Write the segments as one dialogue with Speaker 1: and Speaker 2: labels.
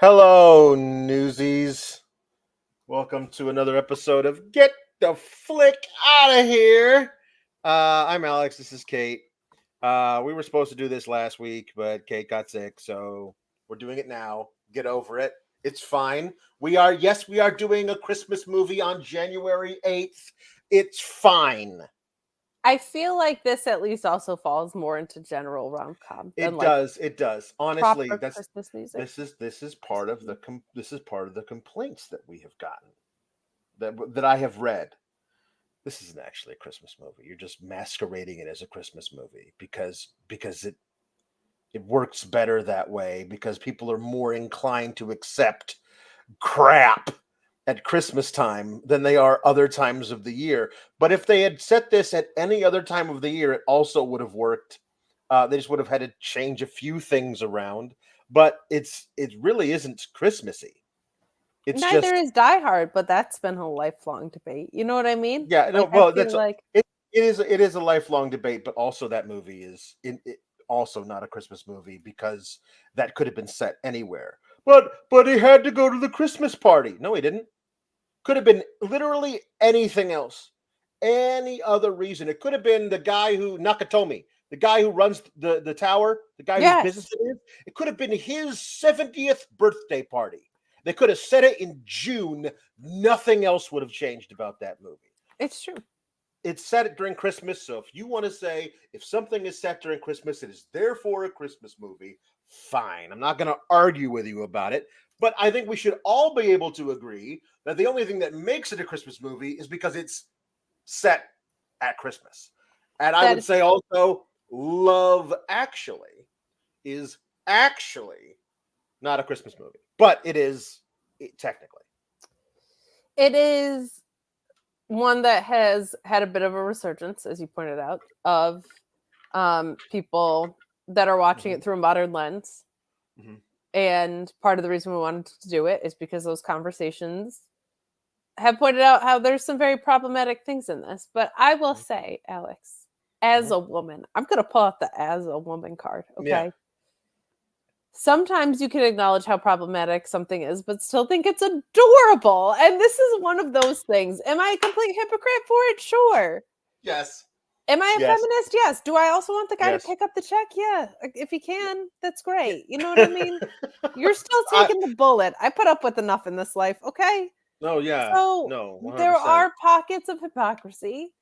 Speaker 1: Hello, newsies. Welcome to another episode of Get the Flick Out of Here. I'm Alex. This is Kate. We were supposed to do this last week, but Kate got sick, so we're doing it now. Get over it. It's fine. We are doing a Christmas movie on January 8th. It's fine.
Speaker 2: I feel like this at least also falls more into general rom-com than
Speaker 1: It does. Honestly,
Speaker 2: proper Christmas music.
Speaker 1: this is part of the complaints that we have gotten that I have read. This isn't actually a Christmas movie. You're just masquerading it as a Christmas movie because it works better that way, because people are more inclined to accept crap at Christmas time than they are other times of the year. But if they had set this at any other time of the year, it also would have worked. They just would have had to change a few things around. But it really isn't Christmassy. It's
Speaker 2: Neither
Speaker 1: just
Speaker 2: is Die Hard, but that's been a lifelong debate. You know what I mean?
Speaker 1: yeah. No,
Speaker 2: Like,
Speaker 1: well,
Speaker 2: I feel like
Speaker 1: it is a lifelong debate. But also that movie is also not a Christmas movie because that could have been set anywhere. But he had to go to the Christmas party. No, he didn't. Could have been literally anything else, any other reason. It could have been the guy who Nakatomi, the guy who runs the tower, the guy whose business
Speaker 2: yes,
Speaker 1: it is. It could have been his 70th birthday party. They could have set it in June. Nothing else would have changed about that movie.
Speaker 2: it's true.
Speaker 1: It's set during Christmas, so if you want to say if something is set during Christmas, it is therefore a Christmas movie. Fine. I'm not going to argue with you about it, but I think we should all be able to agree that the only thing that makes it a Christmas movie is because it's set at Christmas. And I
Speaker 2: That
Speaker 1: would
Speaker 2: is
Speaker 1: say also Love Actually is actually not a Christmas movie, but it is technically.
Speaker 2: it is one that has had a bit of a resurgence, as you pointed out, of people that are watching it through a modern lens.
Speaker 1: Mm-hmm.
Speaker 2: And part of the reason we wanted to do it is because those conversations have pointed out how there's some very problematic things in this. But I will say, Alex, as a woman, I'm going to pull out the as a woman card, okay?
Speaker 1: Yeah.
Speaker 2: Sometimes you can acknowledge how problematic something is, but still think it's adorable. And this is one of those things. Am I a complete hypocrite for it? Sure.
Speaker 1: Yes.
Speaker 2: Am I a
Speaker 1: Yes.
Speaker 2: feminist? Yes. Do I also want the guy
Speaker 1: Yes.
Speaker 2: to pick up the check? Yeah. If he can, that's great. You know what I mean? You're still taking the bullet. I put up with enough in this life, okay?
Speaker 1: No, yeah.
Speaker 2: So
Speaker 1: No, 100%.
Speaker 2: there are pockets of hypocrisy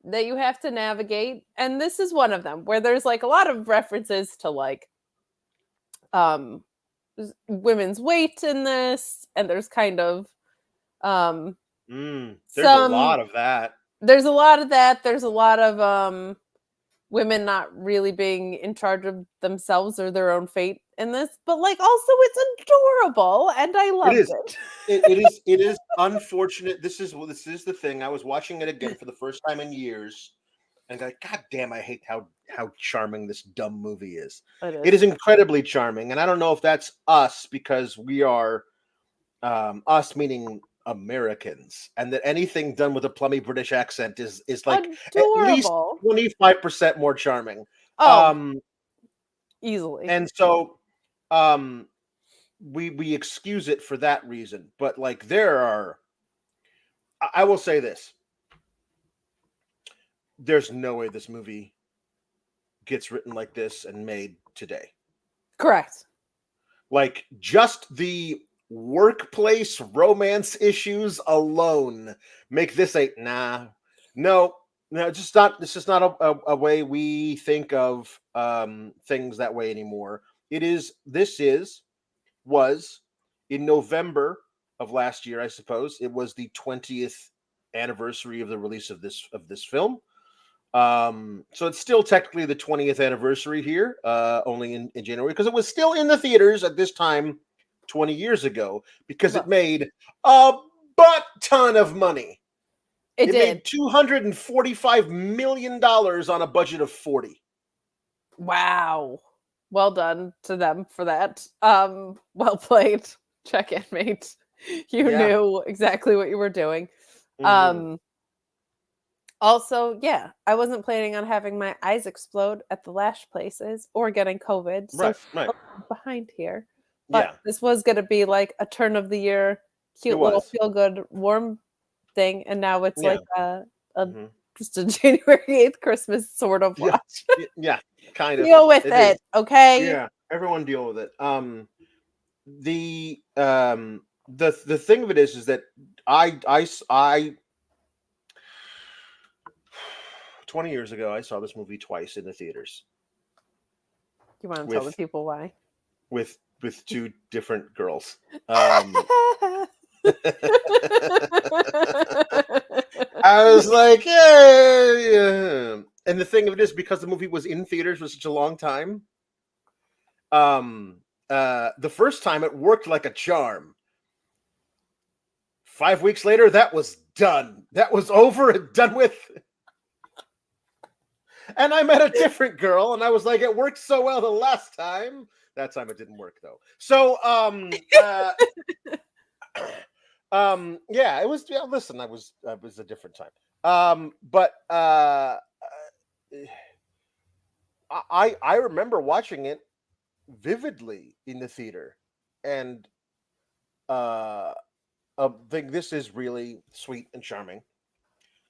Speaker 2: that you have to navigate. And this is one of them where there's like a lot of references to like women's weight in this, and there's kind of
Speaker 1: there's a
Speaker 2: some
Speaker 1: lot of that.
Speaker 2: there's a lot of that. There's a lot of women not really being in charge of themselves or their own fate in this, but like also it's adorable and I loved it.
Speaker 1: It is unfortunate. This is the thing. I was watching it again for the first time in years, and like, God damn, I hate how charming this dumb movie is. It is incredibly charming, and I don't know if that's us because we are us meaning Americans, and that anything done with a plummy British accent is like
Speaker 2: Adorable.
Speaker 1: at least 25% more charming.
Speaker 2: Oh, easily.
Speaker 1: And so we excuse it for that reason, but like I will say this: there's no way this movie gets written like this and made today.
Speaker 2: Correct.
Speaker 1: Like just the workplace romance issues alone make this no, it's just not. This is not a way we think of things that way anymore. Was in November of last year, I suppose. It was the 20th anniversary of the release of this film. So it's still technically the 20th anniversary here, only in January, because it was still in the theaters at this time 20 years ago, because it made a butt ton of money.
Speaker 2: It
Speaker 1: made $245 million on a budget of 40.
Speaker 2: Wow. Well done to them for that. Well played, check-in mate. You knew exactly what you were doing. Also, yeah, I wasn't planning on having my eyes explode at the lash places or getting COVID. So
Speaker 1: right.
Speaker 2: behind here. But
Speaker 1: Yeah,
Speaker 2: this was going to be like a turn of the year,
Speaker 1: it
Speaker 2: cute little
Speaker 1: was.
Speaker 2: feel good, warm thing. And now it's
Speaker 1: Yeah.
Speaker 2: like a
Speaker 1: Mhm.
Speaker 2: just a January 8th Christmas sort of
Speaker 1: Yeah.
Speaker 2: watch.
Speaker 1: Yeah, kind of.
Speaker 2: Deal with
Speaker 1: It is.
Speaker 2: it, okay?
Speaker 1: Yeah, everyone deal with it. The thing of it is that I 20 years ago I saw this movie twice in the theaters
Speaker 2: You want to tell the
Speaker 1: with
Speaker 2: people why?
Speaker 1: with two different girls. Um, I was like, yeah, yeah. And the thing of it is, because the movie was in theaters for such a long time, um, the first time it worked like a charm. 5 weeks later, that was done. That was over and done with. And I met a different girl, and I was like, it worked so well the last time. That time it didn't work though. So, yeah, it was. Yeah, listen, I was a different time. But I remember watching it vividly in the theater, and uh, think this is really sweet and charming.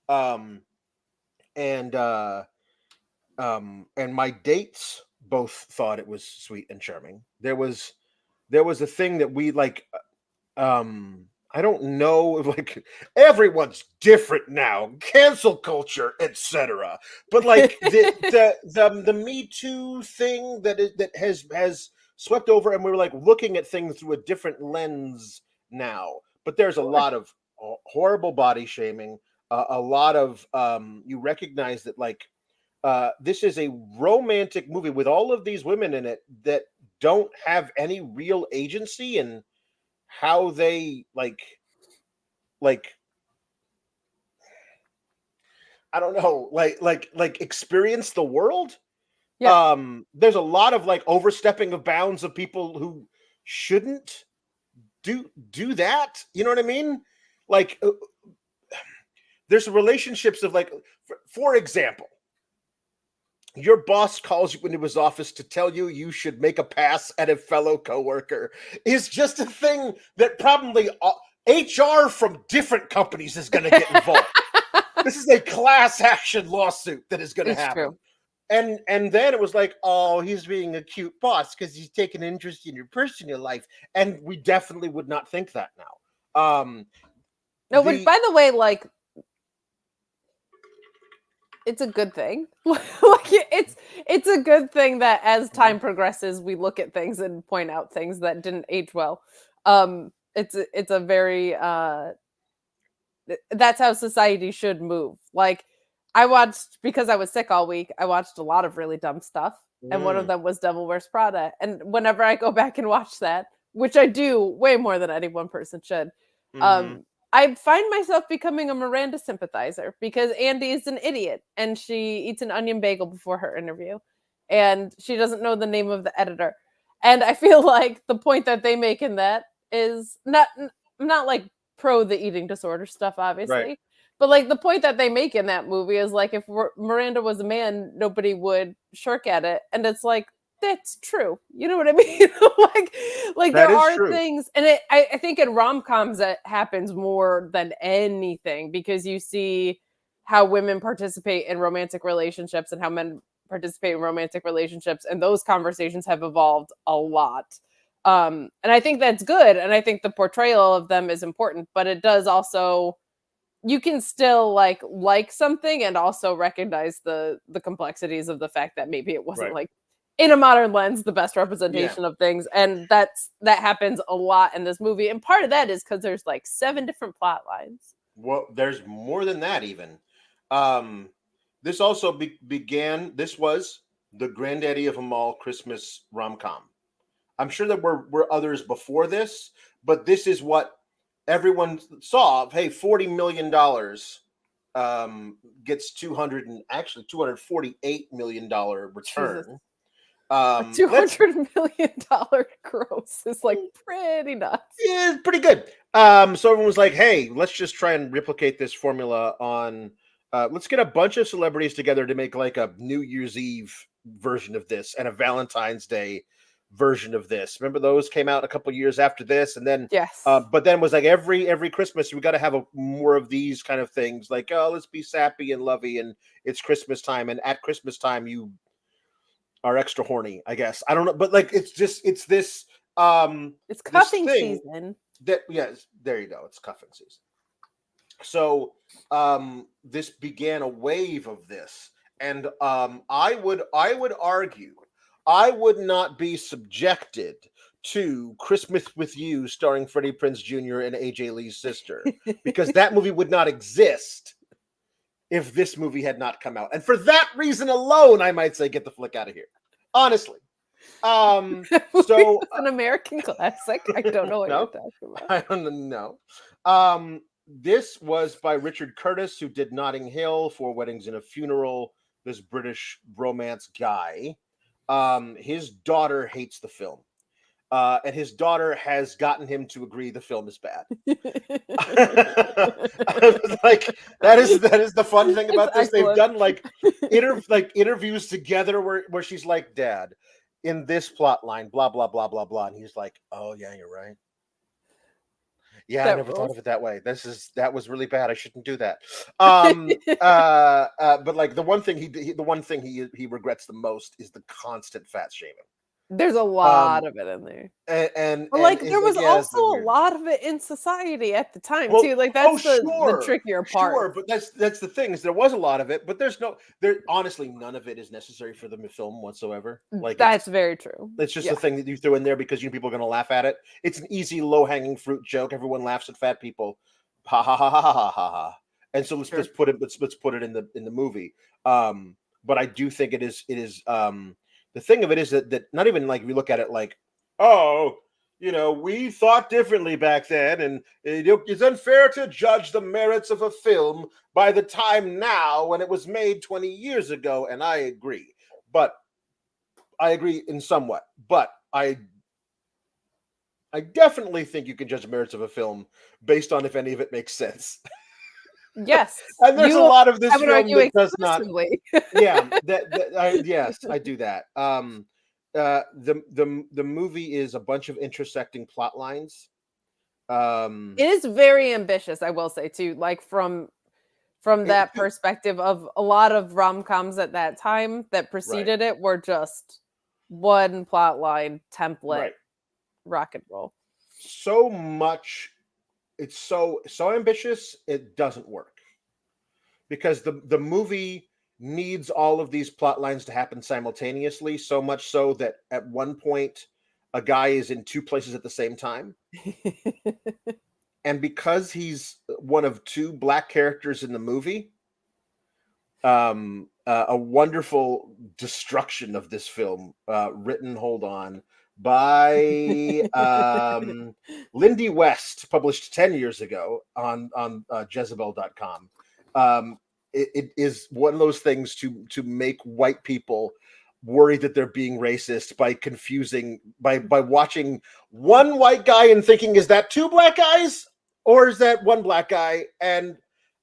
Speaker 1: Um, and and my dates both thought it was sweet and charming. There was a thing that we like. I don't know if like everyone's different now, cancel culture, etc. But like the Me Too thing that has swept over, and we're like looking at things through a different lens now. But there's a
Speaker 2: Sure.
Speaker 1: lot of horrible body shaming, a lot of you recognize that like this is a romantic movie with all of these women in it that don't have any real agency in how they like I don't know, like experience the world.
Speaker 2: Yeah.
Speaker 1: There's a lot of like overstepping of bounds of people who shouldn't do that. You know what I mean? Like there's relationships of like, for example, your boss calls you into his office to tell you you should make a pass at a fellow coworker is just a thing that probably HR from different companies is going to get involved. This is a class action lawsuit that is going to
Speaker 2: It's
Speaker 1: happen.
Speaker 2: true.
Speaker 1: And then it was like, oh, he's being a cute boss because he's taking an interest in your personal life, and we definitely would not think that now.
Speaker 2: No, which
Speaker 1: The
Speaker 2: by the way, like it's a good thing. Like it's a good thing that as time progresses, we look at things and point out things that didn't age well. It's a very that's how society should move. Like I watched because I was sick all week. I watched a lot of really dumb stuff, and one of
Speaker 1: Mm,
Speaker 2: them was Devil Wears Prada. And whenever I go back and watch that, which I do way more than any one person should,
Speaker 1: mhm.
Speaker 2: um, I find myself becoming a Miranda sympathizer because Andy is an idiot and she eats an onion bagel before her interview, and she doesn't know the name of the editor. And I feel like the point that they make in that is not like pro the eating disorder stuff,
Speaker 1: Right.
Speaker 2: obviously. But like the point that they make in that movie is like if Miranda was a man, nobody would shirk at it, and it's like that's true. You know what I mean? like there
Speaker 1: That is
Speaker 2: are
Speaker 1: true.
Speaker 2: things, and I think in rom coms that happens more than anything because you see how women participate in romantic relationships and how men participate in romantic relationships, and those conversations have evolved a lot. And I think that's good, and I think the portrayal of them is important, but it does also you can still like something and also recognize the complexities of the fact that maybe it wasn't
Speaker 1: Right.
Speaker 2: like in a modern lens the best
Speaker 1: Yeah.
Speaker 2: representation of things, and that happens a lot in this movie, and part of that is because there's like 7 different plot lines.
Speaker 1: Well, there's more than that even. Um, this also began. This was the granddaddy of them all Christmas rom com. I'm sure there were others before this, but this is what everyone saw. Hey, $40 million gets 200 and actually $248 million
Speaker 2: Jesus,
Speaker 1: return.
Speaker 2: a
Speaker 1: Let's
Speaker 2: $200 million gross is like pretty nuts.
Speaker 1: Yeah, pretty good. So everyone was like, "Hey, let's just try and replicate this formula on. Let's get a bunch of celebrities together to make like a New Year's Eve version of this and a Valentine's Day version of this. Remember those came out a couple years after this, and then
Speaker 2: Yes.
Speaker 1: but then it was like every Christmas we got to have more of these kind of things. Like, oh, let's be sappy and lovey, and it's Christmas time, and at Christmas time you are extra horny. I guess I don't know, but like it's this
Speaker 2: It's
Speaker 1: this
Speaker 2: cuffing
Speaker 1: thing
Speaker 2: season.
Speaker 1: that yes, there you go. It's cuffing season. So this began a wave of this, and I would argue I would not be subjected to Christmas with You starring Freddie Prinze Jr. and AJ Lee's sister, because that movie would not exist if this movie had not come out. And for that reason alone, I might say get the flick out of here. Honestly. So
Speaker 2: it's an American classic. I don't know what
Speaker 1: no,
Speaker 2: you're talking about.
Speaker 1: I don't know. This was by Richard Curtis, who did Notting Hill, Four Weddings and a Funeral, this British romance guy. His daughter hates the film. And his daughter has gotten him to agree the film is bad. Like that is the fun thing about this.
Speaker 2: Excellent.
Speaker 1: They've done like interviews together where she's like, Dad, in this plot line, blah blah blah blah blah, and he's like, oh yeah, you're right. Yeah, I never thought of it that way. That was really bad. I shouldn't do that. But like the one thing he regrets the most is the constant fat shaming.
Speaker 2: There's a lot of it in there,
Speaker 1: and
Speaker 2: like there was also a
Speaker 1: weird
Speaker 2: lot of it in society at the time too. Like that's the trickier part.
Speaker 1: Sure, but that's the thing is there was a lot of it, but honestly none of it is necessary for the film whatsoever. Like
Speaker 2: that's very true.
Speaker 1: It's just a thing that you throw in there because people are going to laugh at it. It's an easy low hanging fruit joke. Everyone laughs at fat people. Ha ha ha ha ha ha ha. And so let's put it in the movie. But I do think it is. The thing of it is that not even like we look at it like, oh, we thought differently back then, and it's unfair to judge the merits of a film by the time now when it was made 20 years ago. And I agree, but I agree in somewhat. But I definitely think you can judge the merits of a film based on if any of it makes sense.
Speaker 2: Yes,
Speaker 1: and there's a lot of this film that does not. Yeah, yes, I do that. The movie is a bunch of intersecting plot lines.
Speaker 2: It is very ambitious, I will say too. Like from that perspective of a lot of rom-coms at that time that preceded it were just one plot line template, rock and roll.
Speaker 1: So much. It's so ambitious, it doesn't work. Because the movie needs all of these plot lines to happen simultaneously, so much so that at one point a guy is in two places at the same time. And because he's one of two black characters in the movie, a wonderful destruction of this film, written, hold on, by Lindy West, published 10 years ago on Jezebel.com. It is one of those things to make white people worry that they're being racist by confusing by watching one white guy and thinking, is that two black guys or is that one black guy? And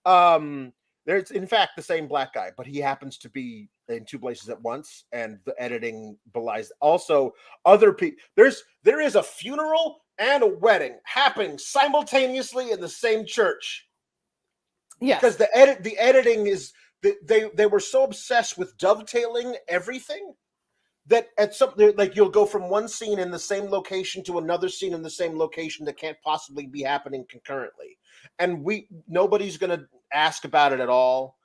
Speaker 1: there's in fact the same black guy, but he happens to be in two places at once, and the editing belies. Also, other people. There is a funeral and a wedding happening simultaneously in the same church.
Speaker 2: Yes,
Speaker 1: because the editing is they were so obsessed with dovetailing everything that at some like you'll go from one scene in the same location to another scene in the same location that can't possibly be happening concurrently, and nobody's gonna ask about it at all.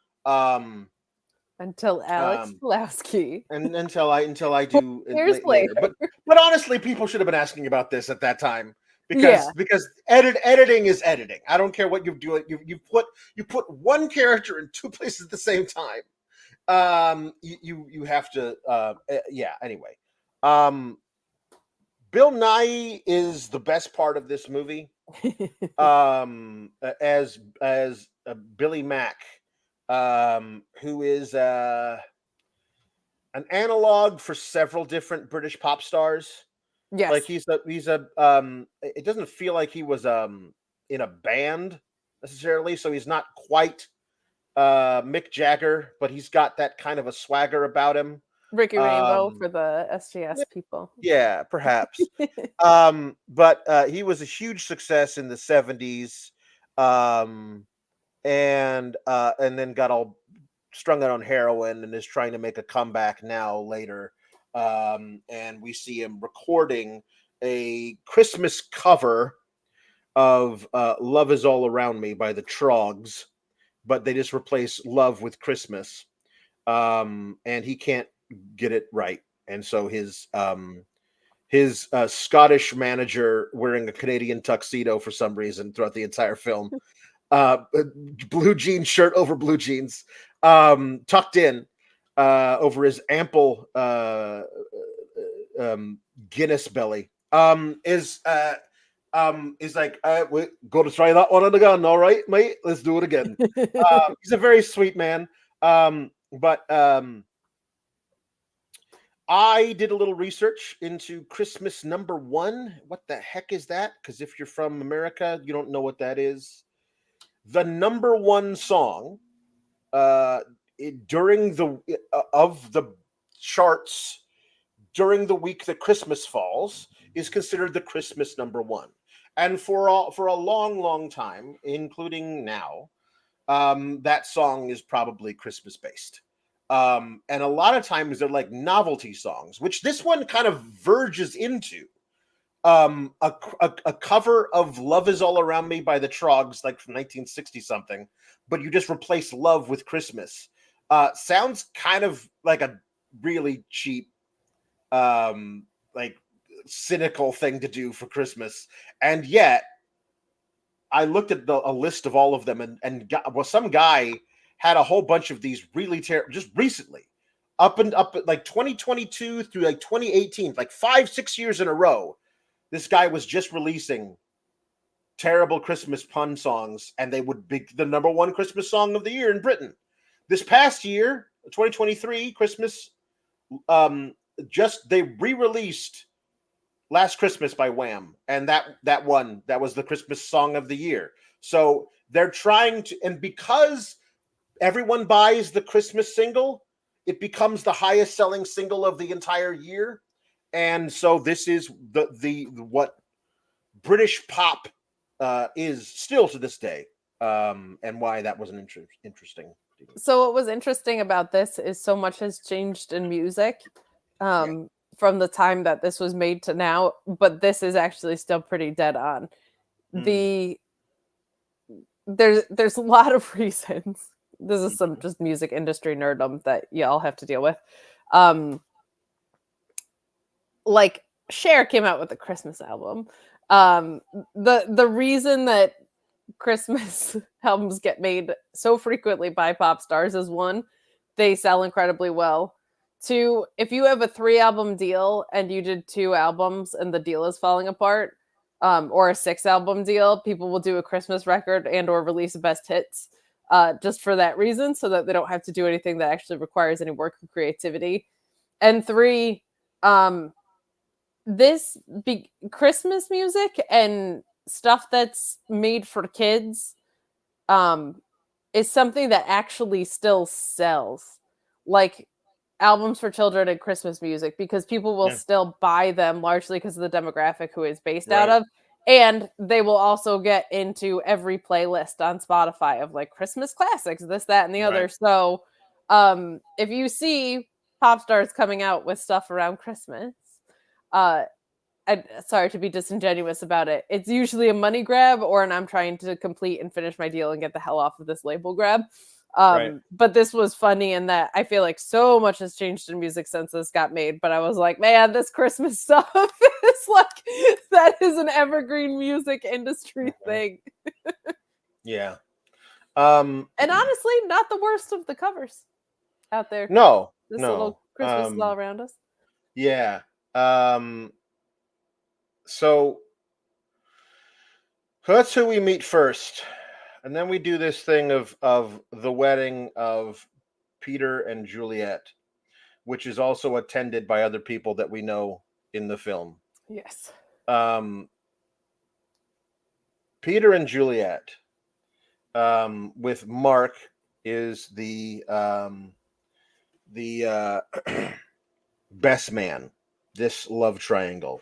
Speaker 2: Until Alex Pulowski.
Speaker 1: And until I do
Speaker 2: Years
Speaker 1: later. But honestly, people should have been asking about this at that time because editing is editing. I don't care what you do. You put one character in two places at the same time. You have to anyway. Bill Nye is the best part of this movie. As Billy Mack. Who is an analog for several different British pop stars.
Speaker 2: Yes,
Speaker 1: like he's a it doesn't feel like he was in a band necessarily, so he's not quite Mick Jagger, but he's got that kind of a swagger about him.
Speaker 2: Ricky Rainbow
Speaker 1: Um,
Speaker 2: for the SGS people.
Speaker 1: yeah, perhaps. But he was a huge success in the 70s, and then got all strung out on heroin and is trying to make a comeback now later. And we see him recording a Christmas cover of Love Is All Around Me by the Trogs, but they just replace love with Christmas. And he can't get it right. And so his Scottish manager, wearing a Canadian tuxedo for some reason throughout the entire film, uh, blue jean shirt over blue jeans, tucked in over his ample Guinness belly, is like, we go to try that one again. All right, mate, let's do it again. He's a very sweet man. But I did a little research into Christmas number one. What the heck is that? Because if you're from America, you don't know what that is. The number one song during the of the charts during the week that Christmas falls is considered the Christmas number one. And for a long time, including now, that song is probably Christmas based. And a lot of times they're like novelty songs, which this one kind of verges into. A cover of Love Is All Around Me by the Trogs, like from 1960 something, but you just replace love with Christmas. Sounds kind of like a really cheap, like cynical thing to do for Christmas. And yet I looked at a list of all of them, and some guy had a whole bunch of these really terrible just recently, up at like 2022 through like 2018, like 5-6 years in a row. This guy was just releasing terrible Christmas pun songs, and they would be the number one Christmas song of the year in Britain. This past year, 2023 Christmas, they re-released Last Christmas by Wham, and that was the Christmas song of the year. So they're trying to, and because everyone buys the Christmas single, it becomes the highest selling single of the entire year. And so this is the what British pop is still to this day, and why that was an interesting.
Speaker 2: So what was interesting about this is so much has changed in music from the time that this was made to now, but this is actually still pretty dead on. There's a lot of reasons. This is some just music industry nerdom that y'all have to deal with. Like Cher came out with a Christmas album. The reason that Christmas albums get made so frequently by pop stars is one, they sell incredibly well. Two, if you have a 3-album deal and you did 2 albums and the deal is falling apart, or a 6-album deal, people will do a Christmas record and or release a best hits just for that reason, so that they don't have to do anything that actually requires any work or creativity. And 3, Christmas music and stuff that's made for kids is something that actually still sells, like albums for children and Christmas music, because people will still buy them largely because of the demographic who is based out of, and they will also get into every playlist on Spotify of like Christmas classics, this, that, and the other. So if you see pop stars coming out with stuff around Christmas, I'm sorry to be disingenuous about it, it's usually a money grab or an I'm trying to complete and finish my deal and get the hell off of this label grab. But this was funny in that I feel like so much has changed in music since this got made. But I was like, man, this Christmas stuff is like, that is an evergreen music industry thing.
Speaker 1: Yeah.
Speaker 2: And honestly, not the worst of the covers out there. This little Christmas is all around us.
Speaker 1: Yeah. So that's who we meet first. And then we do this thing of the wedding of Peter and Juliet, which is also attended by other people that we know in the film.
Speaker 2: Yes.
Speaker 1: Peter and Juliet, with Mark, is the best man, this love triangle,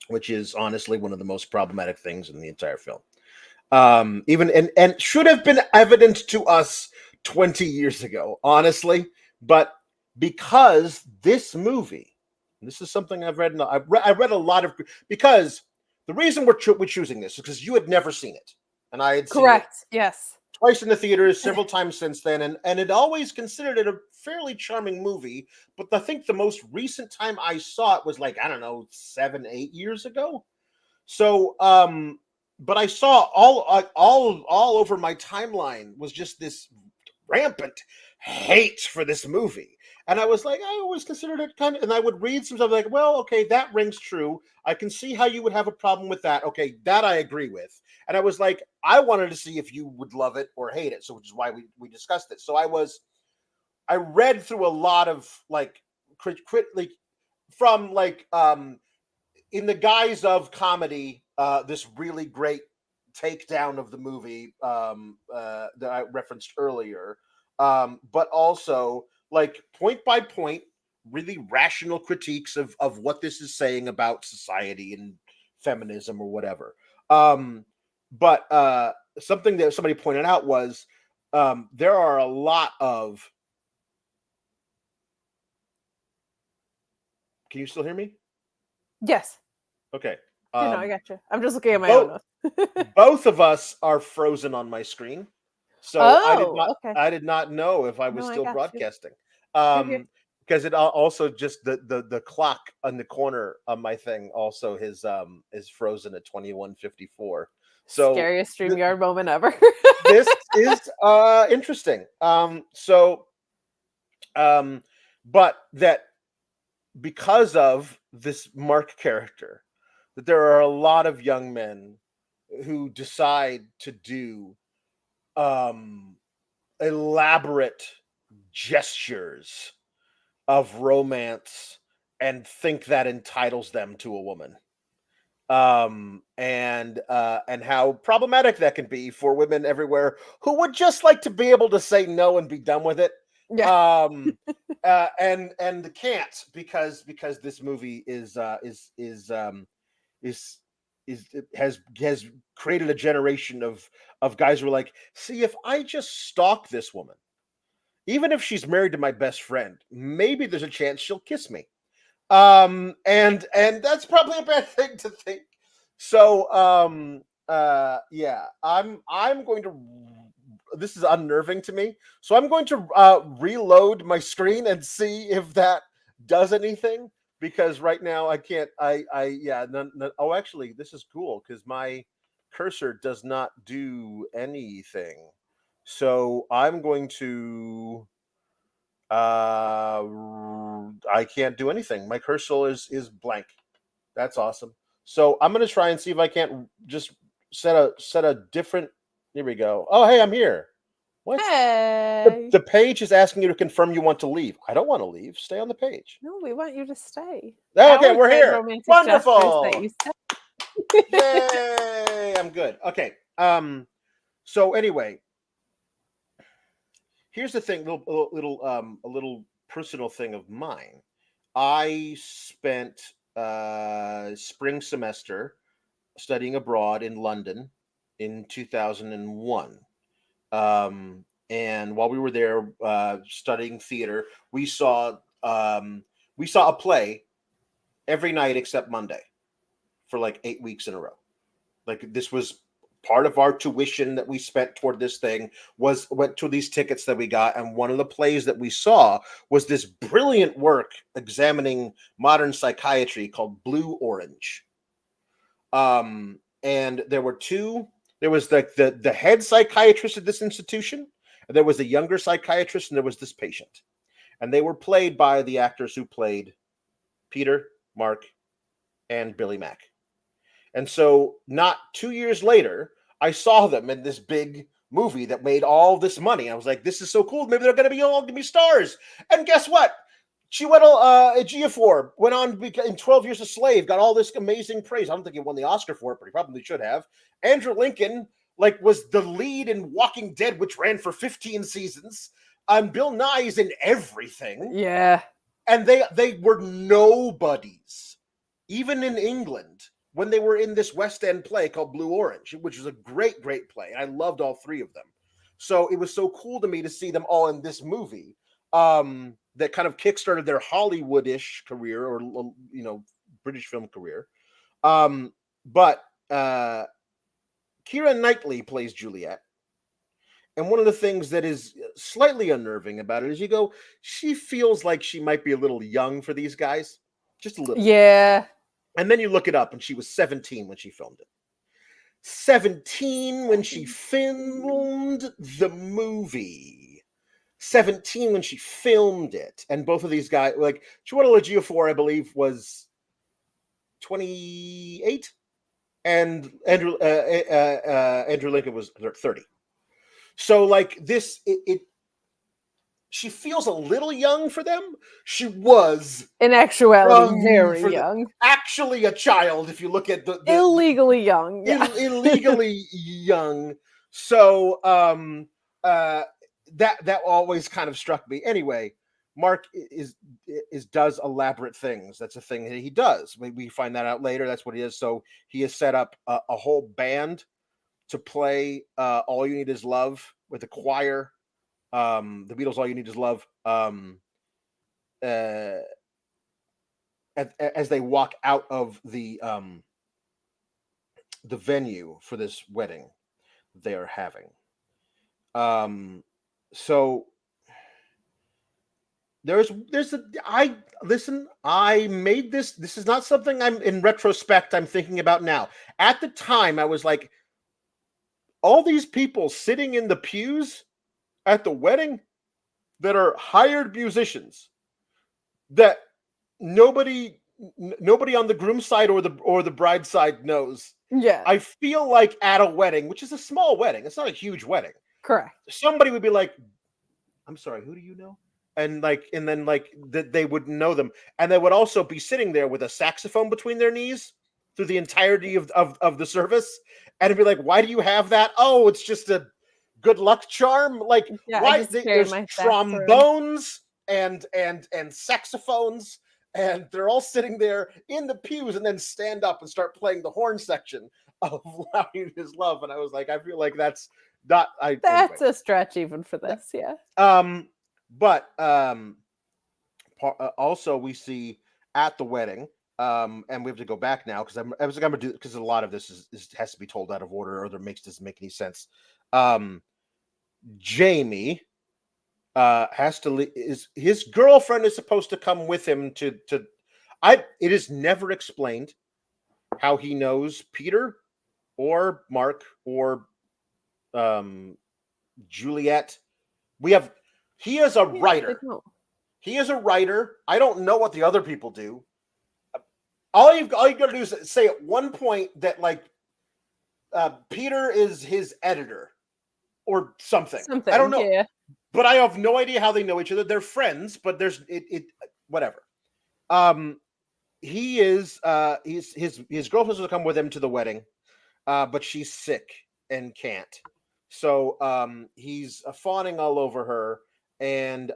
Speaker 1: which is honestly one of the most problematic things in the entire film. Even and should have been evident to us 20 years ago, honestly. But because this movie, and this is something I've read, I read a lot of, because the reason we're choosing this is because you had never seen it, and I had seen it
Speaker 2: Correct. Yes.
Speaker 1: twice in the theaters, several times since then, and it always considered it a fairly charming movie. But I think the most recent time I saw it was like, I don't know, 7, 8 years ago. So, but I saw all over my timeline was just this rampant hate for this movie. And I was like, I always considered it kind of, and I would read some stuff like, well, okay, that rings true. I can see how you would have a problem with that. Okay, that I agree with. And I was like, I wanted to see if you would love it or hate it. So, which is why we discussed it. So I read through a lot of like like from like in the guise of comedy, this really great takedown of the movie that I referenced earlier, but also like point by point, really rational critiques of what this is saying about society and feminism or whatever. But something that somebody pointed out was there are a lot of. Can you still hear me?
Speaker 2: Yes.
Speaker 1: Okay.
Speaker 2: No, I got you. I'm just looking at my
Speaker 1: both,
Speaker 2: own notes.
Speaker 1: both of us are frozen on my screen, so
Speaker 2: Okay.
Speaker 1: I did not know if I was
Speaker 2: No, I
Speaker 1: still
Speaker 2: got you.
Speaker 1: broadcasting.
Speaker 2: You're here.
Speaker 1: Because it also just the clock on the corner of my thing also is frozen at 21:54. So
Speaker 2: Scariest StreamYard moment ever.
Speaker 1: this is interesting. But that because of this Mark character, that there are a lot of young men who decide to do um elaborate gestures of romance and think that entitles them to a woman, and how problematic that can be for women everywhere who would just like to be able to say no and be done with it,
Speaker 2: Yeah.
Speaker 1: and can't because this movie is it has created a generation of guys who are like, see, if I just stalk this woman, even if she's married to my best friend, maybe there's a chance she'll kiss me. And that's probably a bad thing to think. So yeah, I'm going to, this is unnerving to me. So I'm going to reload my screen and see if that does anything, because right now I can't. Yeah. Oh, actually, this is cool because my cursor does not do anything. So I'm going to. I can't do anything. My cursor is blank. That's awesome. So I'm gonna try and see if I can't just set a different. Here we go. Oh, hey, I'm here. What?
Speaker 2: Hey.
Speaker 1: The page is asking you to confirm you want to leave. I don't want to leave. Stay on the page.
Speaker 2: No, we want you to stay.
Speaker 1: Okay,
Speaker 2: Alex
Speaker 1: we're
Speaker 2: made
Speaker 1: here.
Speaker 2: romantic gestures that
Speaker 1: Wonderful.
Speaker 2: you said.
Speaker 1: Yay! I'm good. Okay. So anyway, here's the thing. A little personal thing of mine. I spent spring semester studying abroad in London in 2001. And while we were there studying theater, we saw a play every night except Monday for like 8 weeks in a row. Like this was part of our tuition that we spent toward this thing, went to these tickets that we got, and one of the plays that we saw was this brilliant work examining modern psychiatry called Blue Orange. And there were two. There was the head psychiatrist at this institution, and there was a younger psychiatrist, and there was this patient, and they were played by the actors who played Peter, Mark, and Billy Mack. And so, not 2 years later, I saw them in this big movie that made all this money. I was like, "This is so cool! Maybe they're going to be stars." And guess what? Chiwetel Ejiofor went on in 12 Years a Slave, got all this amazing praise. I don't think he won the Oscar for it, but he probably should have. Andrew Lincoln, like, was the lead in Walking Dead, which ran for 15 seasons. Bill Nye's in everything.
Speaker 2: Yeah.
Speaker 1: and they were nobodies, even in England, when they were in this West End play called Blue Orange, which was a great play. I loved all three of them. So it was so cool to me to see them all in this movie that kind of kickstarted their Hollywood-ish career, or British film career. But Keira Knightley plays Juliet. And one of the things that is slightly unnerving about it is she feels like she might be a little young for these guys. Just a little.
Speaker 2: Yeah.
Speaker 1: And then you look it up, and she was 17 when she filmed it. 17 when she filmed the movie. 17 when she filmed it. And both of these guys, like Chiwetel Ejiofor, I believe, was 28, and Andrew Lincoln was 30. So like this, she feels a little young for them. She was,
Speaker 2: in actuality, very young.
Speaker 1: Actually a child, if you look at the
Speaker 2: illegally young. Yeah.
Speaker 1: Illegally young. So that always kind of struck me. Anyway, Mark does elaborate things. That's a thing that he does. We find that out later. That's what he is. So he has set up a whole band to play All You Need Is Love with a choir. The Beatles' All You Need Is Love. As they walk out of the venue for this wedding they are having. So I made this. This is not something I'm in retrospect I'm thinking about now. At the time, I was like, all these people sitting in the pews at the wedding that are hired musicians that nobody on the groom side or the bride side knows.
Speaker 2: Yeah.
Speaker 1: I feel like at a wedding, which is a small wedding, it's not a huge wedding.
Speaker 2: Correct.
Speaker 1: Somebody would be like, I'm sorry, who do you know? And then they would know them. And they would also be sitting there with a saxophone between their knees through the entirety of the service. And it'd be like, why do you have that? Oh, it's just a good luck charm. Like, why? There's trombones and saxophones, and they're all sitting there in the pews, and then stand up and start playing the horn section of All You Need Is Love. And I was like, I feel like that's not.
Speaker 2: That's a stretch even for this, yeah.
Speaker 1: But also we see at the wedding, and we have to go back now because I was going to do, because a lot of this has to be told out of order, or doesn't make any sense. Jamie has to his girlfriend is supposed to come with him to it is never explained how he knows Peter or Mark or Juliet. He is a writer. He is a writer. I don't know what the other people do. All you got to do is say at one point that Peter is his editor or something. I don't know.
Speaker 2: Yeah.
Speaker 1: But I have no idea how they know each other. They're friends, but there's whatever. He is his girlfriend's going to come with him to the wedding, but she's sick and can't. So he's fawning all over her, and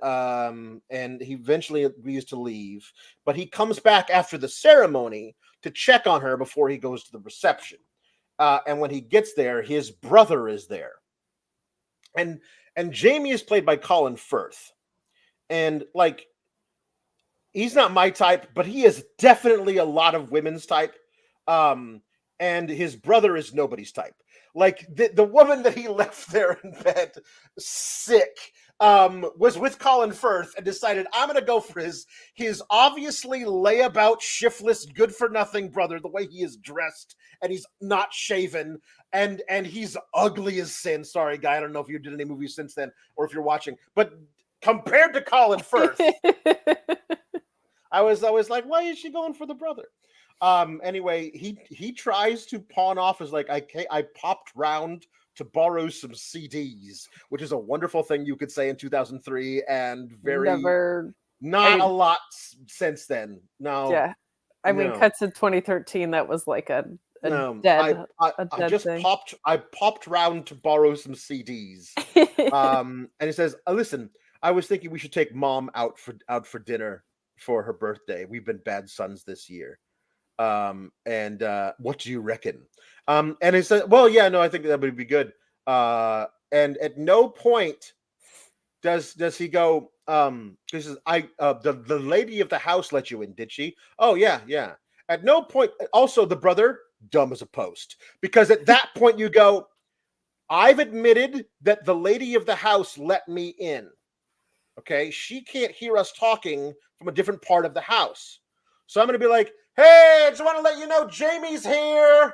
Speaker 1: he eventually agrees to leave. But he comes back after the ceremony to check on her before he goes to the reception. And when he gets there, his brother is there. And Jamie is played by Colin Firth. And he's not my type, but he is definitely a lot of women's type. And his brother is nobody's type. The woman that he left there in bed sick was with Colin Firth and decided, I'm going to go for his obviously layabout, shiftless, good for nothing brother, the way he is dressed, and he's not shaven, and he's ugly as sin. Sorry, guy. I don't know if you did any movies since then or if you're watching, but compared to Colin Firth, I was like, why is she going for the brother? Anyway, he tries to pawn off as I popped round to borrow some CDs, which is a wonderful thing you could say in 2003, and a lot since then. No,
Speaker 2: yeah, I mean, cuts in 2013. That was like a
Speaker 1: no.
Speaker 2: dead.
Speaker 1: I just thing. I popped round to borrow some CDs. And he says, "Listen, I was thinking we should take Mom out for dinner." for her birthday. We've been bad sons this year. And what do you reckon? And he said, well, yeah, no, I think that would be good. And at no point does he go, he says, the lady of the house let you in, did she? Oh, yeah, yeah. At no point, also the brother, dumb as a post, because at that point you go, I've admitted that the lady of the house let me in. Okay, she can't hear us talking from a different part of the house. So I'm going to be like, hey, I just want to let you know Jamie's here.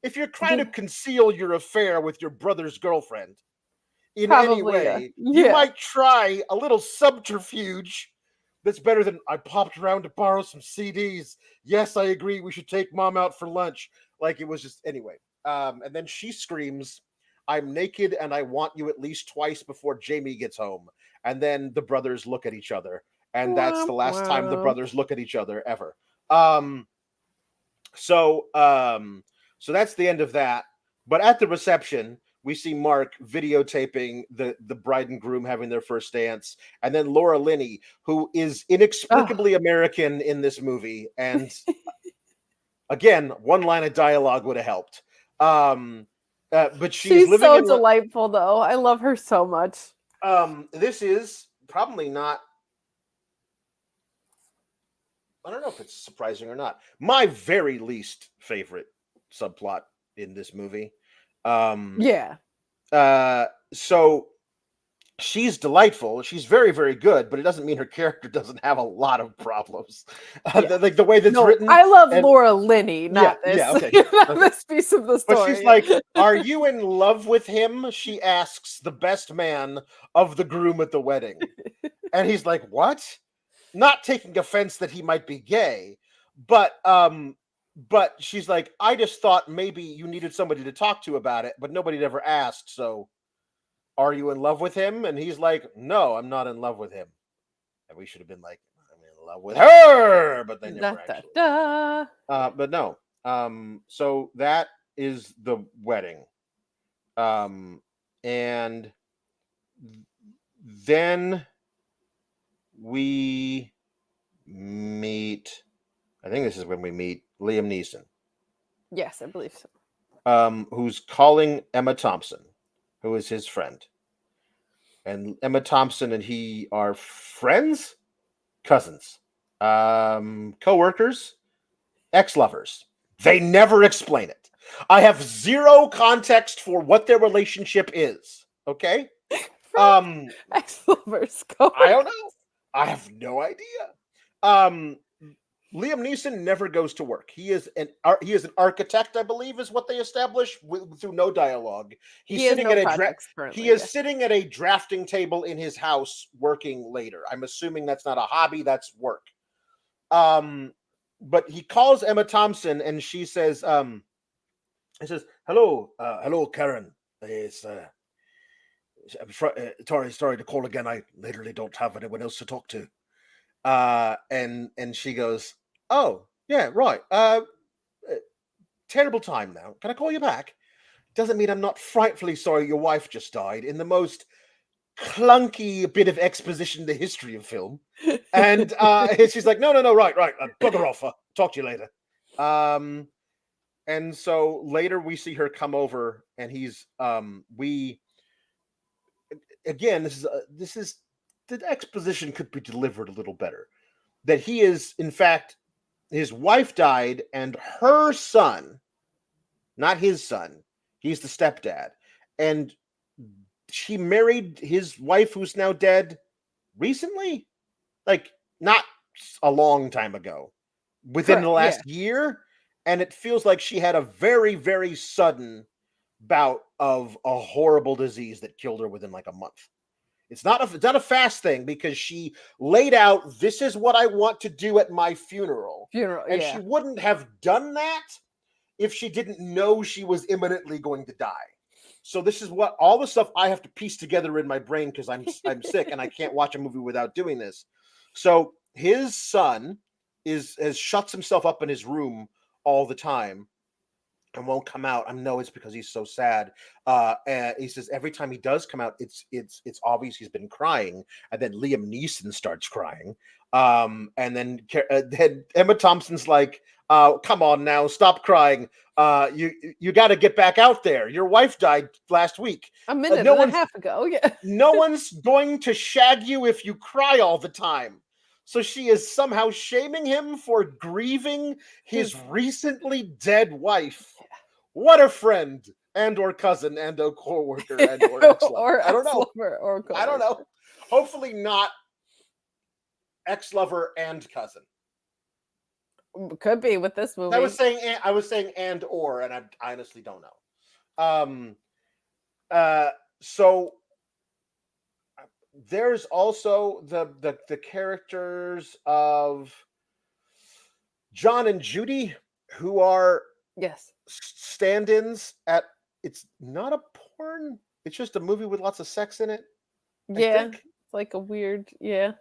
Speaker 1: If you're trying to conceal your affair with your brother's girlfriend in any way, you might try a little subterfuge that's better than I popped around to borrow some CDs. Yes, I agree. We should take mom out for lunch. Like it was just anyway. And then she screams, I'm naked and I want you at least twice before Jamie gets home. And then the brothers look at each other. And that's the last time the brothers look at each other ever. So that's the end of that. But at the reception, we see Mark videotaping the bride and groom having their first dance, and then Laura Linney, who is inexplicably American in this movie, and again, one line of dialogue would have helped. But she's living
Speaker 2: so delightful, though. I love her so much.
Speaker 1: This is probably not. I don't know if it's surprising or not. My very least favorite subplot in this movie. So she's delightful. She's very, very good, but it doesn't mean her character doesn't have a lot of problems. Like the way that's written.
Speaker 2: I love Laura Linney, not this.
Speaker 1: Okay.
Speaker 2: This piece of the story.
Speaker 1: But she's like, are you in love with him? She asks the best man of the groom at the wedding. And he's like, what? Not taking offense that he might be gay, but she's like, I just thought maybe you needed somebody to talk to about it, but nobody ever asked. So, are you in love with him? And he's like, no, I'm not in love with him. And we should have been like, I'm in love with her, but they never actually. But no. So that is the wedding. And then we meet, I think this is when we meet Liam Neeson.
Speaker 2: Yes, I believe so.
Speaker 1: Who's calling Emma Thompson, who is his friend. And Emma Thompson and he are friends, cousins, co-workers, ex-lovers. They never explain it. I have zero context for what their relationship is. Okay?
Speaker 2: Ex-lovers,
Speaker 1: I don't know. I have no idea. Liam Neeson never goes to work. He is an architect, I believe, is what they establish through no dialogue. He's sitting sitting at a drafting table in his house working later. I'm assuming that's not a hobby, that's work. But he calls Emma Thompson and she says, hello, Karen. It's sorry to call again. I literally don't have anyone else to talk to. And she goes, oh yeah, right. Terrible time now. Can I call you back? Doesn't mean I'm not frightfully sorry your wife just died in the most clunky bit of exposition in the history of film. And she's like, no, right. Bugger off. Talk to you later. And so later we see her come over and he's again, this is the exposition could be delivered a little better. That he is, in fact, his wife died and her son, not his son, he's the stepdad, and she married his wife who's now dead recently, like not a long time ago, within the last year, and it feels like she had a very, very sudden bout of a horrible disease that killed her within like a month. It's not a fast thing because she laid out, this is what I want to do at my funeral. And she wouldn't have done that if she didn't know she was imminently going to die. So this is what all the stuff I have to piece together in my brain because I'm sick and I can't watch a movie without doing this. So his son has shuts himself up in his room all the time. and won't come out. I know it's because he's so sad. And he says every time he does come out, it's obvious he's been crying. And then Liam Neeson starts crying. And then Emma Thompson's like, "Come on now, stop crying. You got to get back out there. Your wife died last week.
Speaker 2: A minute and a half ago. Yeah.
Speaker 1: No one's going to shag you if you cry all the time." So she is somehow shaming him for grieving his recently dead wife. What a friend and or cousin and or co-worker and or ex-lover. I don't know. I don't know. Hopefully not ex-lover and cousin.
Speaker 2: Could be with this movie.
Speaker 1: I was saying and or, and I honestly don't know. So there's also the characters of John and Judy, who are stand-ins at. It's not a porn. It's just a movie with lots of sex in it.
Speaker 2: Yeah, it's like a weird. Yeah,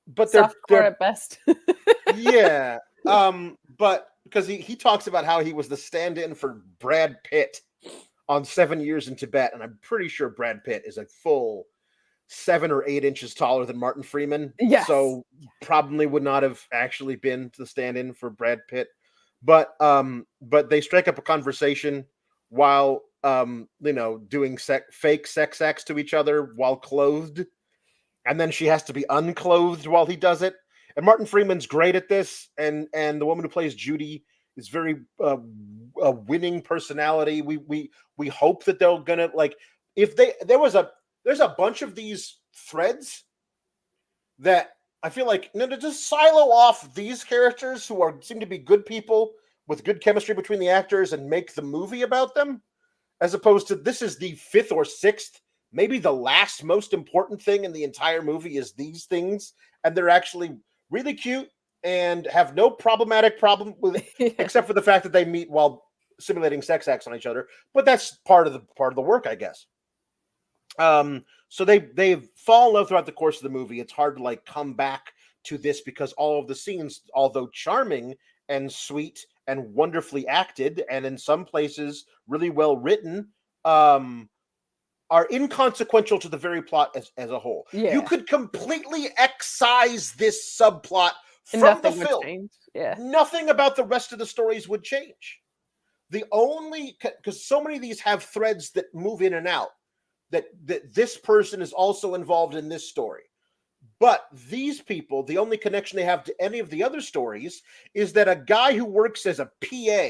Speaker 1: but they're
Speaker 2: at best.
Speaker 1: Yeah, but because he talks about how he was the stand-in for Brad Pitt on 7 Years in Tibet, and I'm pretty sure Brad Pitt is a full 7 or 8 inches taller than Martin Freeman.
Speaker 2: Yes.
Speaker 1: So probably would not have actually been the stand-in for Brad Pitt. But they strike up a conversation while doing fake sex acts to each other while clothed. And then she has to be unclothed while he does it. And Martin Freeman's great at this, and the woman who plays Judy is very a winning personality. We hope that they're gonna if there's a bunch of these threads that I feel like to just silo off these characters who seem to be good people with good chemistry between the actors and make the movie about them, as opposed to this is the 5th or 6th, maybe the last most important thing in the entire movie is these things, and they're actually really cute and have no problematic problem with it, except for the fact that they meet while simulating sex acts on each other. But that's part of the work, I guess. So they fall in love throughout the course of the movie. It's hard to come back to this because all of the scenes, although charming and sweet and wonderfully acted, and in some places really well written, are inconsequential to the very plot as a whole.
Speaker 2: Yeah.
Speaker 1: You could completely excise this subplot from the film.
Speaker 2: Yeah.
Speaker 1: Nothing about the rest of the stories would change. The only, because so many of these have threads that move in and out, that this person is also involved in this story. But these people, the only connection they have to any of the other stories is that a guy who works as a PA,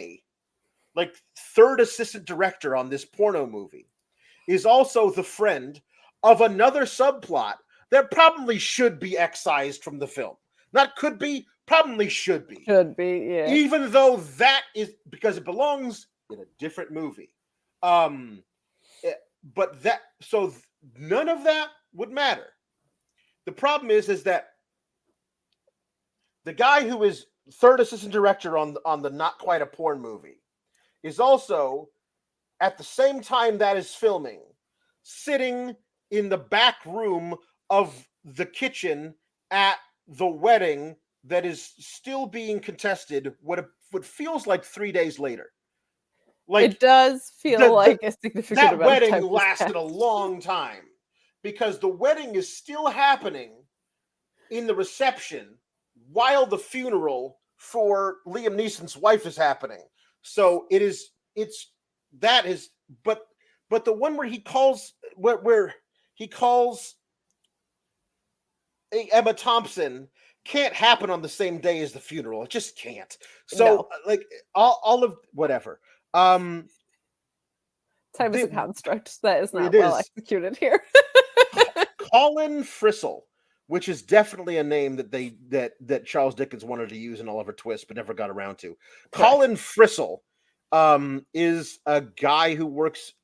Speaker 1: like 3rd assistant director on this porno movie, is also the friend of another subplot that probably should be excised from the film. Not could be, probably should be.
Speaker 2: Should be, yeah.
Speaker 1: Even though that is because it belongs in a different movie. But none of that would matter. The problem is that the guy who is 3rd assistant director on the Not Quite a Porn movie is also, at the same time that is filming, sitting in the back room of the kitchen at the wedding that is still being contested what feels like 3 days later.
Speaker 2: It does feel like a significant
Speaker 1: that
Speaker 2: amount of time
Speaker 1: wedding lasted a long time because the wedding is still happening in the reception while the funeral for Liam Neeson's wife is happening. So but the one where he calls Emma Thompson can't happen on the same day as the funeral. It just can't. So all of whatever.
Speaker 2: Time is a construct that is not well executed here.
Speaker 1: Colin Frissell, which is definitely a name that Charles Dickens wanted to use in Oliver Twist, but never got around to. Correct. Colin Frissell is a guy who works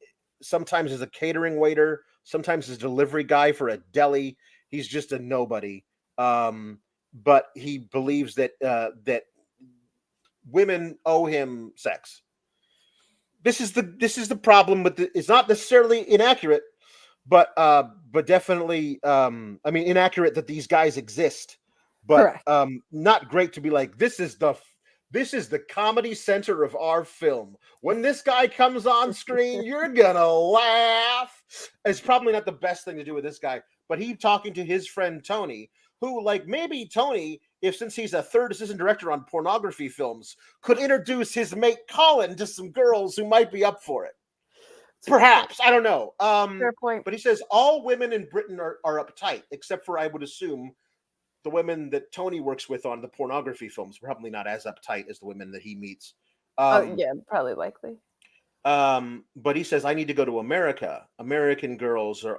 Speaker 1: sometimes as a catering waiter, sometimes as a delivery guy for a deli. He's just a nobody, but he believes that women owe him sex. This is the problem, but it's not necessarily inaccurate, but definitely, inaccurate that these guys exist, but not great to be like, this is This is the comedy center of our film. When this guy comes on screen, you're gonna laugh. It's probably not the best thing to do with this guy, but he talking to his friend Tony, who, like, maybe Tony, if since he's a third assistant director on pornography films, could introduce his mate Colin to some girls who might be up for it. Perhaps. I don't know.
Speaker 2: Fair point.
Speaker 1: But he says all women in Britain are uptight, except for, I would assume, the women that Tony works with on the pornography films, probably not as uptight as the women that he meets.
Speaker 2: Yeah, probably likely.
Speaker 1: But he says, I need to go to America. American girls are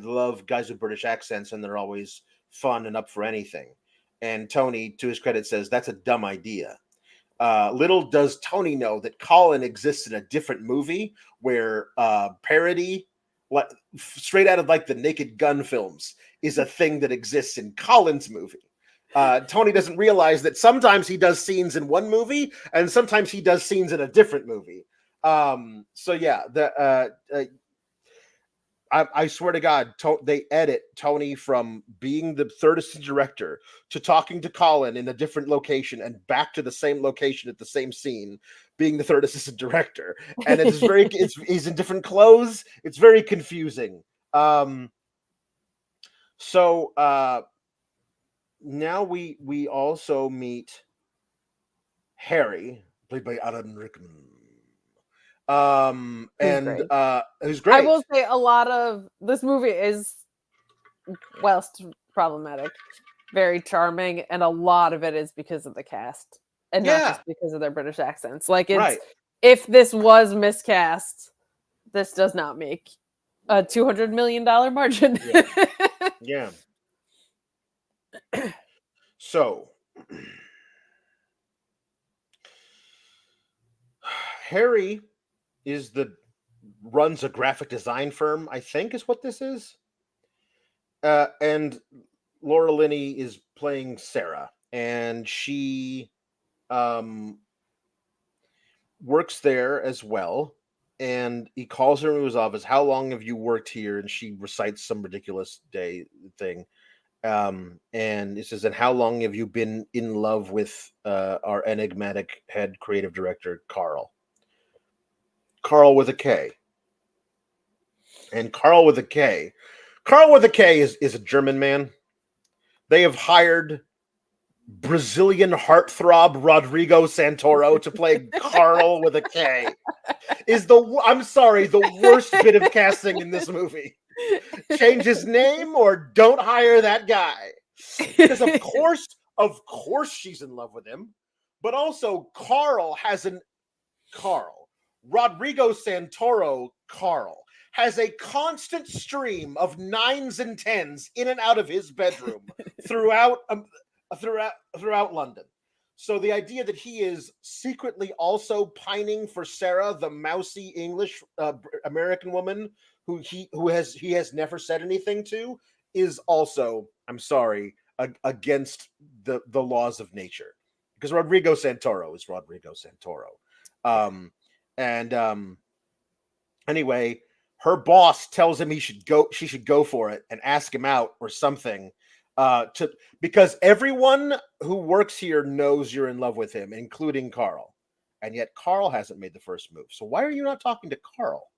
Speaker 1: love guys with British accents, and they're always fun and up for anything. And Tony, to his credit, says that's a dumb idea. Little does Tony know that Colin exists in a different movie where parody, straight out of like the Naked Gun films, is a thing that exists in Colin's movie. Tony doesn't realize that sometimes he does scenes in one movie and sometimes he does scenes in a different movie. So yeah, I swear to God, they edit Tony from being the third assistant director to talking to Colin in a different location and back to the same location at the same scene, being the third assistant director. And it's very, he's in different clothes. It's very confusing. So now we also meet Harry, played by Alan Rickman. And
Speaker 2: great.
Speaker 1: who's great.
Speaker 2: I will say a lot of this movie is, whilst problematic, very charming, and a lot of it is because of the cast and not just because of their British accents. Like, it's if this was miscast, this does not make a $200 million margin.
Speaker 1: Yeah. So Harry runs a graphic design firm, I think is what this is. And Laura Linney is playing Sarah, and she works there as well. And he calls her into his office. How long have you worked here? And she recites some ridiculous day thing. And he says, and how long have you been in love with our enigmatic head creative director, Carl? Carl with a K. And Carl with a K is a German man. They have hired Brazilian heartthrob Rodrigo Santoro to play Carl with a K. I'm sorry, the worst bit of casting in this movie. Change his name or don't hire that guy. Because of course she's in love with him. But also Rodrigo Santoro Carl has a constant stream of 9s and 10s in and out of his bedroom throughout London. So the idea that he is secretly also pining for Sarah, the mousy English American woman who he has never said anything to, is also, I'm sorry, against the laws of nature. Because Rodrigo Santoro is Rodrigo Santoro. Anyway, her boss tells him she should go for it and ask him out or something. Because everyone who works here knows you're in love with him, including Carl. And yet Carl hasn't made the first move. So why are you not talking to Carl?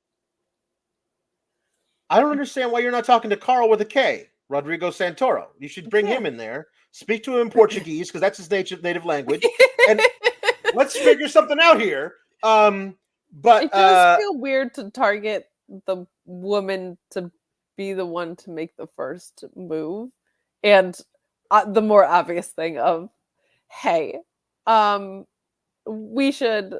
Speaker 1: I don't understand why you're not talking to Carl with a K, Rodrigo Santoro. You should bring him in there, speak to him in Portuguese, because that's his native language, and let's figure something out here. But
Speaker 2: it does feel weird to target the woman to be the one to make the first move. And the more obvious thing of, hey, you should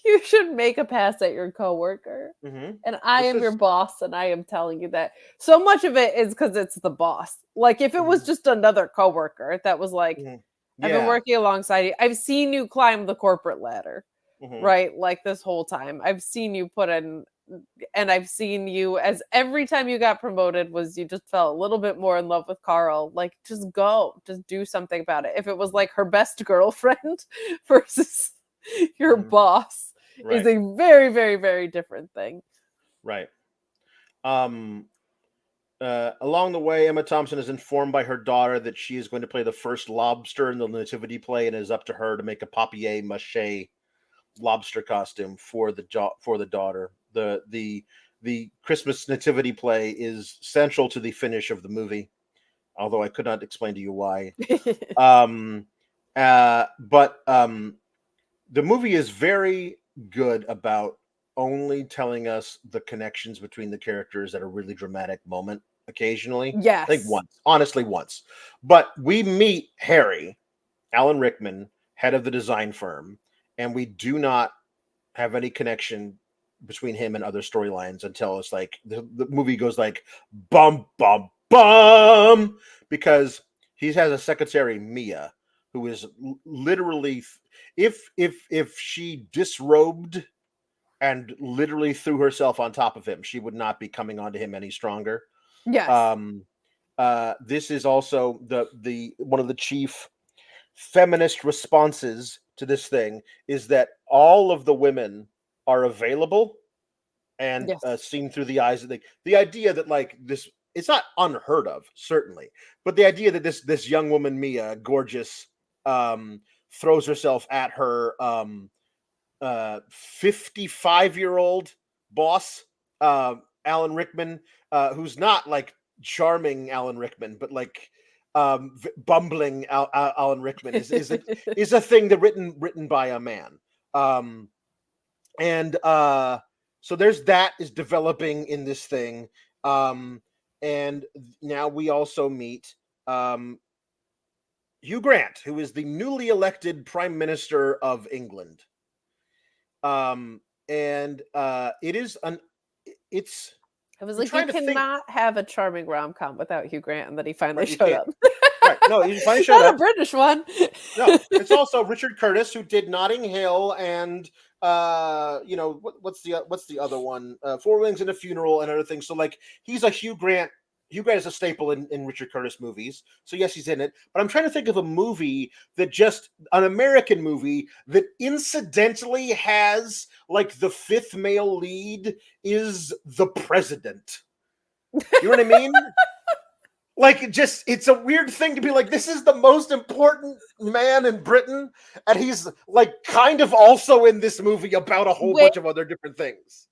Speaker 2: you should make a pass at your coworker.
Speaker 1: Mm-hmm.
Speaker 2: And I am your boss, and I am telling you that. So much of it is because it's the boss. Like, if it was just another coworker that was like, I've been working alongside you. I've seen you climb the corporate ladder, right? Like, this whole time. I've seen you put in, and I've seen you, as every time you got promoted was you just felt a little bit more in love with Carl. Like, just do something about it. If it was like her best girlfriend versus your boss is a very, very, very different thing.
Speaker 1: Right. Along the way, Emma Thompson is informed by her daughter that she is going to play the first lobster in the nativity play, and it is up to her to make a papier-mâché lobster costume for the daughter. The Christmas nativity play is central to the finish of the movie, although I could not explain to you why. But the movie is very good about only telling us the connections between the characters at a really dramatic moment occasionally. I think
Speaker 2: Yes.
Speaker 1: once, honestly, once. But we meet Harry, Alan Rickman, head of the design firm, and we do not have any connection between him and other storylines until it's like the movie goes like bum bum bum, because he has a secretary, Mia, who is literally, if she disrobed and literally threw herself on top of him, she would not be coming onto him any stronger.
Speaker 2: Yes.
Speaker 1: This is also the one of the chief feminist responses to this thing is that all of the women are available and
Speaker 2: Yes.
Speaker 1: seen through the eyes of the idea that like this, it's not unheard of, certainly, but the idea that this young woman, Mia, gorgeous, throws herself at her 55-year-old boss, Alan Rickman, who's not like charming Alan Rickman, but like bumbling Alan Rickman is a thing that written by a man. And so there's that is developing in this thing. And now we also meet Hugh Grant, who is the newly elected Prime Minister of England. And it is it's
Speaker 2: I was
Speaker 1: I'm
Speaker 2: like, you
Speaker 1: trying to think.
Speaker 2: cannot have a charming rom-com without Hugh Grant, and then he finally
Speaker 1: Right, you
Speaker 2: showed
Speaker 1: can't.
Speaker 2: up.
Speaker 1: Right, no, he finally showed
Speaker 2: Not
Speaker 1: up.
Speaker 2: a British one.
Speaker 1: No, it's also Richard Curtis, who did Notting Hill and what's the other one? Four Wings and a Funeral and other things. So like he's a Hugh Grant. Hugh Grant is a staple in Richard Curtis movies. So yes, he's in it. But I'm trying to think of a movie that just an American movie that incidentally has like the fifth male lead is the president. You know what I mean? Like, it's a weird thing to be like, this is the most important man in Britain, and he's like kind of also in this movie about a whole bunch of other different things.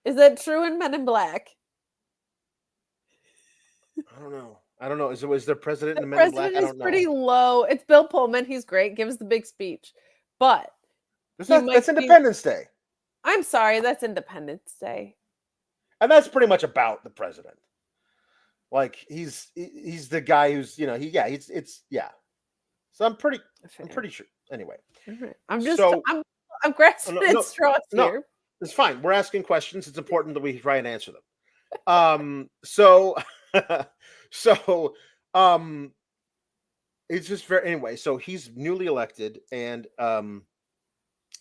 Speaker 2: Is that true in Men in Black?
Speaker 1: I don't know. Is there president in
Speaker 2: The
Speaker 1: Men in Black? I
Speaker 2: president is
Speaker 1: don't know.
Speaker 2: pretty low. It's Bill Pullman. He's great. Gives the big speech, but
Speaker 1: That's Independence Day,
Speaker 2: I'm sorry, that's Independence Day,
Speaker 1: and that's pretty much about the president. Like he's the guy who's So I'm pretty sure. Anyway,
Speaker 2: I'm just
Speaker 1: so,
Speaker 2: I'm grasping at straws here.
Speaker 1: It's fine. We're asking questions. It's important that we try and answer them. So it's just very anyway. So he's newly elected, and at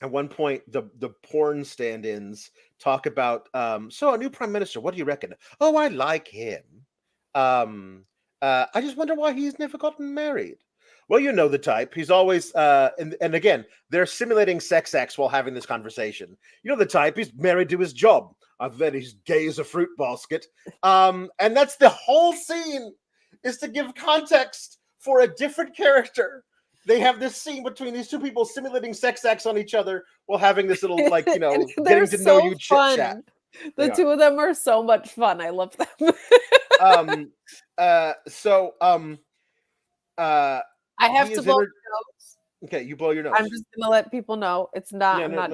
Speaker 1: one point the porn stand-ins talk about so a new prime minister. What do you reckon? Oh, I like him. I just wonder why he's never gotten married. Well, you know the type. He's always and again, they're simulating sex acts while having this conversation. You know the type. He's married to his job. I bet he's gay as a fruit basket. And that's the whole scene, is to give context for a different character. They have this scene between these two people simulating sex acts on each other while having this little getting to know you chit chat.
Speaker 2: The two of them are so much fun. I love them. I have to blow your nose.
Speaker 1: Okay, you blow your nose.
Speaker 2: I'm just gonna let people know it's not.
Speaker 1: Yeah,
Speaker 2: I'm not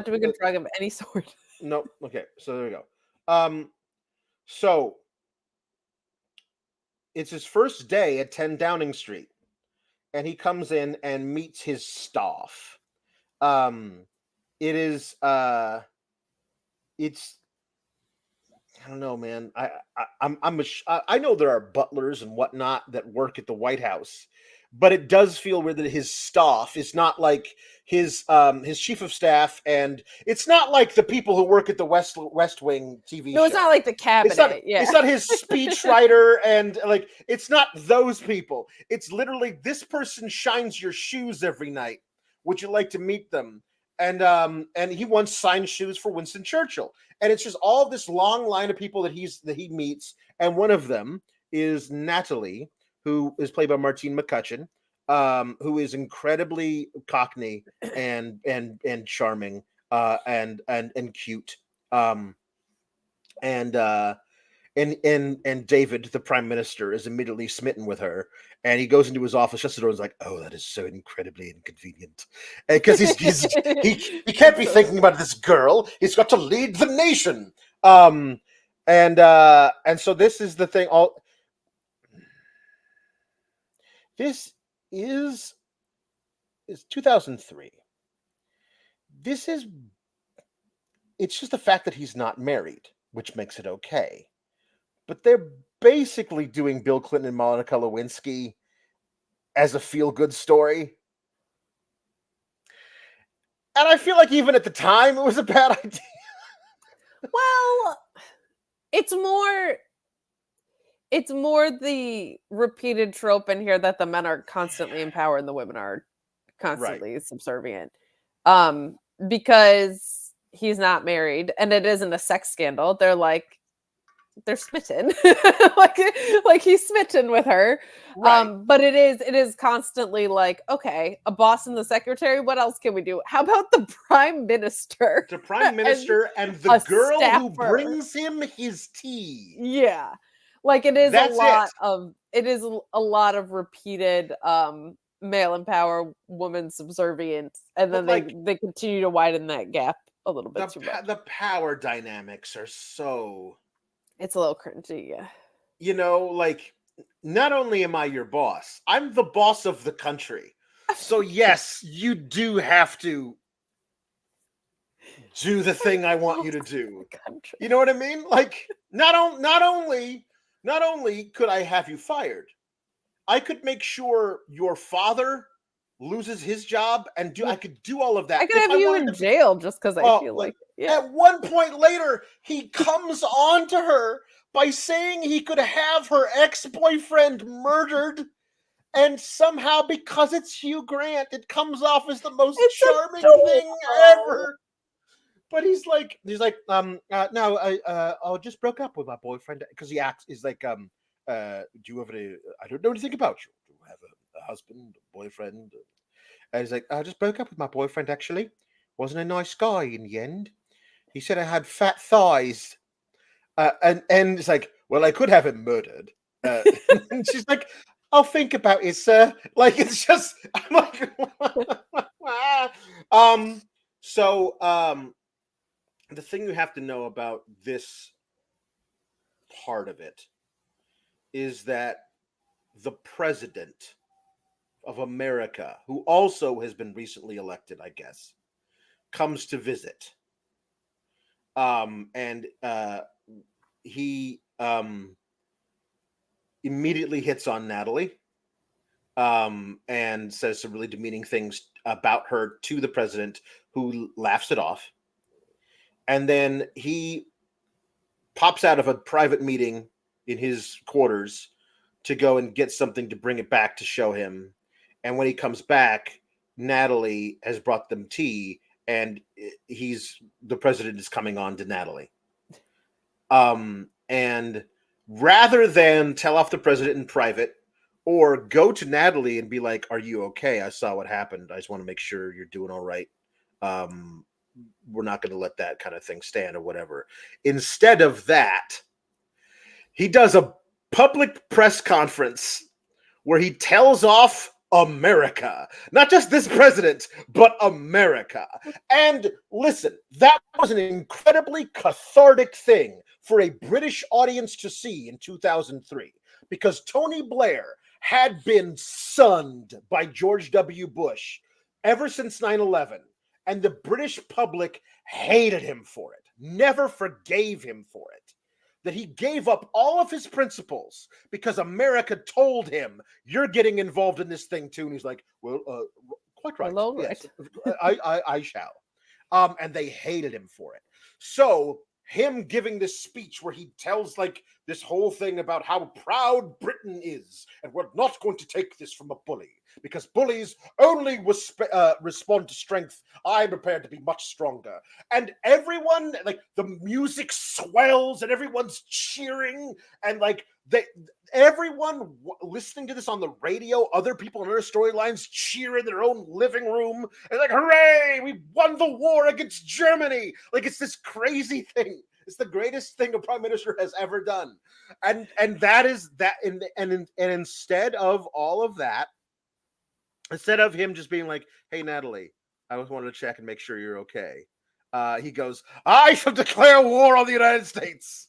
Speaker 2: doing a drug of any sort.
Speaker 1: No. Okay, so there we go. So it's his first day at 10 Downing Street, and he comes in and meets his staff. It is it's I don't know, man. I know there are butlers and whatnot that work at the White House, but it does feel weird that his staff is not like his chief of staff, and it's not like the people who work at the West Wing TV show.
Speaker 2: No, it's not like the cabinet.
Speaker 1: It's not his speechwriter, and like it's not those people. It's literally this person shines your shoes every night. Would you like to meet them? and he once signed shoes for Winston Churchill, and it's just all this long line of people that he meets, and one of them is Natalie, who is played by Martine McCutcheon, who is incredibly cockney and charming, and cute, and David, the prime minister, is immediately smitten with her, and he goes into his office, shuts the door, and is like, "Oh, that is so incredibly inconvenient," because he can't be thinking about this girl. He's got to lead the nation. And so this is the thing. This is 2003. It's just the fact that he's not married, which makes it okay. But they're basically doing Bill Clinton and Monica Lewinsky as a feel-good story. And I feel like even at the time, it was a bad idea.
Speaker 2: Well, it's more the repeated trope in here that the men are constantly in power and the women are constantly subservient. Because he's not married and it isn't a sex scandal. They're smitten. like he's smitten with her.
Speaker 1: Right.
Speaker 2: But it is constantly like, okay, a boss and the secretary, what else can we do? How about the prime minister?
Speaker 1: The prime minister and the girl
Speaker 2: staffer
Speaker 1: who brings him his tea.
Speaker 2: Yeah. Like it is
Speaker 1: That's
Speaker 2: a lot of repeated male in power, woman subservience, and then they continue to widen that gap a little bit too much.
Speaker 1: The power dynamics are so...
Speaker 2: It's a little cringy, yeah.
Speaker 1: You know, like, not only am I your boss, I'm the boss of the country. So yes, you do have to do the thing I want you to do. You know what I mean? Like, not only could I have you fired, I could make sure your father loses his job, and I could do all of that.
Speaker 2: I could have you in jail just because I feel like
Speaker 1: At one point later, he comes on to her by saying he could have her ex-boyfriend murdered, and somehow, because it's Hugh Grant, it comes off as the most charming thing ever. But he's like, no, I just broke up with my boyfriend, because he's like, do you have any? I don't know anything about you. Do you have a husband, a boyfriend? And he's like, I just broke up with my boyfriend. Actually, wasn't a nice guy in the end. He said I had fat thighs, and it's like, well, I could have him murdered. And she's like, I'll think about it, sir. Like, it's just, I'm like, the thing you have to know about this part of it is that the president of America, who also has been recently elected, I guess, comes to visit. And he immediately hits on Natalie, and says some really demeaning things about her to the president, who laughs it off. And then he pops out of a private meeting in his quarters to go and get something to bring it back to show him. And when he comes back, Natalie has brought them tea, and the president is coming on to Natalie. And rather than tell off the president in private or go to Natalie and be like, are you okay? I saw what happened. I just want to make sure you're doing all right. We're not going to let that kind of thing stand or whatever. Instead of that, he does a public press conference where he tells off America. Not just this president, but America. And listen, that was an incredibly cathartic thing for a British audience to see in 2003, because Tony Blair had been sunned by George W. Bush ever since 9/11, and the British public hated him for it, never forgave him for it. That he gave up all of his principles because America told him, you're getting involved in this thing too. And he's like, well, quite right.
Speaker 2: Hello,
Speaker 1: yes, I shall. And they hated him for it. So him giving this speech where he tells like this whole thing about how proud Britain is, and we're not going to take this from a bully, because bullies only respond to strength. I'm prepared to be much stronger. And everyone, like, the music swells and everyone's cheering, and like everyone listening to this on the radio, other people in other storylines cheer in their own living room and like, hooray, we won the war against Germany. Like, it's this crazy thing. It's the greatest thing a prime minister has ever done. And that is that. And instead of all of that, instead of him just being like, hey, Natalie, I just wanted to check and make sure you're okay, he goes, I shall declare war on the United States.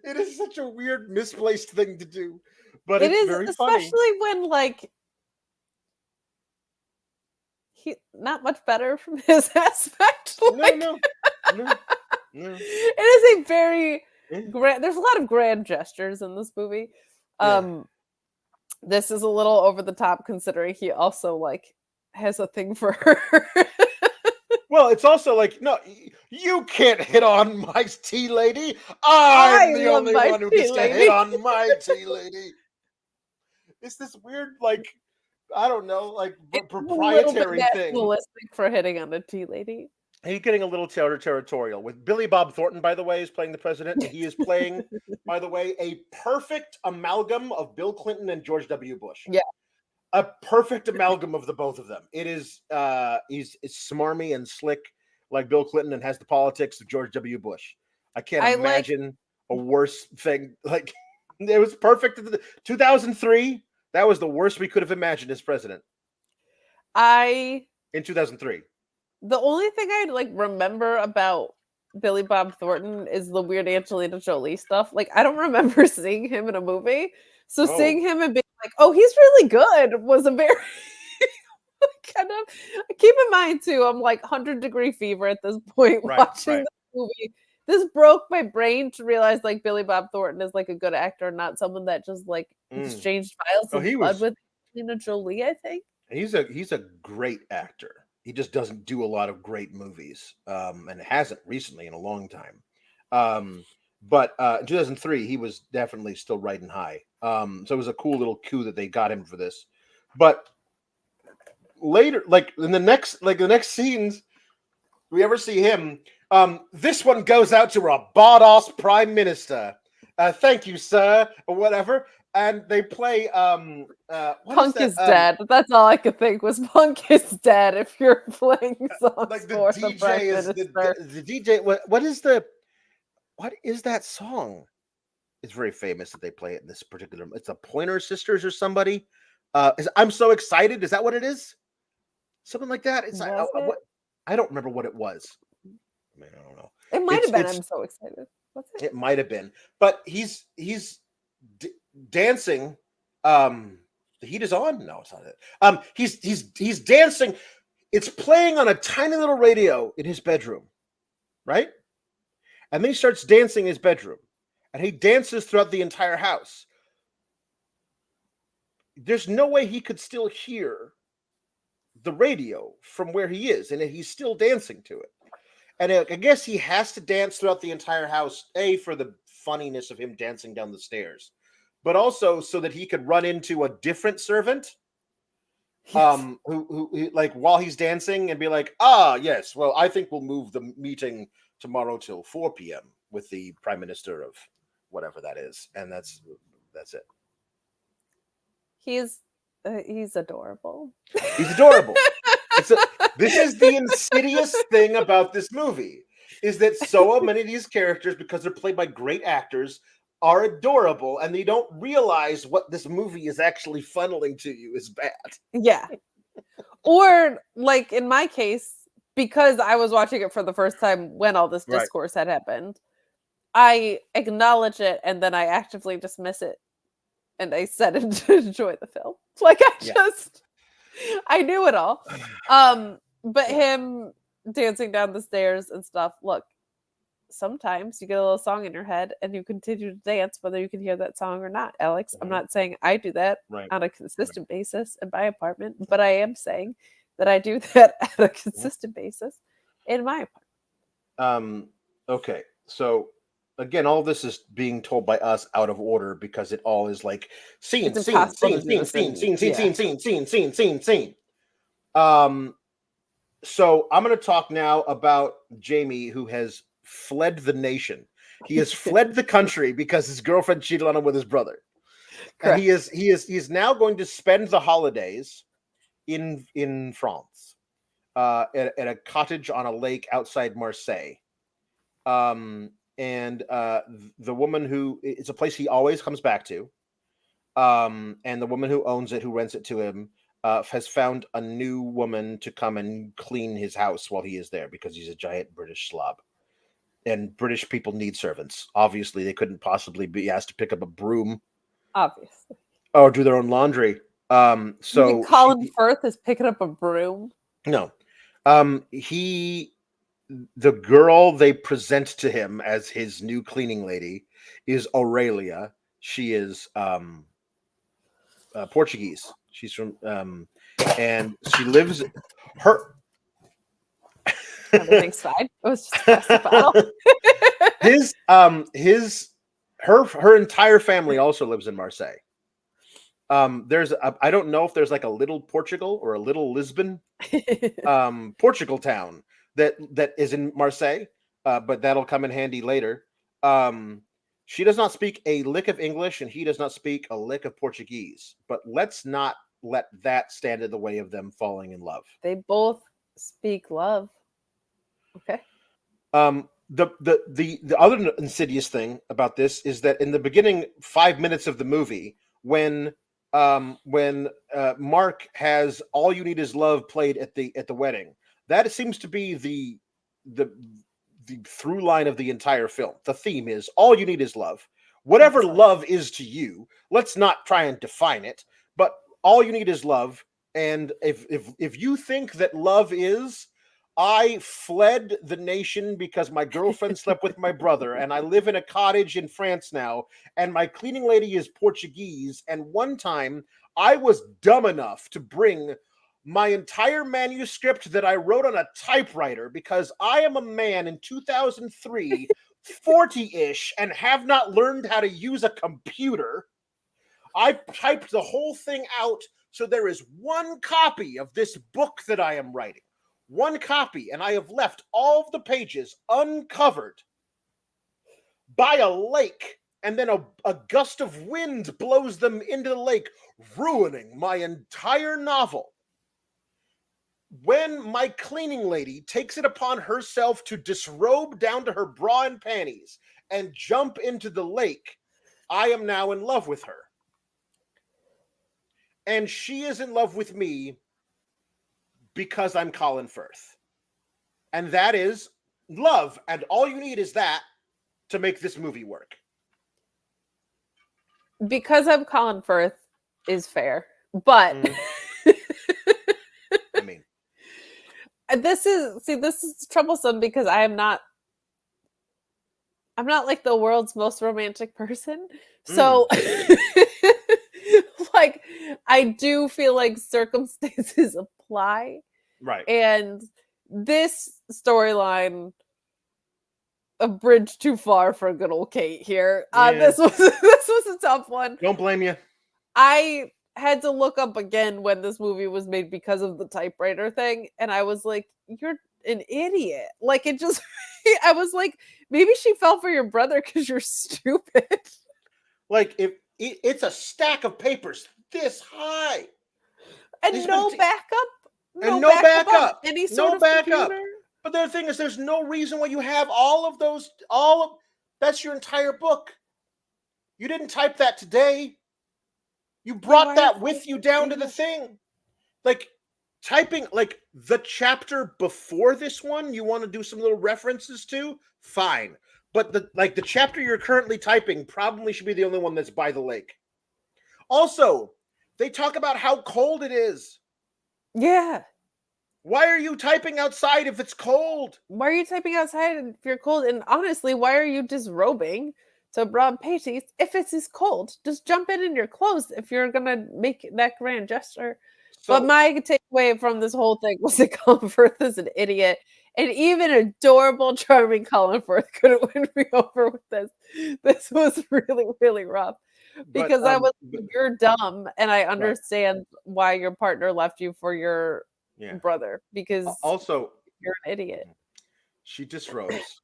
Speaker 1: It is such a weird, misplaced thing to do, but it's very funny.
Speaker 2: Especially when, like, he not much better from his aspect. Like,
Speaker 1: No.
Speaker 2: It is a very grand. There's a lot of grand gestures in this movie. This is a little over the top, considering he also like has a thing for her.
Speaker 1: Well, it's also like, no, you can't hit on my tea lady. I'm the only one who gets to hit on my tea lady. It's this weird, like, I don't know, like, proprietary thing.
Speaker 2: Nationalistic for hitting on a tea lady.
Speaker 1: He's getting a little territorial. With Billy Bob Thornton, by the way, is playing the president. And he is playing, by the way, a perfect amalgam of Bill Clinton and George W. Bush.
Speaker 2: Yeah.
Speaker 1: A perfect amalgam of the both of them. It is, he's smarmy and slick like Bill Clinton and has the politics of George W. Bush. I can't imagine a worse thing. Like, it was perfect. 2003, that was the worst we could have imagined as president. In 2003.
Speaker 2: The only thing I like remember about Billy Bob Thornton is the weird Angelina Jolie stuff. Like, I don't remember seeing him in a movie. So seeing him and being like, oh, he's really good was a very kind of, keep in mind too, I'm like 100 Degree Fever at this point watching the movie. This broke my brain to realize like Billy Bob Thornton is like a good actor, not someone that just like exchanged files of blood with Angelina Jolie, I think.
Speaker 1: He's a great actor. He just doesn't do a lot of great movies, and hasn't recently in a long time. But in 2003, he was definitely still riding high. So it was a cool little coup that they got him for this. But later, like in the next scenes, we ever see him? This one goes out to a badass prime minister. Thank you, sir, or whatever. And they play
Speaker 2: Punk is dead. That's all I could think was Punk is dead if you're playing songs
Speaker 1: like the
Speaker 2: for
Speaker 1: DJ
Speaker 2: the prime
Speaker 1: is
Speaker 2: minister.
Speaker 1: the DJ. What is that song? It's very famous that they play it in this particular. It's the Pointer Sisters or somebody. I'm so excited. Is that what it is? Something like that. It's I don't remember what it was. I mean, I don't know.
Speaker 2: It might have been. I'm so excited. What's it?
Speaker 1: It might have been, but he's dancing. The heat is on. No, it's not it. He's dancing. It's playing on a tiny little radio in his bedroom, right? And then he starts dancing in his bedroom, and he dances throughout the entire house. There's no way he could still hear the radio from where he is, and he's still dancing to it. And I guess he has to dance throughout the entire house, A, for the funniness of him dancing down the stairs, but also so that he could run into a different servant, who like while he's dancing and be like, yes, well, I think we'll move the meeting tomorrow till 4 p.m. with the prime minister of whatever that is, and that's it.
Speaker 2: He's adorable.
Speaker 1: He's adorable. This is the insidious thing about this movie, is that so many of these characters, because they're played by great actors, are adorable, and they don't realize what this movie is actually funneling to you is bad.
Speaker 2: Yeah. Or, like, in my case, because I was watching it for the first time when all this discourse had happened, I acknowledge it, and then I actively dismiss it, and I set it to enjoy the film. Like, I knew it all. But him dancing down the stairs and stuff, look, sometimes you get a little song in your head and you continue to dance whether you can hear that song or not, Alex. I'm not saying I do that on a consistent basis in my apartment, but I am saying that I do that at a consistent basis in my apartment.
Speaker 1: Okay, so again, all this is being told by us out of order because it all is like scene,
Speaker 2: It's
Speaker 1: scene,
Speaker 2: impossible to
Speaker 1: scene,
Speaker 2: do
Speaker 1: scene,
Speaker 2: this
Speaker 1: scene, scene, scene,
Speaker 2: yeah.
Speaker 1: scene, scene, scene, scene, scene, scene. So I'm going to talk now about Jamie, who has fled the nation. He has fled the country because his girlfriend cheated on him with his brother, and
Speaker 2: Correct.
Speaker 1: he is now going to spend the holidays in France, at a cottage on a lake outside Marseille. And the woman who it's a place he always comes back to, and the woman who owns it, who rents it to him, has found a new woman to come and clean his house while he is there because he's a giant British slob. And British people need servants. Obviously, they couldn't possibly be asked to pick up a broom
Speaker 2: Obviously.
Speaker 1: or do their own laundry. So
Speaker 2: Colin Firth is picking up a broom.
Speaker 1: No, the girl they present to him as his new cleaning lady is Aurelia. She is Portuguese. She's from and she lives her.
Speaker 2: Everything's fine. It was just a plastic bottle.
Speaker 1: Her entire family also lives in Marseille. I don't know if there's like a little Portugal or a little Lisbon, Portugal town that is in Marseille, but that'll come in handy later. She does not speak a lick of English, and he does not speak a lick of Portuguese. But let's not let that stand in the way of them falling in love.
Speaker 2: They both speak love. Okay.
Speaker 1: The other insidious thing about this is that in the beginning 5 minutes of the movie, when Mark has "All You Need Is Love" played at the wedding, that seems to be the through line of the entire film. The theme is all you need is love. Whatever love is to you, let's not try and define it, but all you need is love. And if you think that love is, I fled the nation because my girlfriend slept with my brother, and I live in a cottage in France now, and my cleaning lady is Portuguese, and one time I was dumb enough to bring my entire manuscript that I wrote on a typewriter because I am a man in 2003, 40-ish, and have not learned how to use a computer. I typed the whole thing out, so there is one copy of this book that I am writing. One copy, and I have left all of the pages uncovered by a lake, and then a gust of wind blows them into the lake, ruining my entire novel. When my cleaning lady takes it upon herself to disrobe down to her bra and panties and jump into the lake, I am now in love with her. And she is in love with me because I'm Colin Firth. And that is love. And all you need is that to make this movie work.
Speaker 2: Because I'm Colin Firth is fair. But
Speaker 1: I mean,
Speaker 2: this is troublesome because I'm not like the world's most romantic person. So like I do feel like circumstances apply.
Speaker 1: Right.
Speaker 2: And this storyline, a bridge too far for good old Kate here. This was a tough one.
Speaker 1: Don't blame you.
Speaker 2: I had to look up again when this movie was made because of the typewriter thing, and I was like, you're an idiot. Like, it just I was like, maybe she fell for your brother because you're stupid.
Speaker 1: Like, if it's a stack of papers this high
Speaker 2: and no backup.
Speaker 1: And no backup.
Speaker 2: Any sort of computer.
Speaker 1: But the thing is, there's no reason why you have all of those. That's your entire book. You didn't type that today. You brought that with you down to the thing. Like, typing, like, the chapter before this one, you want to do some little references to? Fine. But the chapter you're currently typing probably should be the only one that's by the lake. Also, they talk about how cold it is.
Speaker 2: Yeah.
Speaker 1: Why are you typing outside if it's cold?
Speaker 2: Why are you typing outside if you're cold? And honestly, why are you disrobing to bra and panties if it is cold? Just jump in your clothes if you're gonna make that grand gesture. But my takeaway from this whole thing was that Colin Firth is an idiot, And even adorable, charming Colin Firth couldn't win me over with this. This was really, really rough
Speaker 1: But
Speaker 2: because I was
Speaker 1: but
Speaker 2: you're dumb, and I
Speaker 1: right,
Speaker 2: understand why your partner left you for your
Speaker 1: yeah.
Speaker 2: brother because
Speaker 1: Also,
Speaker 2: you're an idiot.
Speaker 1: she disrobes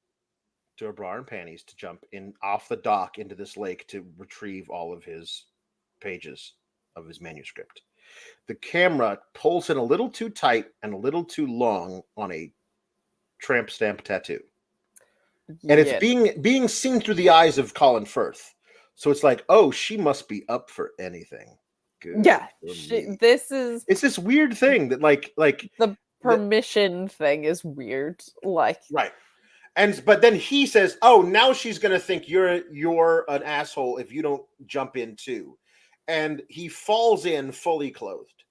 Speaker 1: to her bra and panties to jump in off the dock into this lake to retrieve all of his pages of his manuscript. The camera pulls in a little too tight and a little too long on a tramp stamp tattoo. And it's
Speaker 2: Yeah.
Speaker 1: being seen through the eyes of Colin Firth. So it's like, oh, she must be up for anything. Good
Speaker 2: Yeah.
Speaker 1: for me.
Speaker 2: This is
Speaker 1: It's this weird thing that like
Speaker 2: the
Speaker 1: the,
Speaker 2: permission thing is weird. Like,
Speaker 1: right. And but then he says, "Oh, now she's gonna think you're an asshole if you don't jump in too," and he falls in fully clothed.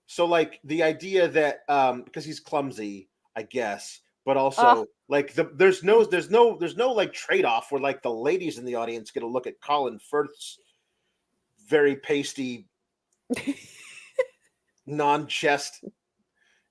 Speaker 1: So like the idea that because he's clumsy, I guess, but
Speaker 2: oh,
Speaker 1: also like there's no like trade off where like the ladies in the audience get a look at Colin Firth's very pasty non-chest.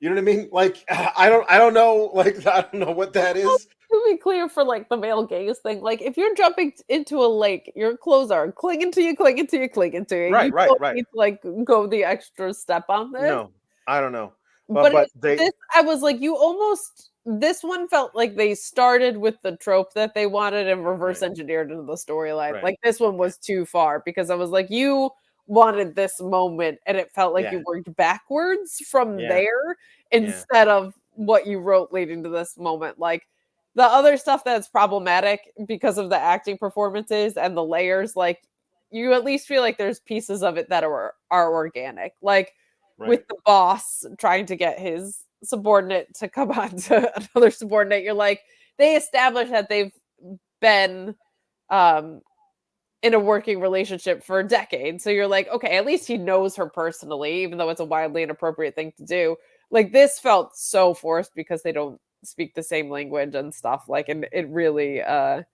Speaker 1: You know what I mean? Like I don't know like I don't know what that is.
Speaker 2: to be clear for like the male gaze thing, like if you're jumping into a lake, your clothes are clinging to you, clinging to you, clinging to you. You don't
Speaker 1: Right.
Speaker 2: need to like go the extra step on this.
Speaker 1: No, I don't know.
Speaker 2: But
Speaker 1: But they
Speaker 2: this, I was like, you almost. This one felt like they started with the trope that they wanted and reverse
Speaker 1: right,
Speaker 2: engineered into the storyline.
Speaker 1: right,
Speaker 2: Like this one
Speaker 1: right.
Speaker 2: was too far because I was like, you wanted this moment, and it felt like
Speaker 1: Yeah,
Speaker 2: you worked backwards from
Speaker 1: yeah,
Speaker 2: there
Speaker 1: yeah,
Speaker 2: instead of what you wrote leading to this moment. Like the other stuff that's problematic because of the acting performances and the layers, like you at least feel like there's pieces of it that are organic. Like with
Speaker 1: right,
Speaker 2: the boss trying to get his subordinate to come on to another subordinate, you're like, they establish that they've been um in a working relationship for a decade. So you're like, okay, at least he knows her personally, even though it's a wildly inappropriate thing to do. Like this felt so forced because they don't speak the same language and stuff. Like, and it really I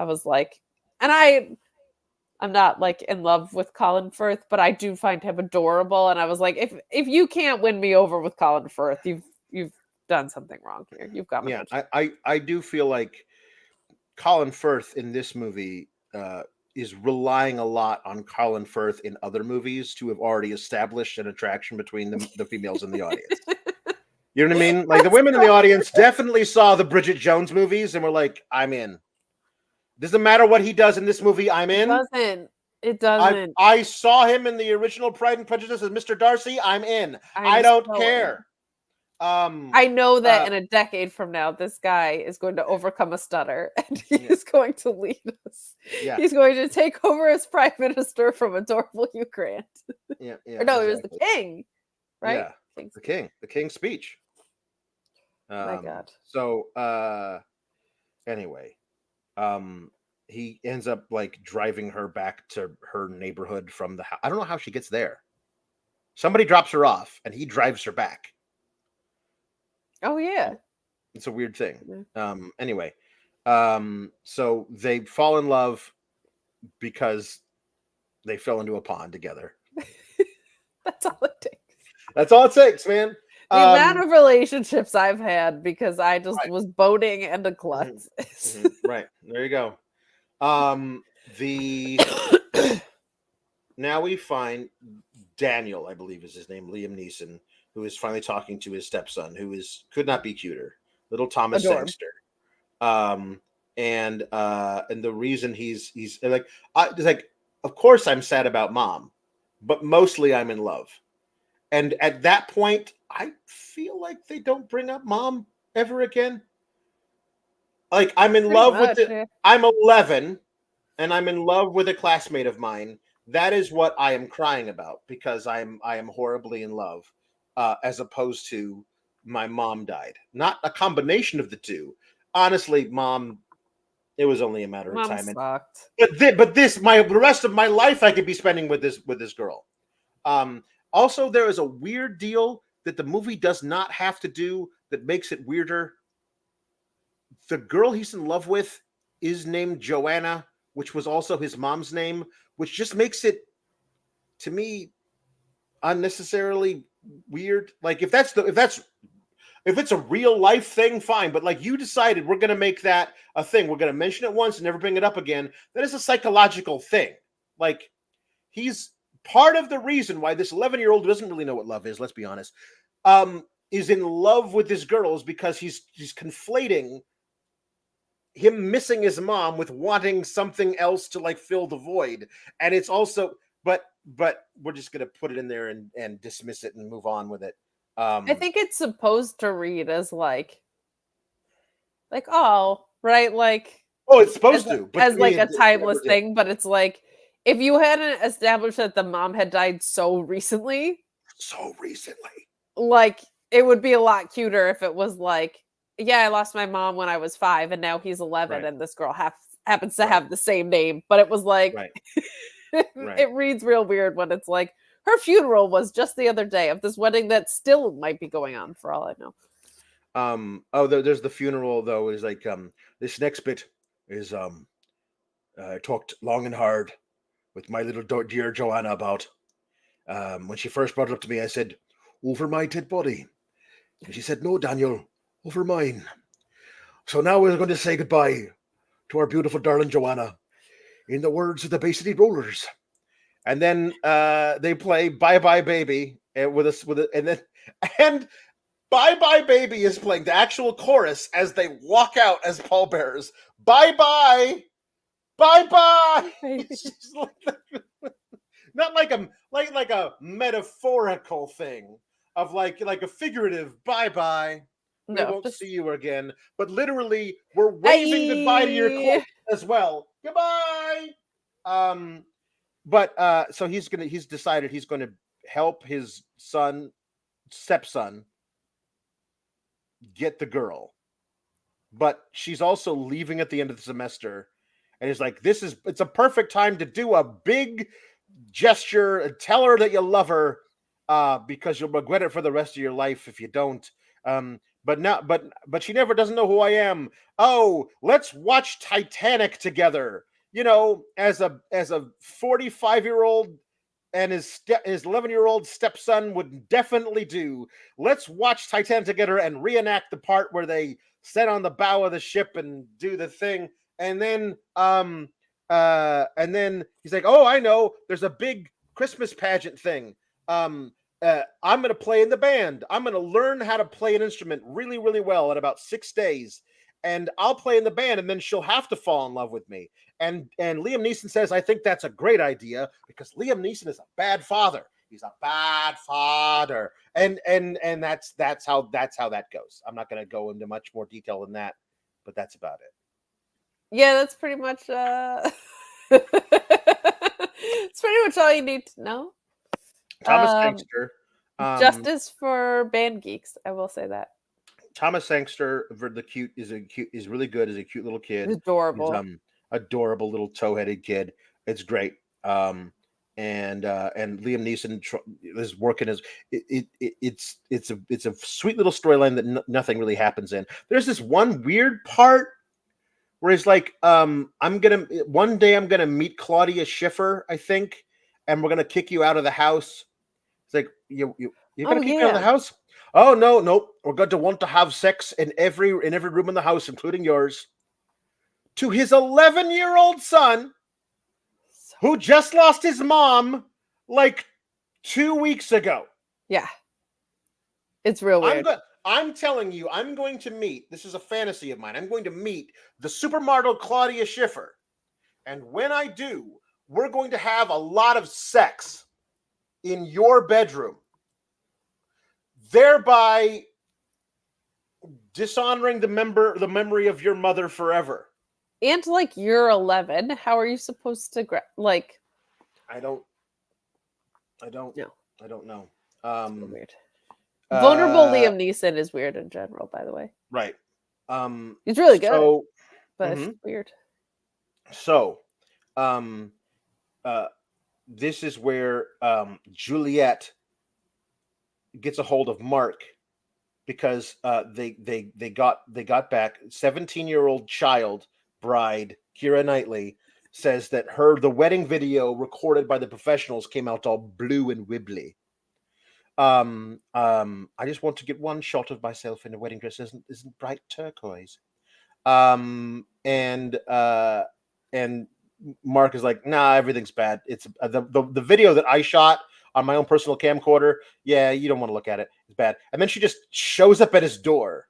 Speaker 2: was like, and I'm not like in love with Colin Firth, but I do find him adorable. And I was like, if you can't win me over with Colin Firth, you've done something wrong here. You've gone a
Speaker 1: yeah.
Speaker 2: bit.
Speaker 1: I do feel like Colin Firth in this movie is relying a lot on Colin Firth in other movies to have already established an attraction between the females in the audience. You know what I mean? Like the
Speaker 2: That's
Speaker 1: women in the audience definitely saw the Bridget Jones movies and were like, "I'm in." Doesn't matter what he does in this movie, I'm
Speaker 2: it
Speaker 1: in.
Speaker 2: doesn't. It doesn't.
Speaker 1: I saw him in the original Pride and Prejudice as Mr. Darcy. I'm in. I
Speaker 2: I'm
Speaker 1: don't
Speaker 2: so in.
Speaker 1: care. Um,
Speaker 2: I know that
Speaker 1: uh,
Speaker 2: in a decade from now, this guy is going to overcome a stutter and he
Speaker 1: yeah,
Speaker 2: is going to lead us.
Speaker 1: yeah,
Speaker 2: He's going to take over as prime minister from adorable Hugh Grant.
Speaker 1: yeah,
Speaker 2: Or no, it was the
Speaker 1: exactly.
Speaker 2: king, right?
Speaker 1: Yeah,
Speaker 2: King's
Speaker 1: the King's Speech.
Speaker 2: my God.
Speaker 1: So anyway, um, he ends up like driving her back to her neighborhood from the house. I don't know how she gets there. Somebody drops her off, and he drives her back.
Speaker 2: Oh yeah.
Speaker 1: It's a weird thing.
Speaker 2: Yeah.
Speaker 1: Anyway, so they fall in love because they fell into a pond together.
Speaker 2: That's all it takes.
Speaker 1: That's all it takes, man.
Speaker 2: The amount of relationships I've had because I just
Speaker 1: Right.
Speaker 2: was boating and a
Speaker 1: Mhm,
Speaker 2: klutz.
Speaker 1: right. There you go. The now we find Daniel, I believe is his name, Liam Neeson, who is finally talking to his stepson, who could not be cuter, little Thomas
Speaker 2: Adorable.
Speaker 1: Sangster. And the reason he's like, it's like, of course I'm sad about mom, but mostly I'm in love. And at that point, I feel like they don't bring up mom ever again. Like I'm in
Speaker 2: Pretty
Speaker 1: love with
Speaker 2: much.
Speaker 1: the
Speaker 2: Yeah.
Speaker 1: I'm 11 and I'm in love with a classmate of mine. That is what I am crying about because I am horribly in love, as opposed to my mom died. Not a combination of the two. Honestly, mom, it was only a matter of
Speaker 2: Mom
Speaker 1: time.
Speaker 2: sucked.
Speaker 1: But the rest of my life I could be spending with this girl. Also, there is a weird deal that the movie does not have to do that makes it weirder. The girl he's in love with is named Joanna, which was also his mom's name, which just makes it, to me, unnecessarily weird. Like if that's If it's a real life thing, fine. But like you decided we're going to make that a thing. We're going to mention it once and never bring it up again. That is a psychological thing. Like he's part of the reason why this 11-year-old doesn't really know what love is. Let's be honest. Is in love with this girl is because he's conflating him missing his mom with wanting something else to like fill the void. And it's also, but we're just going to put it in there and dismiss it and move on with it.
Speaker 2: I think it's supposed to read as like, oh, right, like
Speaker 1: it's supposed to, but
Speaker 2: as like a timeless thing. But it's like if you hadn't established that the mom had died so recently, like it would be a lot cuter if it was like, yeah, I lost my mom when I was 5, and now he's 11, and this girl happens to have the same name. But it was like, it reads real weird when it's like her funeral was just the other day of this wedding that still might be going on for all I know.
Speaker 1: There's the funeral though. Is like this next bit is I talked long and hard with my little dear Joanna about when she first brought it up to me. I said, over my dead body, and she said, no, Daniel, over mine. So now we're going to say goodbye to our beautiful darling Joanna in the words of the Bay City Rollers. And then they play Bye Bye Baby and Bye Bye Baby is playing the actual chorus as they walk out as pallbearers. Bye bye, bye bye. It's just not like a metaphorical thing of like a figurative bye bye. We won't see you again, but literally we're waving goodbye to your chorus as well. Goodbye. But so he's decided he's gonna help his stepson get the girl, but she's also leaving at the end of the semester, and he's like, it's a perfect time to do a big gesture and tell her that you love her, because you'll regret it for the rest of your life if you don't. But she never doesn't know who I am. Oh, let's watch Titanic together. You know, as a 45-year-old and his 11-year-old stepson would definitely do. Let's watch Titanic together and reenact the part where they sit on the bow of the ship and do the thing. And then he's like, oh, I know, there's a big Christmas pageant thing. I'm going to play in the band. I'm going to learn how to play an instrument really, really well in about 6 days. And I'll play in the band, and then she'll have to fall in love with me. And Liam Neeson says, I think that's a great idea because Liam Neeson is a bad father. He's a bad father. And that's how that goes. I'm not going to go into much more detail than that, but that's about it.
Speaker 2: Yeah, that's pretty much it's pretty much all you need to know.
Speaker 1: Thomas Sangster.
Speaker 2: Justice for band geeks, I will say that.
Speaker 1: Thomas Sangster, is really good as a cute little kid.
Speaker 2: He's adorable.
Speaker 1: He's, adorable little toe-headed kid. It's great. And Liam Neeson is working as it's a sweet little storyline that nothing really happens in. There's this one weird part where he's like, one day I'm gonna meet Claudia Schiffer, I think, and we're gonna kick you out of the house. It's like you're gonna kick me out of the house? Oh no, we're going to want to have sex in every room in the house, including yours. To his 11-year-old son, who just lost his mom like 2 weeks ago.
Speaker 2: Yeah. It's real weird.
Speaker 1: I'm telling you, I'm going to meet, this is a fantasy of mine, I'm going to meet the supermodel Claudia Schiffer. And when I do, we're going to have a lot of sex in your bedroom, thereby dishonoring the memory of your mother forever.
Speaker 2: And like you're 11, how are you supposed to like?
Speaker 1: I don't know.
Speaker 2: Weird. Vulnerable Liam Neeson is weird in general, by the way.
Speaker 1: Right.
Speaker 2: He's really good, but it's weird.
Speaker 1: So, this is where Juliet gets a hold of Mark because they got back 17-year-old child bride Keira Knightley says that the wedding video recorded by the professionals came out all blue and wibbly. I just want to get one shot of myself in a wedding dress isn't bright turquoise. And Mark is like, nah, everything's bad. It's the video that I shot on my own personal camcorder. Yeah, you don't want to look at it. It's bad. And then she just shows up at his door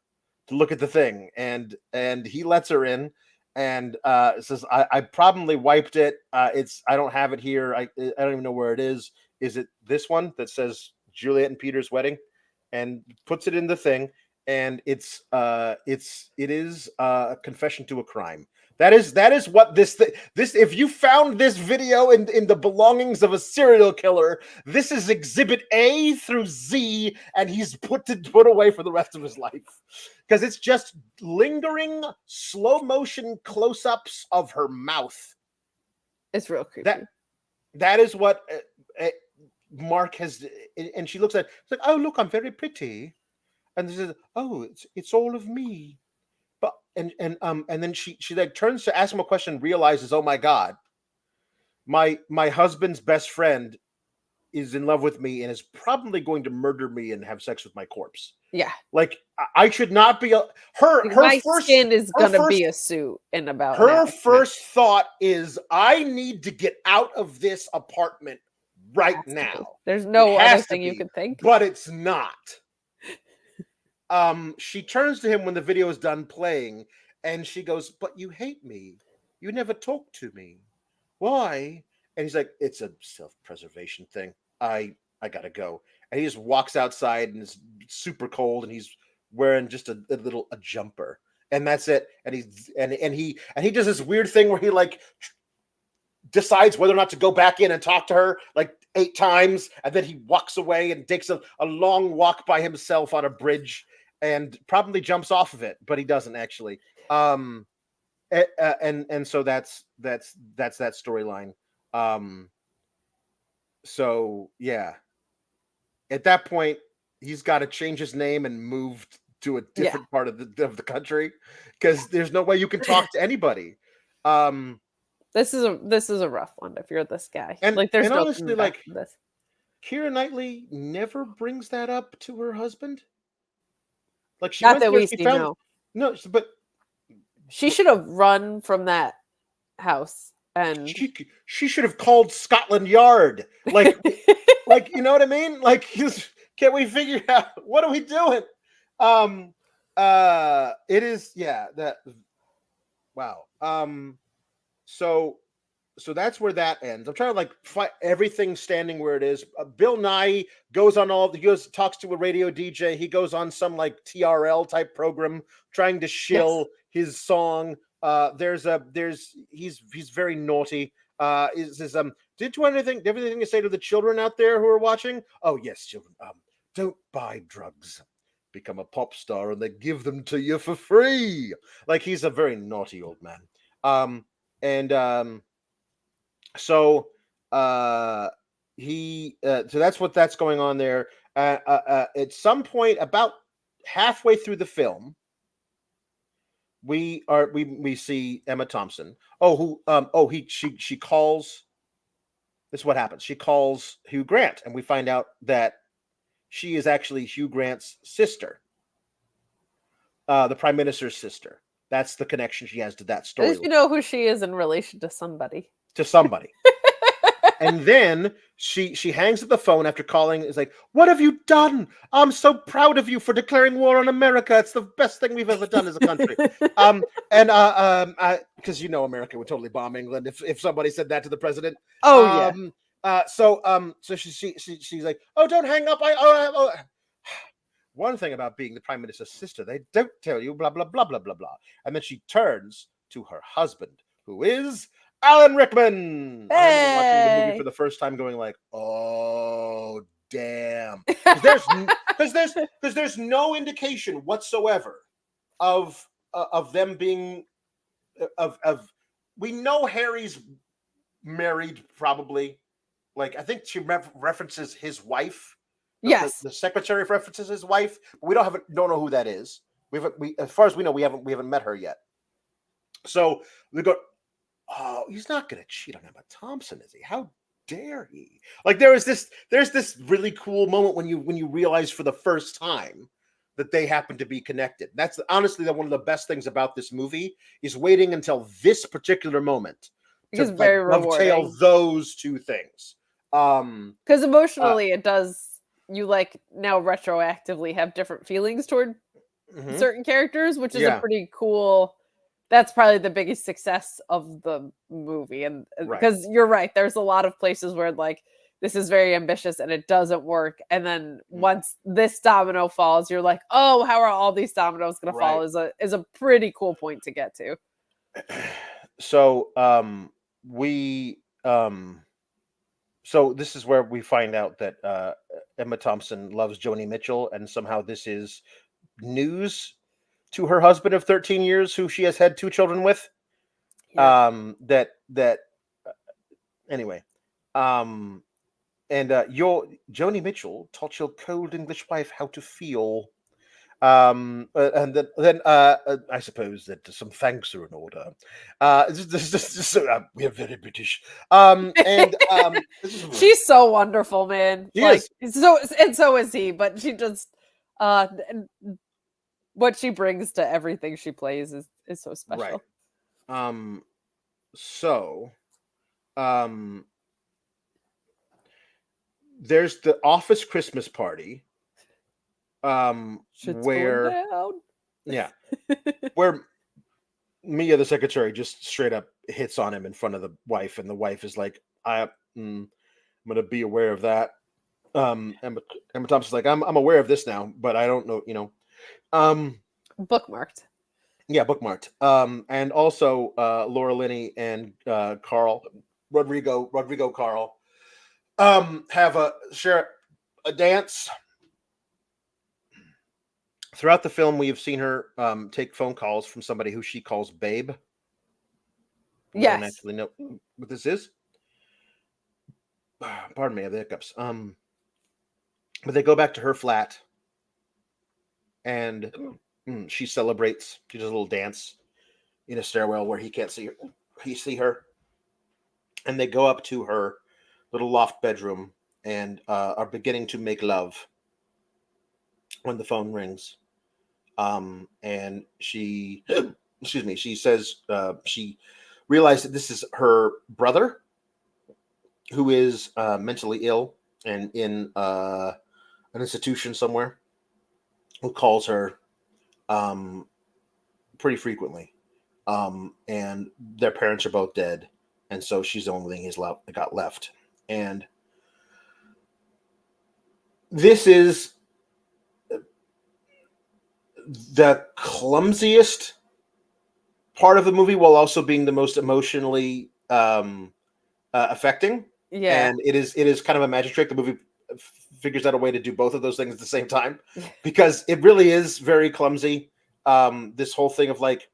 Speaker 1: to look at the thing, and he lets her in, and says, I probably wiped it. I don't have it here. I don't even know where it is. Is it this one that says Juliet and Peter's wedding? And puts it in the thing, and it is a confession to a crime. That is what this if you found this video in the belongings of a serial killer, this is exhibit A through Z, and he's put away for the rest of his life, because it's just lingering slow motion close-ups of her mouth.
Speaker 2: It's real creepy.
Speaker 1: That is what Mark has, and she looks at it's like, oh look, I'm very pretty, and this is, oh, it's all of me. But and then she like turns to ask him a question, realizes, oh my God, my husband's best friend is in love with me and is probably going to murder me and have sex with my corpse.
Speaker 2: Yeah,
Speaker 1: like I should not be her
Speaker 2: my
Speaker 1: first
Speaker 2: skin is gonna be a suit in about
Speaker 1: her first thought is, I need to get out of this apartment right now.
Speaker 2: There's no other thing you could think,
Speaker 1: but it's not. She turns to him when the video is done playing, and she goes, but you hate me. You never talk to me. Why? And he's like, it's a self-preservation thing. I gotta go. And he just walks outside, and it's super cold, and he's wearing just a jumper, and that's it. And he does this weird thing where he like decides whether or not to go back in and talk to her like 8 times, and then he walks away and takes a long walk by himself on a bridge, and probably jumps off of it, but he doesn't actually. And so that's that storyline. So yeah, at that point, he's got to change his name and move to a different part of the country, because there's no way you can talk to anybody.
Speaker 2: This is a rough one if you're this guy.
Speaker 1: And
Speaker 2: like, there's
Speaker 1: and
Speaker 2: no
Speaker 1: honestly, like,
Speaker 2: this.
Speaker 1: Keira Knightley never brings that up to her husband. Like, she
Speaker 2: Not
Speaker 1: went
Speaker 2: that
Speaker 1: there,
Speaker 2: we
Speaker 1: she
Speaker 2: see,
Speaker 1: found, no, but
Speaker 2: she should have run from that house, and
Speaker 1: she should have called Scotland Yard. Like, like, you know what I mean? Like, can we figure out what are we doing? It is, yeah, that, wow. So that's where that ends. I'm trying to like fight everything standing where it is. Bill Nye goes on talks to a radio DJ. He goes on some like TRL type program trying to shill his song. He's very naughty. Did you have anything to say to the children out there who are watching? Oh yes, children. Don't buy drugs. Become a pop star and they give them to you for free. Like, he's a very naughty old man. So that's going on there. At some point, about halfway through the film, we see Emma Thompson. She calls. This is what happens. She calls Hugh Grant, and we find out that she is actually Hugh Grant's sister, the Prime Minister's sister. That's the connection she has to that story.
Speaker 2: At least you know who she is in relation to somebody.
Speaker 1: And then she hangs up the phone after calling. Is like, what have you done? I'm so proud of you for declaring war on America. It's the best thing we've ever done as a country. Because America would totally bomb England if somebody said that to the president.
Speaker 2: Oh yeah.
Speaker 1: So she's like, oh, don't hang up. One thing about being the Prime Minister's sister, they don't tell you blah blah blah blah blah blah. And then she turns to her husband, who is Alan Rickman.
Speaker 2: Hey.
Speaker 1: I'm watching the movie for the first time, going like, "Oh, damn!" Because there's no indication whatsoever of them being of. We know Harry's married, probably. Like, I think she references his wife.
Speaker 2: Yes,
Speaker 1: the secretary references his wife, but we don't know who that is. We as far as we know, we haven't met her yet. So we go, oh, he's not going to cheat on Emma Thompson, is he? How dare he? Like there's this really cool moment when you realize for the first time that they happen to be connected. That's honestly one of the best things about this movie is waiting until this particular moment
Speaker 2: It's
Speaker 1: to like
Speaker 2: very
Speaker 1: dovetail
Speaker 2: rewarding.
Speaker 1: those two things.
Speaker 2: Because emotionally, it does. You like now retroactively have different feelings toward
Speaker 1: Mhm.
Speaker 2: certain characters, which is a
Speaker 1: Yeah,
Speaker 2: pretty cool. That's probably the biggest success of the movie, and
Speaker 1: right.
Speaker 2: because you're right, there's a lot of places where like this is very ambitious and it doesn't work, and then
Speaker 1: Mm,
Speaker 2: once this domino falls, you're like, oh, how are all these dominoes going to fall?
Speaker 1: right.
Speaker 2: Is a pretty cool point to get to.
Speaker 1: So we so this is where we find out that Emma Thompson loves Joni Mitchell, and somehow this is news to her husband of 13 years, who she has had two children with.
Speaker 2: Yeah,
Speaker 1: That anyway. Um, and your Joni Mitchell taught your cold English wife how to feel. And then I suppose that some thanks are in order. We are very British. This is
Speaker 2: she's so wonderful, man.
Speaker 1: she
Speaker 2: Like
Speaker 1: is
Speaker 2: so, and so is he. But she just, and what she brings to everything she plays is so
Speaker 1: right.
Speaker 2: special.
Speaker 1: Um, so um, there's the office Christmas party.
Speaker 2: Shit's going
Speaker 1: Where
Speaker 2: down.
Speaker 1: yeah, where Mia the secretary just straight up hits on him in front of the wife, and the wife is like, I'm gonna be aware of that." Emma, Emma Thompson's like, I'm aware of this now, but I don't know, Um,
Speaker 2: Bookmarked.
Speaker 1: yeah, bookmarked. And also Laura Linney and Carl Rodrigo Carl have a share a dance. Throughout the film, we have seen her take phone calls from somebody who she calls Babe. We don't
Speaker 2: Yes.
Speaker 1: actually know what this is. Pardon me, I have the hiccups. But they go back to her flat, and she celebrates. She does a little dance in a stairwell where he can't see her. He see her, and they go up to her little loft bedroom and are beginning to make love when the phone rings. And she, excuse me, she says she realized that this is her brother who is mentally ill and in an institution somewhere, who calls her um, pretty frequently. And their parents are both dead, and so she's the only thing he's got left. And this is the clumsiest part of the movie, while also being the most emotionally affecting.
Speaker 2: Yeah.
Speaker 1: And it is kind of a magic trick. The movie figures out a way to do both of those things at the same time, because it really is very clumsy. This whole thing of like,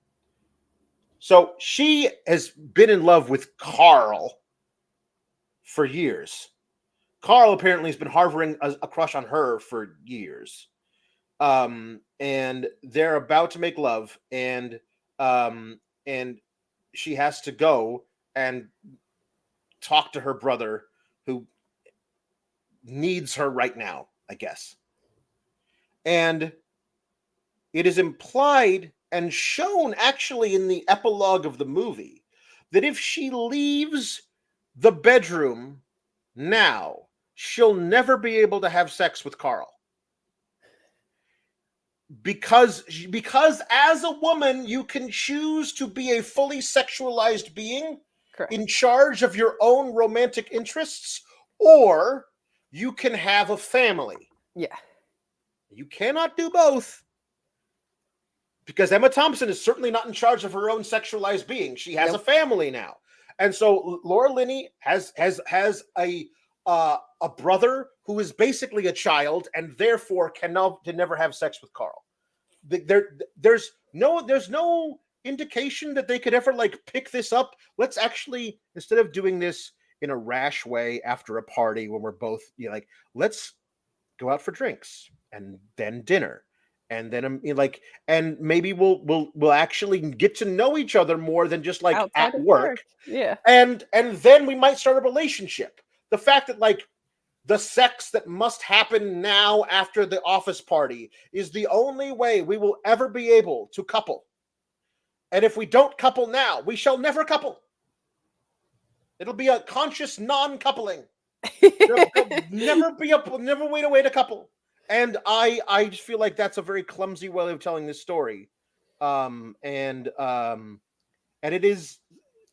Speaker 1: so she has been in love with Carl for years. Carl apparently has been harboring a crush on her for years. And they're about to make love, um, and she has to go and talk to her brother, who needs her right now, I guess. And it is implied and shown actually in the epilogue of the movie that if she leaves the bedroom now, she'll never be able to have sex with Carl. Because as a woman, you can choose to be a fully sexualized being
Speaker 2: Correct.
Speaker 1: in charge of your own romantic interests, or you can have a family.
Speaker 2: Yeah.
Speaker 1: You cannot do both, because Emma Thompson is certainly not in charge of her own sexualized being. She has a
Speaker 2: Nope.
Speaker 1: family now, and so Laura Linney has a brother who is basically a child, and therefore can never have sex with Carl. There's no indication that they could ever like pick this up. Let's actually, instead of doing this in a rash way after a party when we're both like, let's go out for drinks and then dinner, and then like, and maybe we'll actually get to know each other more than just like at
Speaker 2: Outside of
Speaker 1: work,
Speaker 2: work. Yeah.
Speaker 1: and then we might start a relationship. the fact that like the sex that must happen now after the office party is the only way we will ever be able to couple. And if we don't couple now, we shall never couple. It'll be a conscious non-coupling. There'll never be never wait a way to couple. And I just feel like that's a very clumsy way of telling this story. And it is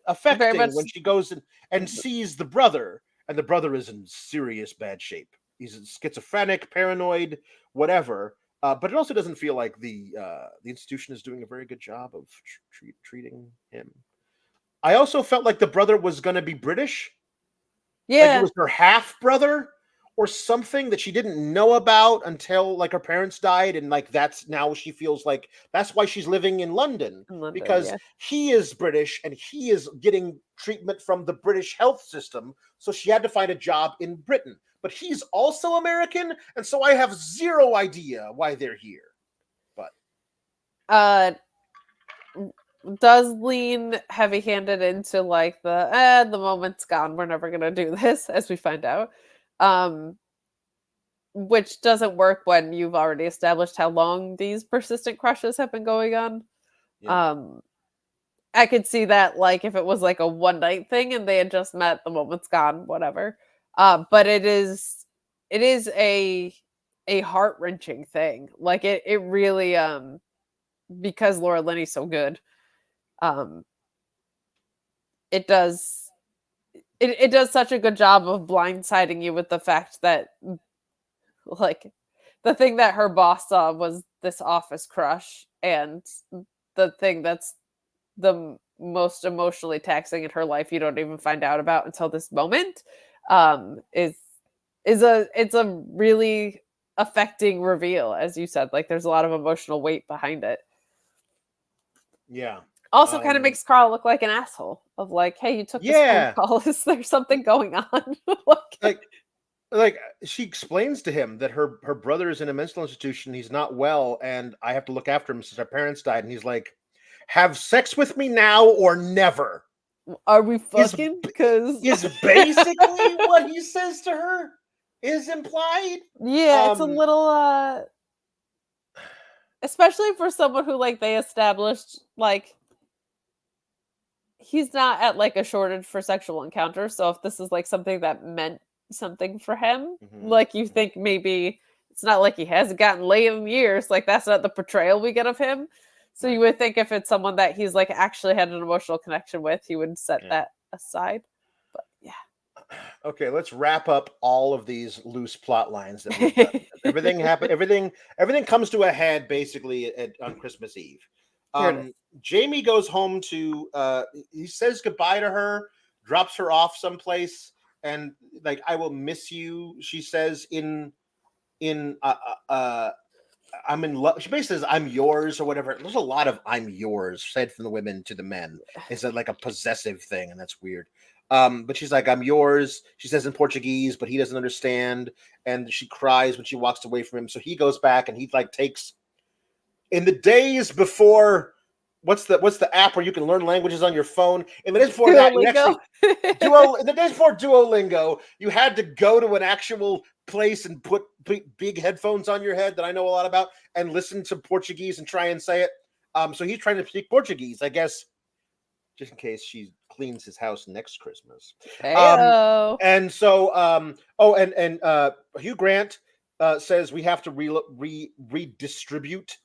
Speaker 1: affecting
Speaker 2: much-
Speaker 1: when she goes and sees the brother, and the brother is in serious bad shape. He's schizophrenic, paranoid, whatever. But it also doesn't feel like the institution is doing a very good job of treating him. I also felt like the brother was going to be British. Like
Speaker 2: Yeah.
Speaker 1: it was her half brother or something that she didn't know about until like her parents died, and like that's now she feels like that's why she's living in London, because
Speaker 2: yeah.
Speaker 1: he is British and he is getting treatment from the British health system, so she had to find a job in Britain. But he's also American, and so I have zero idea why they're here. But
Speaker 2: does lean heavy-handed into like the moment's gone, we're never gonna do this, as we find out. Which doesn't work when you've already established how long these persistent crushes have been going on.
Speaker 1: Yeah.
Speaker 2: I could see that like if it was like a one night thing and they had just met, the moment's gone, whatever. But it is a heart-wrenching thing. Like it really because Laura Linney's so good. It does such a good job of blindsiding you with the fact that like the thing that her boss saw was this office crush, and the thing that's the most emotionally taxing in her life you don't even find out about until this moment is it's a really affecting reveal, as you said. Like there's a lot of emotional weight behind it.
Speaker 1: Yeah.
Speaker 2: Also kind of makes Carl look like an asshole of like, hey, you took this phone call. Is there something going on?
Speaker 1: like she explains to him that her brother is in a mental institution, he's not well, and I have to look after him since our parents died, and he's like, have sex with me now or never.
Speaker 2: Are we fucking? Because
Speaker 1: is basically what he says to her is implied.
Speaker 2: Yeah, it's a little especially for someone who like they established like he's not at like a shortage for sexual encounters. So if this is like something that meant something for him, like you think maybe it's not like he hasn't gotten laid in years. Like that's not the portrayal we get of him. So you would think if it's someone that he's like actually had an emotional connection with, he would set that aside. But yeah.
Speaker 1: Okay, let's wrap up all of these loose plot lines that we've done. Everything happened. Everything comes to a head basically on Christmas Eve. Jamie goes home to. He says goodbye to her, drops her off someplace, and like, I will miss you, she says I'm in love. She basically says, I'm yours, or whatever. There's a lot of I'm yours said from the women to the men. It's like a possessive thing, and that's weird. But she's like, I'm yours. She says in Portuguese, but he doesn't understand. And she cries when she walks away from him. So he goes back and he like takes in the days before. What's the app where you can learn languages on your phone? In the days before that, you actually in the days before Duolingo, you had to go to an actual place and put big headphones on your head that I know a lot about and listen to Portuguese and try and say it. So he's trying to speak Portuguese, I guess, just in case she cleans his house next Christmas. And so, Hugh Grant says we have to redistribute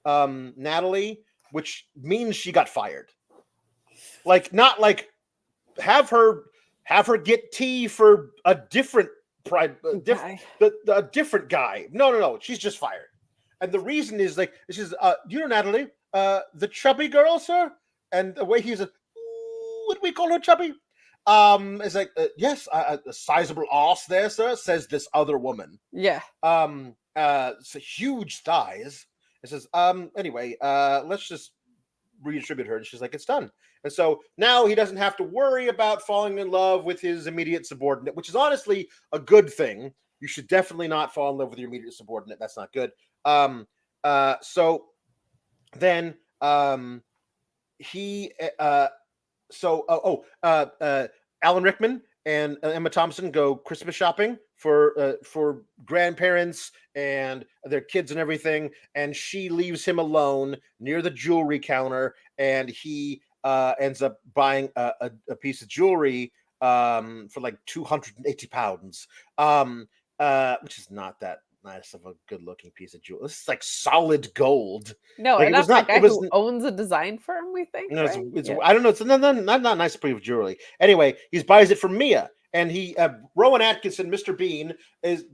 Speaker 1: Natalie, which means she got fired. Like, not like have her get tea for a different a different guy. No. She's just fired. And the reason is like, this is you know Natalie, the chubby girl, sir? And the way he's what do we call her, chubby? It's like, yes, a sizable ass there, sir, says this other woman.
Speaker 2: Yeah.
Speaker 1: It's a huge thighs. It says, anyway, let's just redistribute her. And she's like, it's done. And so now he doesn't have to worry about falling in love with his immediate subordinate, which is honestly a good thing. You should definitely not fall in love with your immediate subordinate. That's not good. So then he Alan Rickman and Emma Thompson go Christmas shopping for grandparents and their kids and everything, and she leaves him alone near the jewelry counter, and he ends up buying a piece of jewelry for like £280, which is not that nice of a good looking piece of jewelry. This is like solid gold.
Speaker 2: No,
Speaker 1: Like
Speaker 2: and
Speaker 1: it was
Speaker 2: that's the
Speaker 1: not.
Speaker 2: guy
Speaker 1: It was.
Speaker 2: who owns a design firm, we think,
Speaker 1: You know,
Speaker 2: right?
Speaker 1: it's
Speaker 2: Yeah.
Speaker 1: I don't know. It's not nice piece of jewelry. Anyway, he buys it from Mia, and he Rowan Atkinson, Mr. Bean,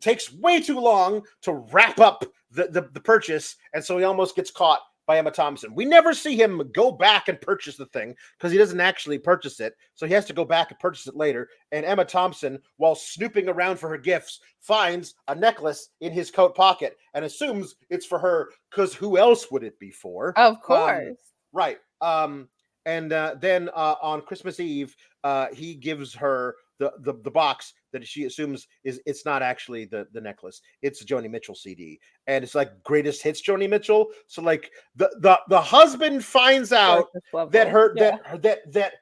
Speaker 1: takes way too long to wrap up the purchase, and so he almost gets caught by Emma Thompson. We never see him go back and purchase the thing because he doesn't actually purchase it, so he has to go back and purchase it later. And Emma Thompson, while snooping around for her gifts, finds a necklace in his coat pocket and assumes it's for her because who else would it be for?
Speaker 2: Of course.
Speaker 1: Right. And then on Christmas Eve, he gives her the box that she assumes it's not actually the necklace. It's a Joni Mitchell CD, and it's like greatest hits Joni Mitchell. So like the husband finds out that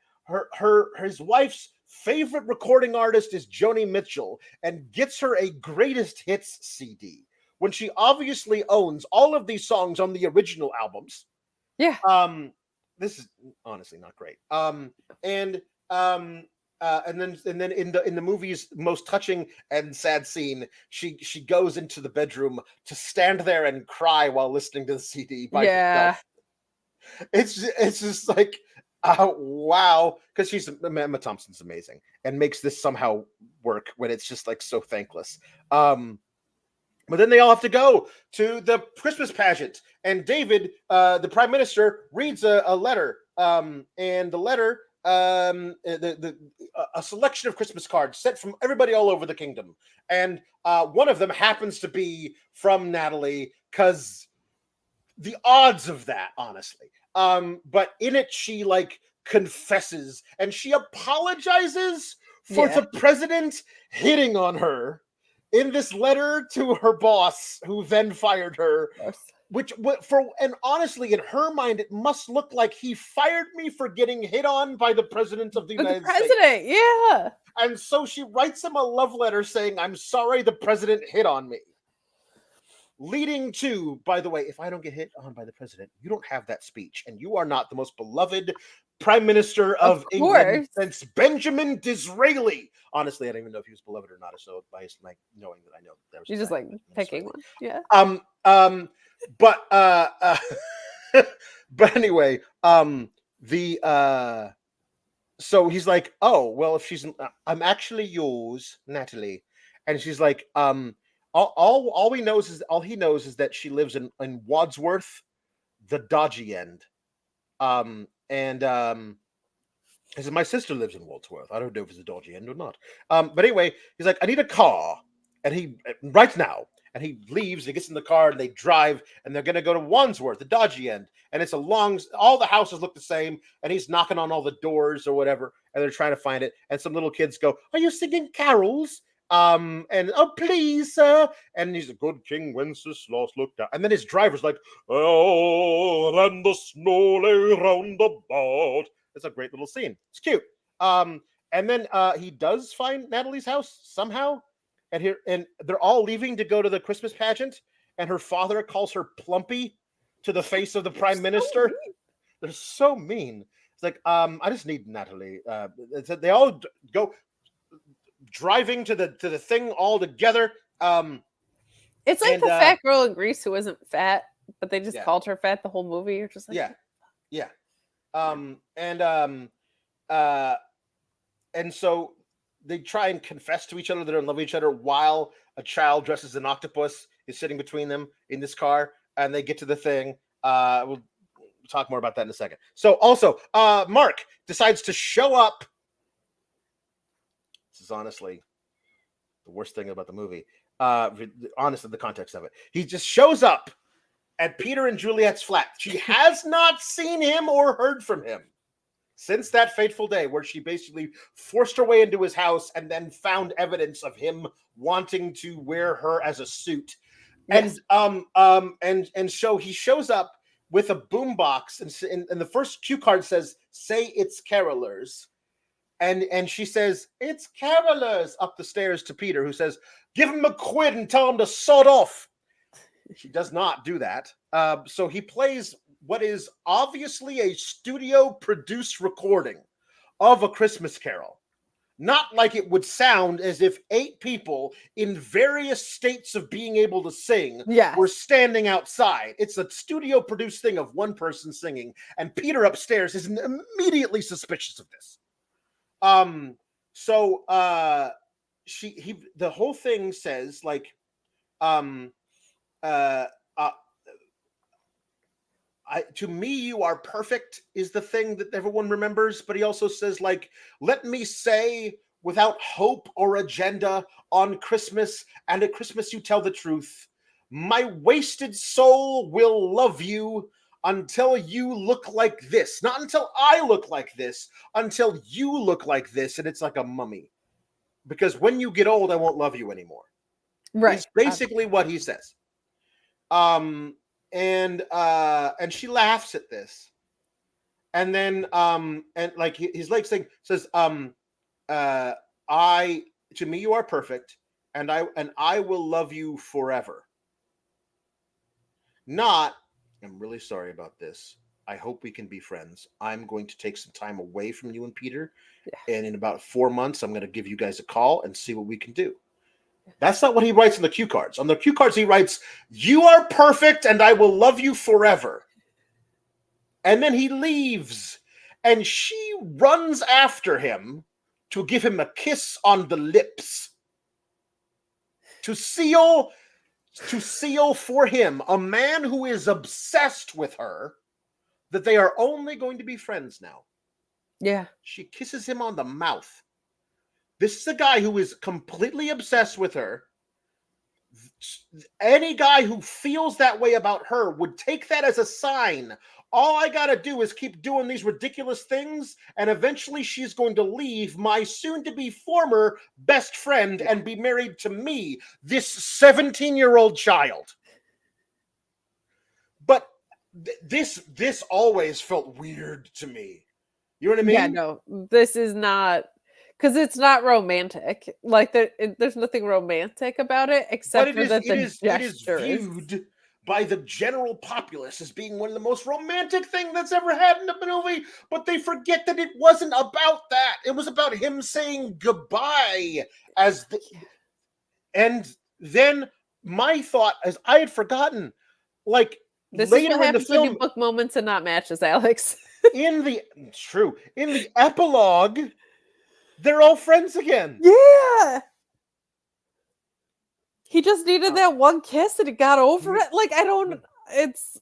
Speaker 1: his wife's favorite recording artist is Joni Mitchell, and gets her a greatest hits CD when she obviously owns all of these songs on the original albums.
Speaker 2: Yeah.
Speaker 1: This is honestly not great. And then in the movie's most touching and sad scene, she goes into the bedroom to stand there and cry while listening to the CD by herself. It's just like, wow, because Emma Thompson's amazing and makes this somehow work when it's just like so thankless. But then they all have to go to the Christmas pageant, and David, the prime minister, reads a letter, and the letter, a selection of Christmas cards sent from everybody all over the kingdom, and one of them happens to be from Natalie, because the odds of that, honestly. But in it, she like confesses and she apologizes for the president hitting on her in this letter to her boss, who then fired her. And honestly, in her mind, it must look like he fired me for getting hit on by the president of the United States.
Speaker 2: Yeah.
Speaker 1: And so she writes him a love letter saying, "I'm sorry the president hit on me." Leading to, by the way, if I don't get hit on by the president, you don't have that speech, and you are not the most beloved prime minister of England since Benjamin Disraeli. Honestly, I don't even know if he was beloved or not. So by his like knowing that I know there was,
Speaker 2: you're just like picking one, yeah.
Speaker 1: But but anyway, so he's like, "Oh well, if she's, I'm actually yours, Natalie," and she's like, all he knows is that she lives in Wadsworth, the dodgy end. He said, "My sister lives in Wadsworth. I don't know if it's a dodgy end or not." But anyway, he's like, "I need a car," and he right now, and he leaves. He gets in the car and they drive, and they're gonna go to Wandsworth, the dodgy end, and it's all the houses look the same, and he's knocking on all the doors or whatever, and they're trying to find it, and some little kids go, "Are you singing carols?" And "Oh, please, sir," and he's a "Good King Wenceslas looked down," and then his driver's like, "Oh, and the snow lay round about." It's a great little scene. It's cute. And then he does find Natalie's house somehow, and they're all leaving to go to the Christmas pageant, and her father calls her Plumpy to the face of the prime minister. They're so mean. It's like, I just need Natalie. They all go driving to the thing all together.
Speaker 2: It's like the fat girl in Greece who isn't fat, but they just called her fat the whole movie. You're just like,
Speaker 1: yeah. And so they try and confess to each other they're in love with each other while a child dressed as an octopus is sitting between them in this car, and they get to the thing. We'll talk more about that in a second. So also, Mark decides to show up. This is honestly the worst thing about the movie. Honestly, the context of it. He just shows up at Peter and Juliet's flat. She has not seen him or heard from him since that fateful day where she basically forced her way into his house and then found evidence of him wanting to wear her as a suit. Yes. And so he shows up with a boombox, and the first cue card says, "Say it's carolers." And she says, "It's carolers," up the stairs to Peter, who says, "Give him a quid and tell him to sod off." She does not do that. So he plays what is obviously a studio-produced recording of A Christmas Carol. Not like it would sound as if 8 people in various states of being able to sing were standing outside. It's a studio-produced thing of one person singing, and Peter upstairs is immediately suspicious of this. The whole thing says like, to me, you are perfect is the thing that everyone remembers, but he also says like, let me say without hope or agenda on Christmas, and at Christmas you tell the truth. My wasted soul will love you until you look like this. Not until I look like this, until you look like this. And it's like a mummy. Because when you get old, I won't love you anymore.
Speaker 2: Right.
Speaker 1: It's basically what he says. And she laughs at this. And then and like his legs thing says, to me you are perfect, and I will love you forever. Not, I'm really sorry about this. I hope we can be friends. I'm going to take some time away from you and Peter. Yeah. And in about 4 months, I'm going to give you guys a call and see what we can do. That's not what he writes on the cue cards. On the cue cards, he writes, "You are perfect and I will love you forever." And then he leaves. And she runs after him to give him a kiss on the lips. To seal for him, a man who is obsessed with her, that they are only going to be friends now.
Speaker 2: Yeah.
Speaker 1: She kisses him on the mouth. This is a guy who is completely obsessed with her. Any guy who feels that way about her would take that as a sign. All I gotta do is keep doing these ridiculous things, and eventually she's going to leave my soon-to-be former best friend and be married to me, this 17-year-old child. But this always felt weird to me. You know what I mean?
Speaker 2: Yeah, no, this is not, because it's not romantic. Like there's nothing romantic about it except for that the gesture
Speaker 1: it is viewed by the general populace as being one of the most romantic things that's ever happened in a movie. But they forget that it wasn't about that. It was about him saying goodbye and then my thought is, I had forgotten, like,
Speaker 2: this
Speaker 1: later
Speaker 2: is what
Speaker 1: in the
Speaker 2: happens
Speaker 1: film,
Speaker 2: when you book moments and not matches, Alex.
Speaker 1: in the epilogue, they're all friends again.
Speaker 2: Yeah. He just needed that one kiss and he got over it. Like, I don't, it's,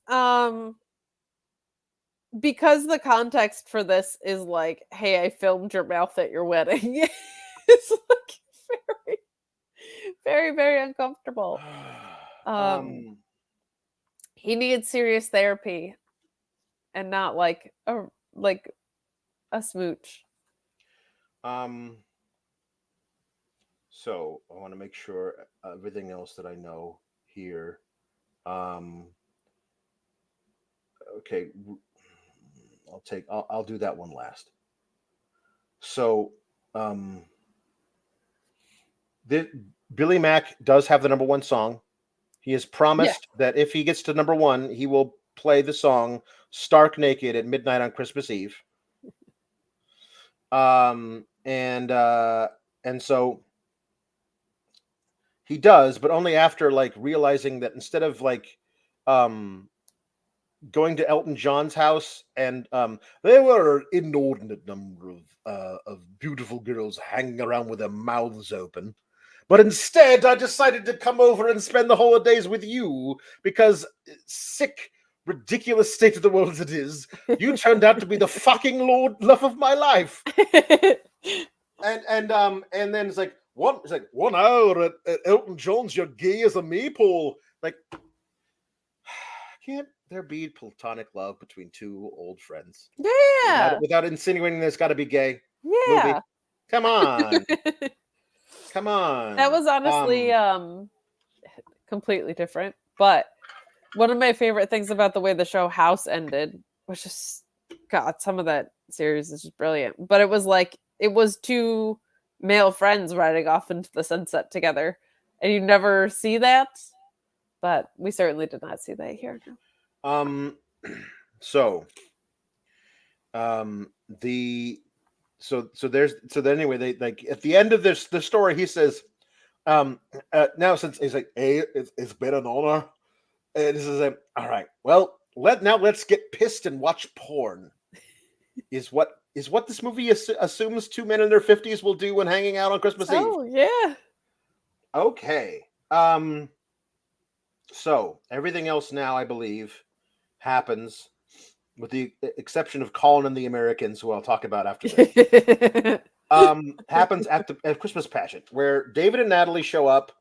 Speaker 2: because the context for this is like, hey, I filmed your mouth at your wedding. It's like very, very uncomfortable. He needs serious therapy and not like a smooch.
Speaker 1: So I want to make sure everything else that I know here. Okay, I'll do that one last. So, Billy Mack does have the number 1 song. He has promised that if he gets to number 1, he will play the song "Stark Naked" at midnight on Christmas Eve. And so he does, but only after like realizing that instead of like going to Elton John's house and there were an inordinate number of beautiful girls hanging around with their mouths open. But instead, I decided to come over and spend the holidays with you because, sick, ridiculous state of the world as it is, you turned out to be the fucking love of my life. And then it's like 1 hour at Elton John's, you're gay as a maypole. Like, can't there be platonic love between 2 old friends?
Speaker 2: Yeah.
Speaker 1: Without insinuating there's got to be gay.
Speaker 2: Yeah.
Speaker 1: Movie. Come on. Come on.
Speaker 2: That was honestly completely different. But one of my favorite things about the way the show House ended was just, God, some of that series is just brilliant. But it was like it was two male friends riding off into the sunset together, and you never see that. But we certainly did not see that here.
Speaker 1: Um, so, the so there's so then anyway they like at the end of the story he says, now since he's like, hey, it's been an honor, and this is all right. Well, let's get pissed and watch porn. Is what this movie assumes two men in their 50s will do when hanging out on Christmas Eve.
Speaker 2: Oh yeah.
Speaker 1: Okay. So everything else now, I believe, happens with the exception of Colin and the Americans, who I'll talk about after this. Happens at the Christmas pageant where David and Natalie show up.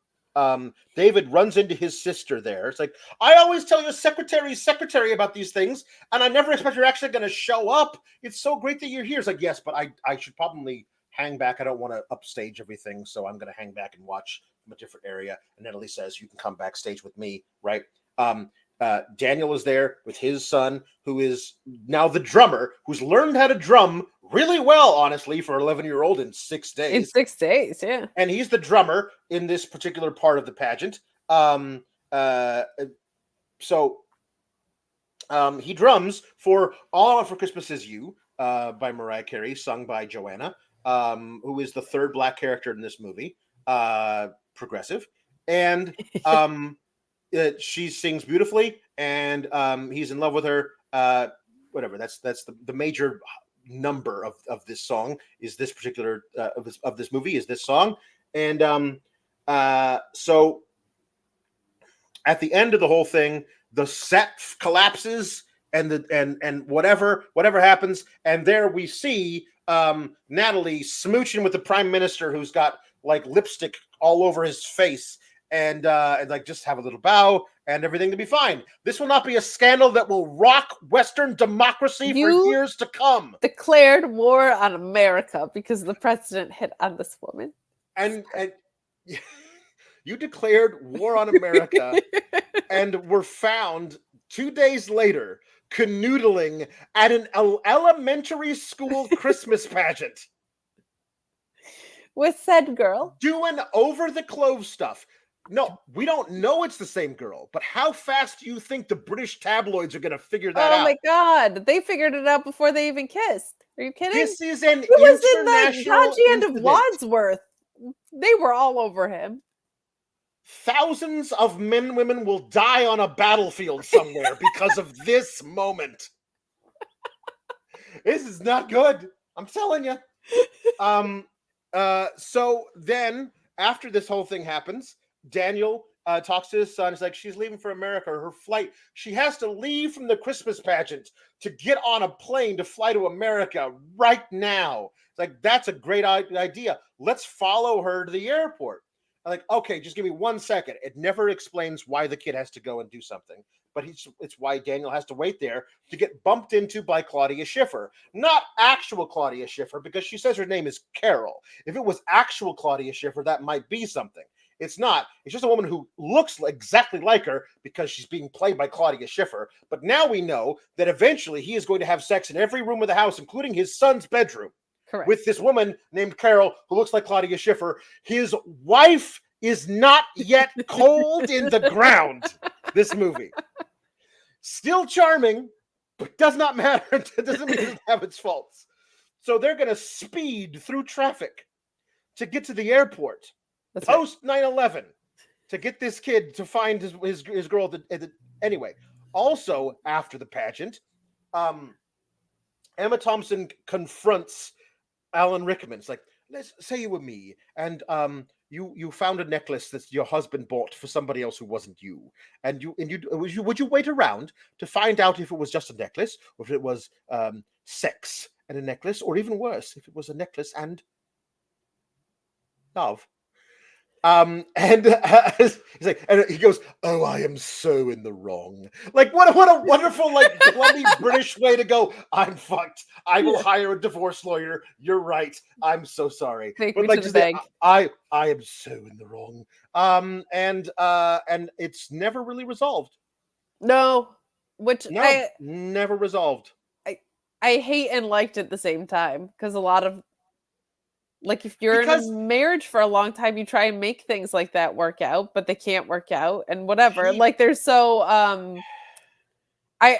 Speaker 1: David runs into his sister there. It's like, I always tell your secretary about these things, and I never expect you're actually going to show up. It's so great that you're here. It's like, yes, but I should probably hang back. I don't want to upstage everything, so I'm going to hang back and watch from a different area. And Natalie says, you can come backstage with me, right? Daniel is there with his son, who is now the drummer, who's learned how to drum really well, honestly, for an 11-year-old in 6 days.
Speaker 2: In 6 days, yeah.
Speaker 1: And he's the drummer in this particular part of the pageant. He drums for All I Want for Christmas Is You by Mariah Carey, sung by Joanna, who is the third Black character in this movie, progressive. And she sings beautifully, and he's in love with her. Whatever. That's the major number of this song is this particular of this movie is this song. And so at the end of the whole thing, the set collapses, and whatever happens, and there we see Natalie smooching with the prime minister, who's got like lipstick all over his face. And like just have a little bow and everything to be fine. This will not be a scandal that will rock Western democracy for years to come.
Speaker 2: Declared war on America because the president hit on this woman.
Speaker 1: And you declared war on America and were found 2 days later canoodling at an elementary school Christmas pageant.
Speaker 2: With said girl.
Speaker 1: Doing over the clove stuff. No, we don't know it's the same girl, but how fast do you think the British tabloids are going to figure that out?
Speaker 2: Oh my God. They figured it out before they even kissed. Are you kidding?
Speaker 1: This is an
Speaker 2: Who was in
Speaker 1: international
Speaker 2: the Dodgy End of
Speaker 1: incident.
Speaker 2: Wadsworth? They were all over him.
Speaker 1: Thousands of men and women will die on a battlefield somewhere because of this moment. This is not good. I'm telling you. So then, after this whole thing happens, Daniel talks to his son. He's like, she's leaving for America. Her flight, she has to leave from the Christmas pageant to get on a plane to fly to America right now. It's like, that's a great idea. Let's follow her to the airport. I'm like, okay, just give me 1 second. It never explains why the kid has to go and do something, but it's why Daniel has to wait there to get bumped into by Claudia Schiffer. Not actual Claudia Schiffer, because she says her name is Carol. If it was actual Claudia Schiffer, that might be something. It's not. It's just a woman who looks exactly like her because she's being played by Claudia Schiffer. But now we know that eventually he is going to have sex in every room of the house, including his son's bedroom.
Speaker 2: Correct.
Speaker 1: With this woman named Carol who looks like Claudia Schiffer. His wife is not yet cold in the ground. This movie. Still charming, but does not matter. It doesn't mean it have its faults. So they're going to speed through traffic to get to the airport.
Speaker 2: That's
Speaker 1: post 9/11 to get this kid to find his girl. Anyway, also after the pageant, Emma Thompson confronts Alan Rickman. It's like, let's say you were me, and you found a necklace that your husband bought for somebody else who wasn't you, and would you wait around to find out if it was just a necklace, or if it was sex and a necklace, or even worse, if it was a necklace and love? And he's like, and he goes, "Oh, I am so in the wrong." Like, what a wonderful, like, bloody British way to go. I'm fucked. I will hire a divorce lawyer. You're right. I'm so sorry.
Speaker 2: Take
Speaker 1: But
Speaker 2: me
Speaker 1: like,
Speaker 2: to the bank.
Speaker 1: I am so in the wrong. And it's never really resolved.
Speaker 2: No, which
Speaker 1: No, never resolved.
Speaker 2: I hate and liked at the same time, because a lot of Like if you're in
Speaker 1: Because
Speaker 2: a marriage for a long time, you try and make things like that work out, but they can't work out and whatever.
Speaker 1: he
Speaker 2: Like there's so I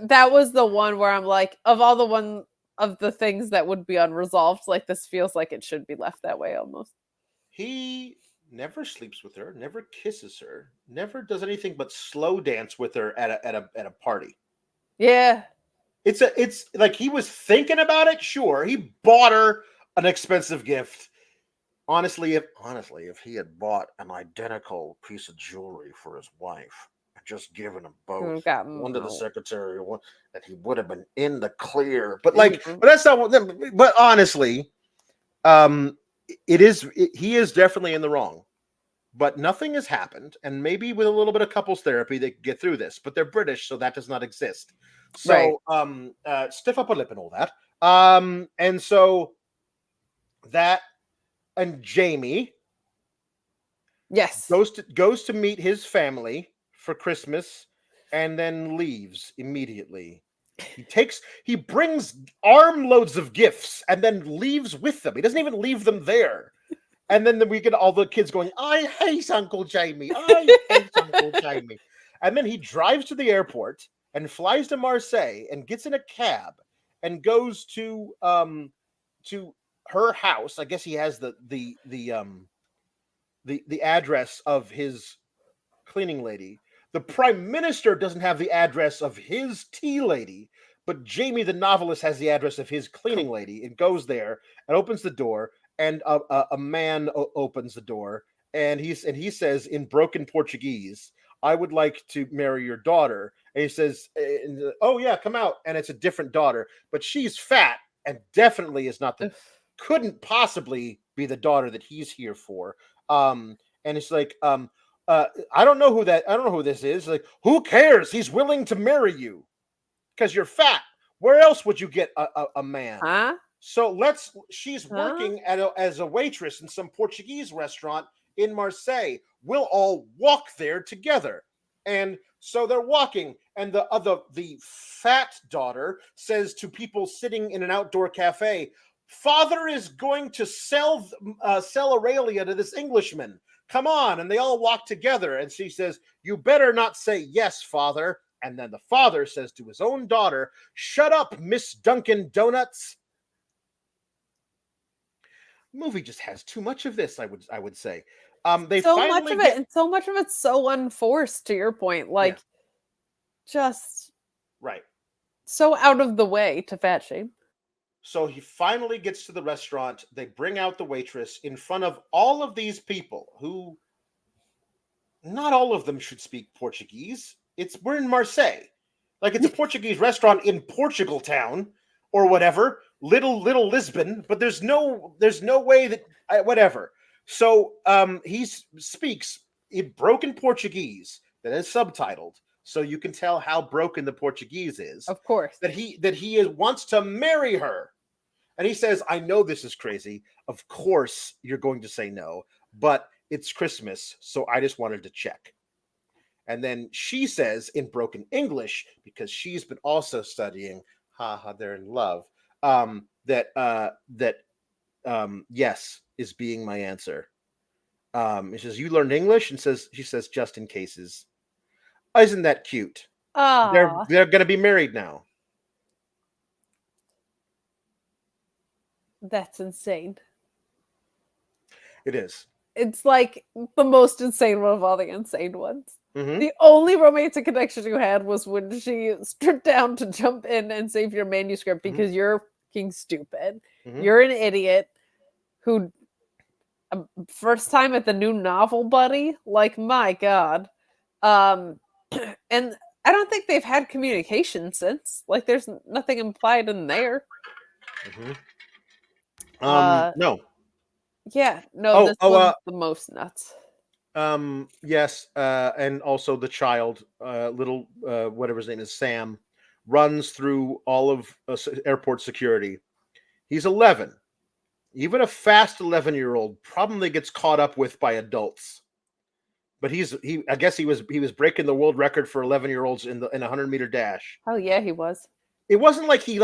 Speaker 2: that was the one where I'm like, of all the one of the things that would be unresolved, like this feels like it should be left that way almost.
Speaker 1: he never sleeps with her, never kisses her, never does anything but slow dance with her at a party.
Speaker 2: Yeah.
Speaker 1: It's like he was thinking about it. Sure, he bought her an expensive gift. Honestly, if he had bought an identical piece of jewelry for his wife and just given them
Speaker 2: He would
Speaker 1: both,
Speaker 2: have gotten
Speaker 1: one to the
Speaker 2: no.
Speaker 1: secretary, one that he would have been in the clear. But
Speaker 2: Mhm.
Speaker 1: but that's not what. But honestly, um, he is definitely in the wrong. But nothing has happened, and maybe with a little bit of couples therapy, they can get through this. But they're British, so that does not exist.
Speaker 2: Right.
Speaker 1: So, stiff upper lip and all that. And so that and Jamie
Speaker 2: Yes.
Speaker 1: goes to meet his family for Christmas, and then leaves immediately. He brings armloads of gifts and then leaves with them. He doesn't even leave them there. And then we get all the kids going, I hate Uncle Jamie. I hate Uncle Jamie. And then he drives to the airport and flies to Marseille and gets in a cab and goes to her house. I guess he has the address of his cleaning lady. The prime minister doesn't have the address of his tea lady, but Jamie the novelist has the address of his cleaning lady and goes there and opens the door, and a man opens the door, and he says in broken Portuguese, I would like to marry your daughter. And he says, oh yeah, come out. And it's a different daughter, but she's fat and definitely is not couldn't possibly be the daughter that he's here for. And it's like, I don't know who this is. Like, who cares? He's willing to marry you because you're fat. Where else would you get a man?
Speaker 2: Huh?
Speaker 1: So she's working as a waitress in some Portuguese restaurant in Marseille. We'll all walk there together. And so they're walking, and the fat daughter says to people sitting in an outdoor cafe, "Father is going to sell Aurelia to this Englishman. Come on." And they all walk together, and she says, "You better not say yes, father." And then the father says to his own daughter, "Shut up, Miss Dunkin' Donuts." Movie just has too much of this, I would say. They
Speaker 2: So much
Speaker 1: finally
Speaker 2: of it,
Speaker 1: get
Speaker 2: and so much of it's so unforced, to your point. Like, just
Speaker 1: right.
Speaker 2: so out of the way to fat shame.
Speaker 1: So he finally gets to the restaurant. They bring out the waitress in front of all of these people who not all of them should speak Portuguese. We're in Marseille. Like it's a Portuguese restaurant in Portugal town or whatever, little Lisbon, but there's no way that whatever. So he speaks in broken Portuguese that is subtitled, so you can tell how broken the Portuguese is.
Speaker 2: Of course.
Speaker 1: That he wants to marry her. And he says, I know this is crazy. Of course you're going to say no, but it's Christmas, so I just wanted to check. And then she says in broken English, because she's been also studying, they're in love, that yes is being my answer. He says, you learned English? And she says, just in cases. Isn't that cute?
Speaker 2: Ah,
Speaker 1: They're going to be married now.
Speaker 2: that's insane.
Speaker 1: It is.
Speaker 2: It's like the most insane one of all the insane ones.
Speaker 1: Mm-hmm.
Speaker 2: The only romantic connection you had was when she stripped down to jump in and save your manuscript because you're fucking stupid.
Speaker 1: Mm-hmm.
Speaker 2: You're an idiot who first time at the new novel, buddy. Like, my God. And I don't think they've had communication since. Like, there's nothing implied in there.
Speaker 1: Mm-hmm. No.
Speaker 2: Yeah, no, this one's the most nuts.
Speaker 1: Yes, and also the child, little whatever his name is, Sam, runs through all of airport security. He's 11. Even a fast 11-year-old probably gets caught up with by adults. But I guess he was breaking the world record for 11-year-olds in a 100-meter dash.
Speaker 2: Oh yeah, he was.
Speaker 1: It wasn't like he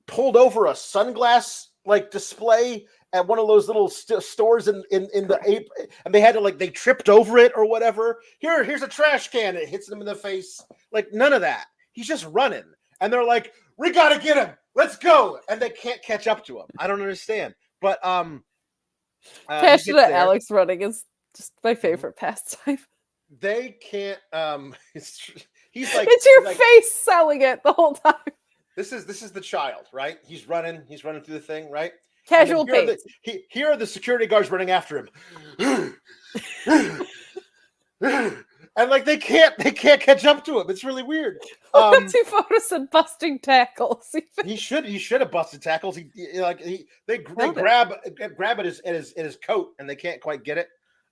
Speaker 1: pulled over a sunglass display at one of those little stores in the April, and they had to they tripped over it or whatever. Here's a trash can. It hits them in the face. Like none of that. He's just running, and they're like, "We gotta get him. Let's go!" And they can't catch up to him. I don't understand. But
Speaker 2: passionate Alex running is just my favorite pastime.
Speaker 1: They can't. He's like,
Speaker 2: it's your face selling it the whole time.
Speaker 1: This is the child, right? He's running through the thing, right?
Speaker 2: Casual pace.
Speaker 1: Here are the security guards running after him. And they can't catch up to him. It's really weird.
Speaker 2: Tifotis and busting tackles.
Speaker 1: he should have busted tackles. They grab at his coat and they can't quite get it.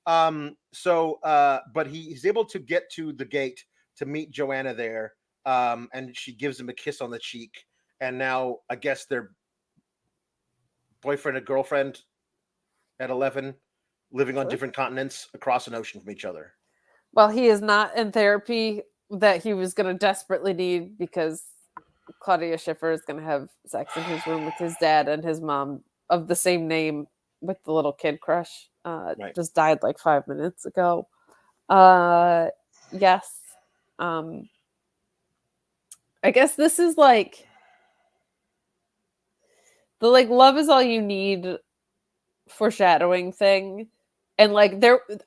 Speaker 1: But he's able to get to the gate to meet Joanna there. And she gives him a kiss on the cheek. And now I guess they're boyfriend and girlfriend at 11, living on different continents across an ocean from each other.
Speaker 2: Well, he is not in therapy that he was going to desperately need because Claudia Schiffer is going to have sex in his room with his dad and his mom of the same name with the little kid crush. Right. Just died 5 minutes ago. Yes. I guess this is the love is all you need foreshadowing thing. And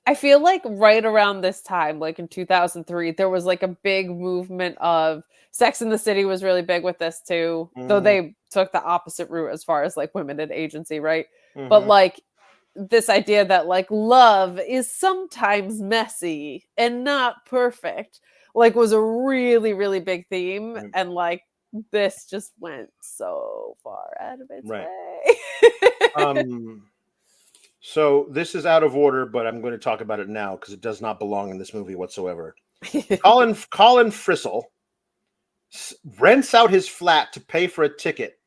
Speaker 2: I feel right around this time, in 2003, there was a big movement of Sex in the City was really big with this too, though they took the opposite route as far as women in agency, right? Mm-hmm. But this idea that love is sometimes messy and not perfect, was a really, really big theme. Mm-hmm. And this just went so far out of its way.
Speaker 1: So this is out of order, but I'm going to talk about it now because it does not belong in this movie whatsoever. Colin Frissell rents out his flat to pay for a ticket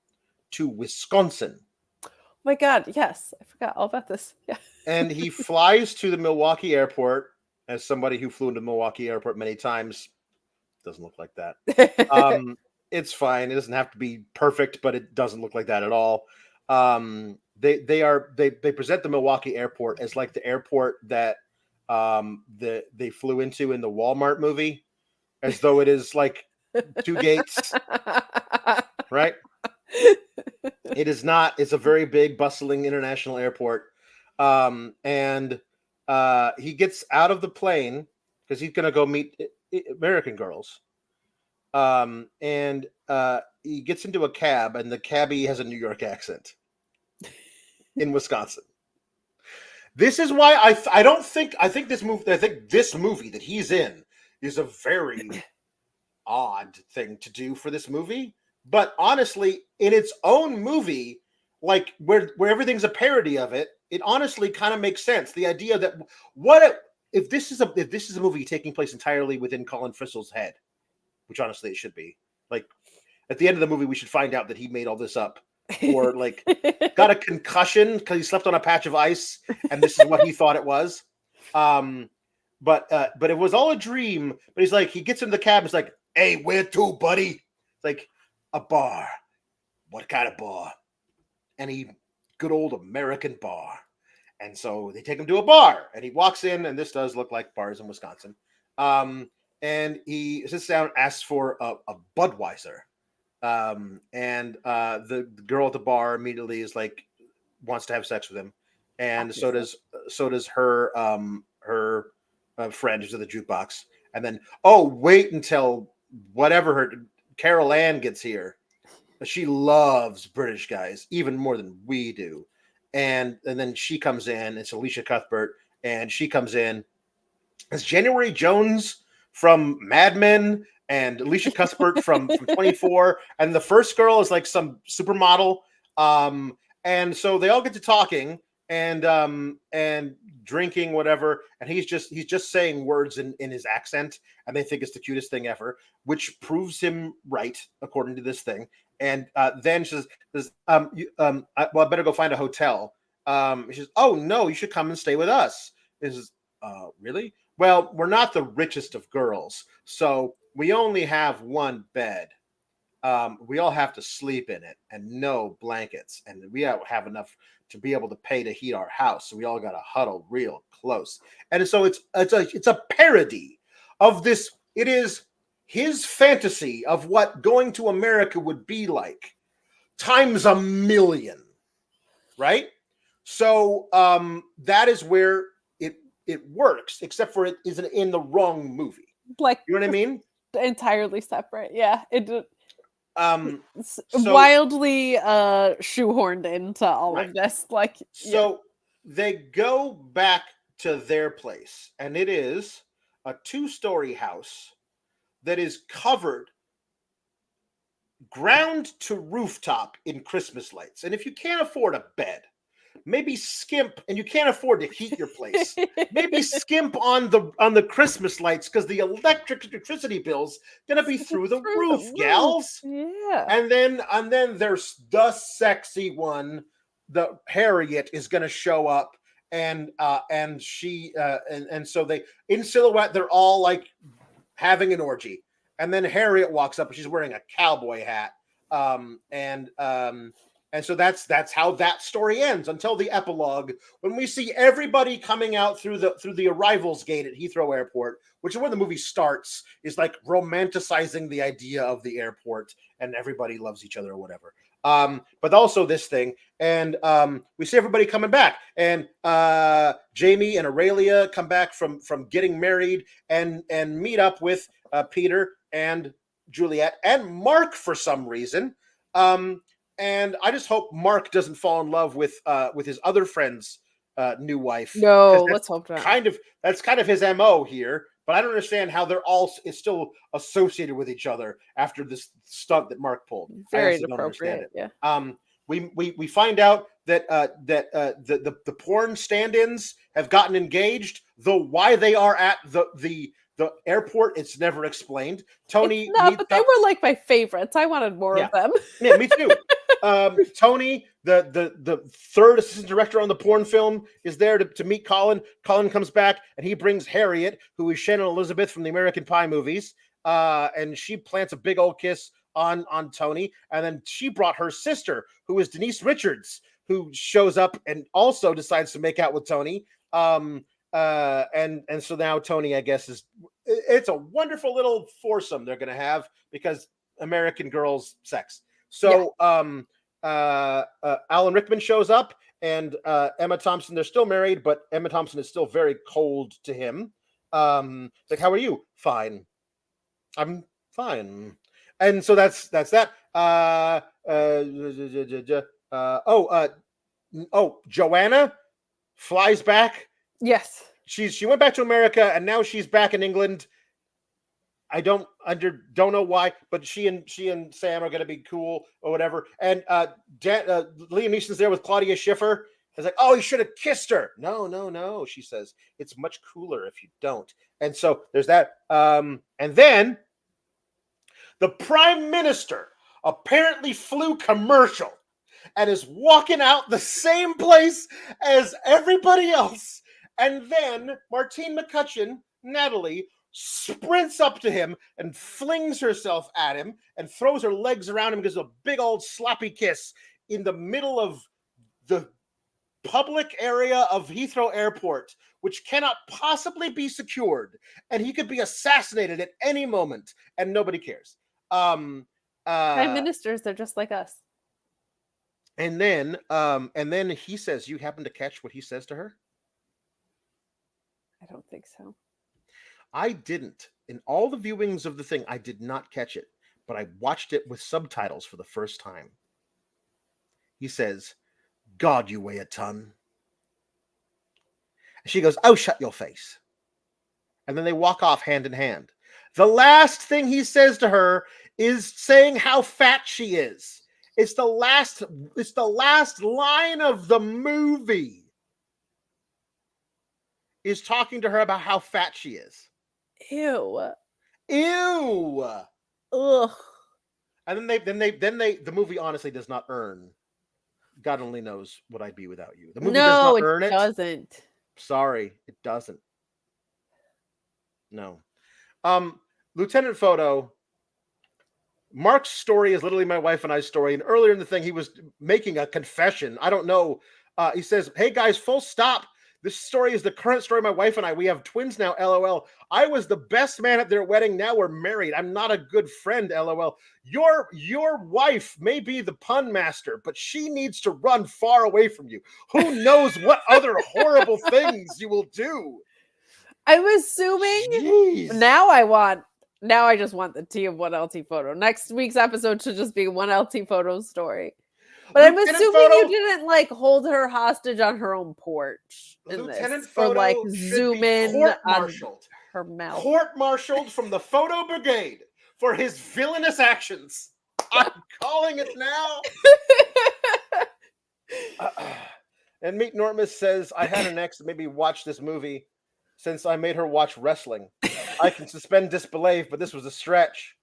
Speaker 1: to Wisconsin.
Speaker 2: Oh my God, yes. I forgot all about this. Yeah.
Speaker 1: And he flies to the Milwaukee airport. As somebody who flew into Milwaukee airport many times, doesn't look like that. It's fine. It doesn't have to be perfect, but it doesn't look like that at all. They present the Milwaukee airport as the airport that they flew into in the Walmart movie, as though it is 2 gates, right? It is not. It's a very big, bustling international airport, and he gets out of the plane because he's going to go meet American girls, and he gets into a cab, and the cabbie has a New York accent. In Wisconsin. This is why I think this movie that he's in is a very odd thing to do for this movie. But honestly, in its own movie, where everything's a parody of it, it honestly kind of makes sense. The idea that if this is a movie taking place entirely within Colin Frissell's head, which honestly it should be. At the end of the movie, we should find out that he made all this up. Or got a concussion because he slept on a patch of ice and this is what he thought it was. But it was all a dream. But he gets in the cab. He's like, "Hey, where to, buddy?" It's a bar. What kind of bar? Any good old American bar. And so they take him to a bar and he walks in, and this does look like bars in Wisconsin. And he sits down, asks for a Budweiser. And the girl at the bar immediately is wants to have sex with him, and so does her friend who's at the jukebox. And then wait until whatever Carol Ann gets here. She loves British guys even more than we do, and then she comes in. It's Alicia Cuthbert, and she comes in as January Jones from Mad Men. And Alicia Cuthbert from 24, and the first girl is some supermodel. And so they all get to talking and drinking whatever, and he's just saying words in his accent, and they think it's the cutest thing ever, which proves him right according to this thing. And then she says, I better go find a hotel. She says, "Oh no, you should come and stay with us." He says, "Really? Well, we're not the richest of girls, so we only have one bed. We all have to sleep in it, and no blankets, and we don't have enough to be able to pay to heat our house. So we all got to huddle real close. And so it's a parody of this. It is his fantasy of what going to America would be like times a million, right? So that is where it works, except for it isn't in the wrong movie.
Speaker 2: Like,
Speaker 1: you know what I mean?
Speaker 2: Entirely separate. Yeah, it
Speaker 1: So,
Speaker 2: wildly shoehorned into all
Speaker 1: right.
Speaker 2: of this. Like,
Speaker 1: So they go back to their place, and it is a 2-story house that is covered ground to rooftop in Christmas lights. And if you can't afford a bed, maybe skimp, and you can't afford to heat your place, maybe skimp on the Christmas lights, because the electricity bill's gonna be through the roof, gals.
Speaker 2: Yeah.
Speaker 1: And then there's the sexy one, the Harriet, is gonna show up, and she and so they, in silhouette, they're all like having an orgy. And then Harriet walks up and she's wearing a cowboy hat. And so that's how that story ends, until the epilogue, when we see everybody coming out through the arrivals gate at Heathrow Airport, which is where the movie starts, is like romanticizing the idea of the airport and everybody loves each other or whatever. But also this thing, and we see everybody coming back, and Jamie and Aurelia come back from getting married and meet up with Peter and Juliet and Mark for some reason. And I just hope Mark doesn't fall in love with his other friend's new wife.
Speaker 2: No, let's hope not.
Speaker 1: That's kind of his MO here, but I don't understand how they're all still associated with each other after this stunt that Mark pulled.
Speaker 2: Very inappropriate. Yeah.
Speaker 1: We find out that the porn stand-ins have gotten engaged, though why they are at the airport, it's never explained. Tony,
Speaker 2: but they were like my favorites. I wanted more of them.
Speaker 1: Yeah, me too. Tony, the third assistant director on the porn film, is there to meet Colin. Colin comes back and he brings Harriet, who is Shannon Elizabeth from the American Pie movies, and she plants a big old kiss on Tony. And then she brought her sister, who is Denise Richards, who shows up and also decides to make out with Tony. And so now Tony, I guess, it's a wonderful little foursome they're going to have, because American girls sex. So Alan Rickman shows up, and Emma Thompson, they're still married, but Emma Thompson is still very cold to him. Like, how are you? Fine. I'm fine. And so that's that. Joanna flies back.
Speaker 2: Yes.
Speaker 1: She went back to America, and now she's back in England. I don't know why, but she and Sam are going to be cool or whatever. And Liam Neeson's there with Claudia Schiffer. It's like, oh, he should have kissed her. No, she says. It's much cooler if you don't. And so there's that. And then the Prime Minister apparently flew commercial and is walking out the same place as everybody else. And then Martine McCutcheon, Natalie, sprints up to him and flings herself at him and throws her legs around him, gives a big old sloppy kiss in the middle of the public area of Heathrow Airport, which cannot possibly be secured. And he could be assassinated at any moment, and nobody cares.
Speaker 2: Prime ministers, they're just like us.
Speaker 1: And then he says, you happen to catch what he says to her?
Speaker 2: I don't think so.
Speaker 1: I didn't. In all the viewings of the thing, I did not catch it, but I watched it with subtitles for the first time. He says, God, you weigh a ton. And she goes, oh, shut your face. And then they walk off hand in hand. The last thing he says to her is saying how fat she is. It's the last line of the movie. Is talking to her about how fat she is.
Speaker 2: Ew.
Speaker 1: Ugh. And then the movie honestly does not earn. God only knows what I'd be without you. The movie does not earn it.
Speaker 2: No, it doesn't.
Speaker 1: Sorry, it doesn't. No. Lieutenant Photo. Mark's story is literally my wife and I's story. And earlier in the thing, he was making a confession. I don't know He says, "Hey guys, full stop. This story is the current story of my wife and I. We have twins now, LOL. I was the best man at their wedding. Now we're married. I'm not a good friend, LOL. Your wife may be the pun master, but she needs to run far away from you. Who knows what other horrible things you will do?"
Speaker 2: I'm assuming
Speaker 1: Jeez.
Speaker 2: now I just want the T of 1LT photo. Next week's episode should just be 1LT photo story. But I'm
Speaker 1: Lieutenant
Speaker 2: assuming
Speaker 1: photo,
Speaker 2: you didn't like hold her hostage on her own porch in
Speaker 1: Lieutenant
Speaker 2: this, or like
Speaker 1: photo should
Speaker 2: zoom
Speaker 1: be
Speaker 2: in on
Speaker 1: court-martialed.
Speaker 2: her mouth.
Speaker 1: Court-martialed from the photo brigade for his villainous actions. I'm calling it now. And Meet Normus says, "I had an ex that made me watch this movie since I made her watch wrestling. I can suspend disbelief, but this was a stretch.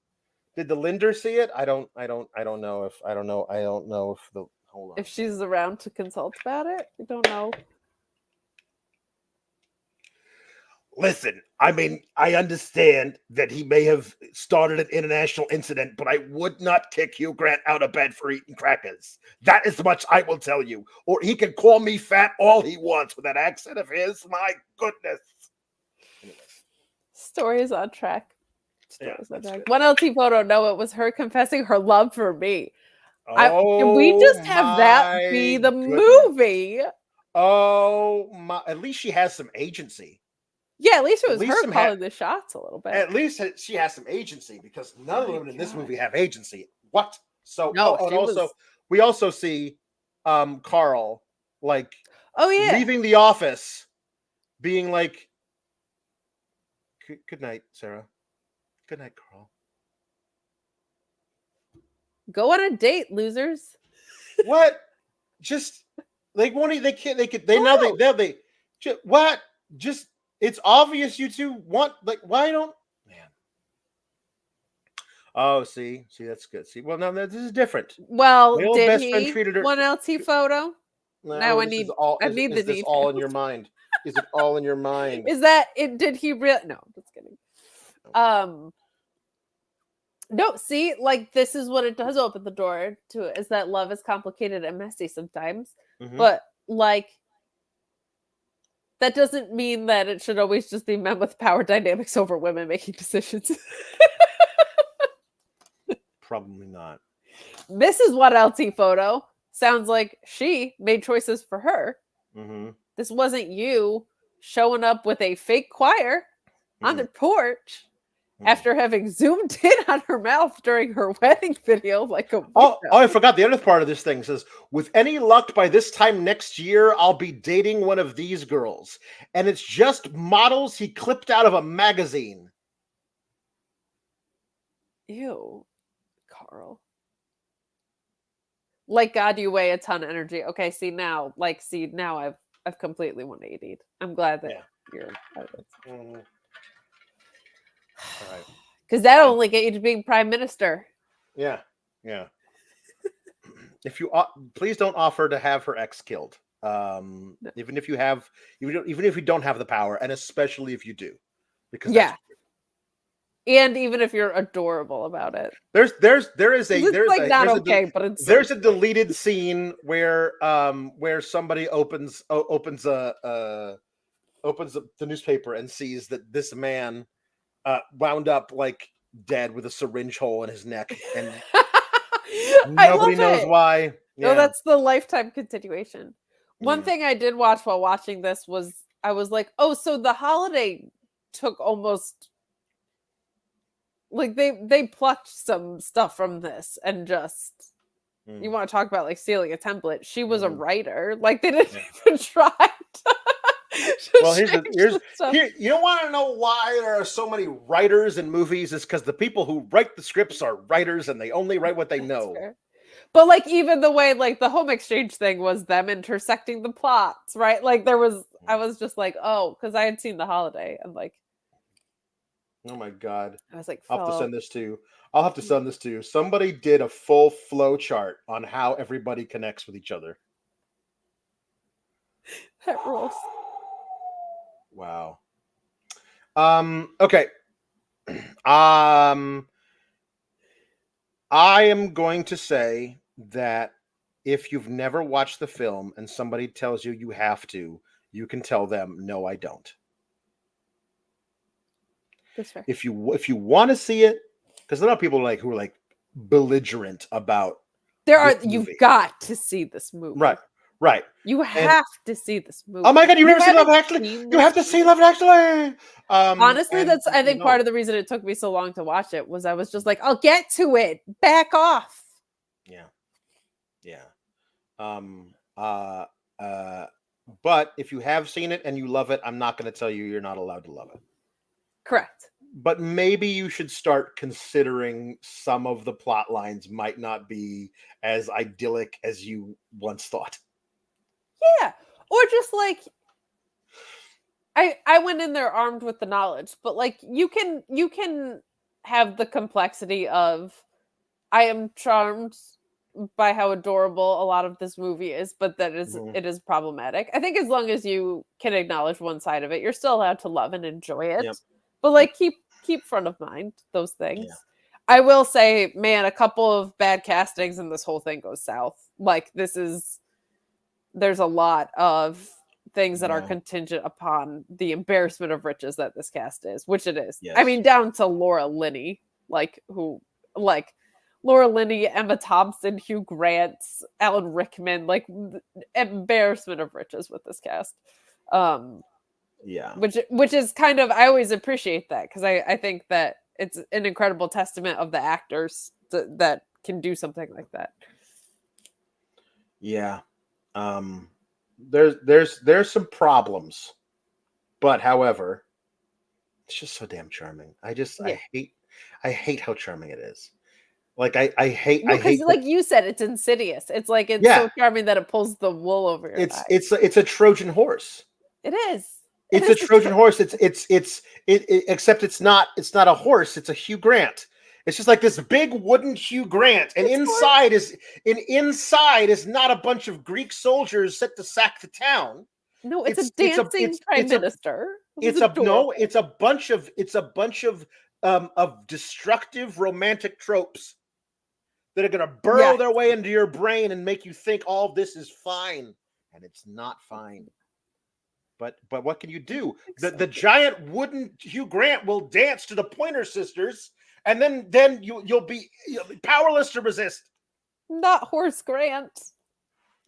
Speaker 1: Did the Linder see it? I don't know if the hold on.
Speaker 2: If she's around to consult about it, I don't know.
Speaker 1: Listen, I mean, I understand that he may have started an international incident, but I would not kick Hugh Grant out of bed for eating crackers. That is much I will tell you. Or he can call me fat all he wants with that accent of his. My goodness." Anyway.
Speaker 2: Story is on track.
Speaker 1: Yeah, that's good.
Speaker 2: 1LT photo. No, it was her confessing her love for me.
Speaker 1: Oh,
Speaker 2: can we just have that be the movie?
Speaker 1: Oh my! At least she has some agency.
Speaker 2: Yeah, at least it was her calling the shots a little bit.
Speaker 1: At least she has some agency, because none of the women in this movie have agency. What? So
Speaker 2: no,
Speaker 1: and also we also see Carl like leaving the office, being like, "Good night, Sarah. Good night, Carl.
Speaker 2: Go on a date, losers."
Speaker 1: What? Just like what? Just, it's obvious you two want, like, why don't, man? Oh, see, that's good. See, well, now this is different.
Speaker 2: Well,
Speaker 1: my old
Speaker 2: did
Speaker 1: best
Speaker 2: he
Speaker 1: friend treated her
Speaker 2: 1LT photo?
Speaker 1: No,
Speaker 2: now I
Speaker 1: is
Speaker 2: need
Speaker 1: this
Speaker 2: the
Speaker 1: all in your mind? Is it all in your mind?
Speaker 2: Is that it? Did he really? No, just kidding. No, see, like, this is what it does open the door to, is that love is complicated and messy sometimes.
Speaker 1: Mm-hmm.
Speaker 2: But like, that doesn't mean that it should always just be men with power dynamics over women making decisions.
Speaker 1: Probably not.
Speaker 2: This is 1LT photo. Sounds like she made choices for her.
Speaker 1: Mm-hmm.
Speaker 2: This wasn't you showing up with a fake choir on the porch after having zoomed in on her mouth during her wedding video like a
Speaker 1: I forgot the other part of this thing. It says, "With any luck, by this time next year, I'll be dating one of these girls. And it's just models he clipped out of a magazine."
Speaker 2: Ew, Carl. Like, God, you weigh a ton of energy. Okay, now I've completely 180'd. I'm glad that you're out of it.
Speaker 1: Mm-hmm. All right.
Speaker 2: Because that'll only get you to being prime minister.
Speaker 1: Yeah. If you please don't offer to have her ex killed. No. Even if you don't have the power, and especially if you do, because
Speaker 2: and even if you're adorable about it,
Speaker 1: there's a deleted scene where somebody opens the newspaper and sees that this man wound up like dead with a syringe hole in his neck, and nobody knows why.
Speaker 2: No, that's the Lifetime continuation. One thing I did watch while watching this was, I was like, oh, so the holiday took almost, like, they plucked some stuff from this and just, you want to talk about like stealing a template. She was a writer. Like, they didn't even try to
Speaker 1: well, here's you don't want to know why there are so many writers in movies. Is because the people who write the scripts are writers, and they only write what they know.
Speaker 2: Fair. But like, even the way like the home exchange thing was them intersecting the plots, right? Like, I was just like, oh, because I had seen The Holiday, and like,
Speaker 1: oh my God,
Speaker 2: I was like,
Speaker 1: I'll have to send this to you. I'll have to send this to you. Somebody did a full flow chart on how everybody connects with each other.
Speaker 2: That rules.
Speaker 1: Wow. Okay. I am going to say that if you've never watched the film and somebody tells you you have to, you can tell them, no, I don't.
Speaker 2: That's fair.
Speaker 1: If you want to see it, because a lot of people who are like belligerent about
Speaker 2: You've
Speaker 1: movie.
Speaker 2: got to see this movie.
Speaker 1: Right.
Speaker 2: You
Speaker 1: And
Speaker 2: have to see this movie.
Speaker 1: oh my god, you never seen Love
Speaker 2: haven't
Speaker 1: Actually?
Speaker 2: seen
Speaker 1: You have to
Speaker 2: this
Speaker 1: see Love Actually.
Speaker 2: Honestly,
Speaker 1: and
Speaker 2: that's I think
Speaker 1: no.
Speaker 2: part of the reason it took me so long to watch it was I was just like, I'll get to it. Back off.
Speaker 1: Yeah. But if you have seen it and you love it, I'm not going to tell you you're not allowed to love it.
Speaker 2: Correct.
Speaker 1: But maybe you should start considering some of the plot lines might not be as idyllic as you once thought.
Speaker 2: Yeah. Or just like I went in there armed with the knowledge, but like you can have the complexity of I am charmed by how adorable a lot of this movie is, but that is
Speaker 1: Mhm.
Speaker 2: it is problematic. I think as long as you can acknowledge one side of it, you're still allowed to love and enjoy it.
Speaker 1: Yep.
Speaker 2: But like keep front of mind those things.
Speaker 1: Yeah.
Speaker 2: I will say, man, a couple of bad castings and this whole thing goes south. Like there's a lot of things that are
Speaker 1: Yeah.
Speaker 2: contingent upon the embarrassment of riches that this cast is, which it is.
Speaker 1: Yes.
Speaker 2: I mean, down to Laura Linney, Laura Linney, Emma Thompson, Hugh Grant, Alan Rickman, like embarrassment of riches with this cast.
Speaker 1: Yeah.
Speaker 2: Which is kind of, I always appreciate that because I think that it's an incredible testament of the actors that can do something like that.
Speaker 1: Yeah. There's some problems, but however, it's just so damn charming. I hate how charming it is. Like I hate
Speaker 2: like you said, it's insidious. It's like it's so charming that it pulls the wool over your eyes.
Speaker 1: It's a Trojan horse.
Speaker 2: It is.
Speaker 1: It's a Trojan horse. It's except it's not a horse. It's a Hugh Grant. It's just like this big wooden Hugh Grant, and inside is not a bunch of Greek soldiers set to sack the town.
Speaker 2: No, it's a dancing prime minister.
Speaker 1: It's a bunch of destructive romantic tropes that are going to burrow their way into your brain and make you think all of this is fine, and it's not fine. But what can you do? The giant wooden Hugh Grant will dance to the Pointer Sisters, and then you'll be powerless to resist.
Speaker 2: Not Horse Grant,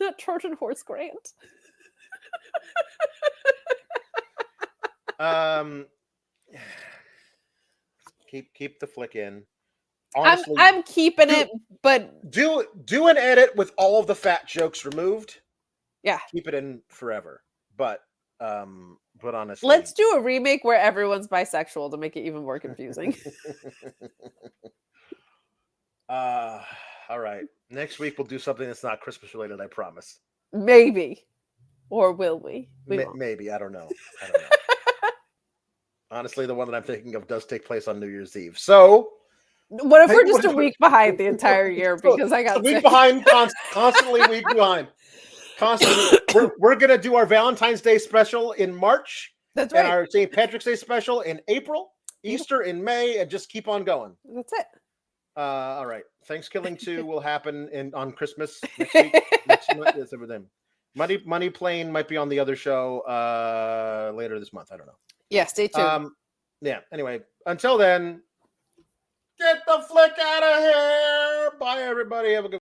Speaker 2: not Trojan Horse Grant.
Speaker 1: Keep the flick in.
Speaker 2: Honestly, I'm keeping it, but
Speaker 1: do an edit with all of the fat jokes removed.
Speaker 2: Yeah,
Speaker 1: keep it in forever. But honestly,
Speaker 2: let's do a remake where everyone's bisexual to make it even more confusing.
Speaker 1: All right. Next week we'll do something that's not Christmas related. I promise.
Speaker 2: Maybe, or will we?
Speaker 1: Maybe I don't know. Honestly, the one that I'm thinking of does take place on New Year's Eve. So,
Speaker 2: what if we're just a week behind the entire year because I got
Speaker 1: a week behind, constantly week behind. Constantly. We're gonna do our Valentine's Day special in March.
Speaker 2: That's right.
Speaker 1: And our St. Patrick's Day special in April, Easter in May, and just keep on going.
Speaker 2: That's it.
Speaker 1: All right. Thanksgiving 2 will happen on Christmas next week. Next month, that's everything. Money Plane might be on the other show later this month. I don't know.
Speaker 2: Yeah, stay tuned.
Speaker 1: Yeah. Anyway, until then, get the flick out of here. Bye, everybody. Have a good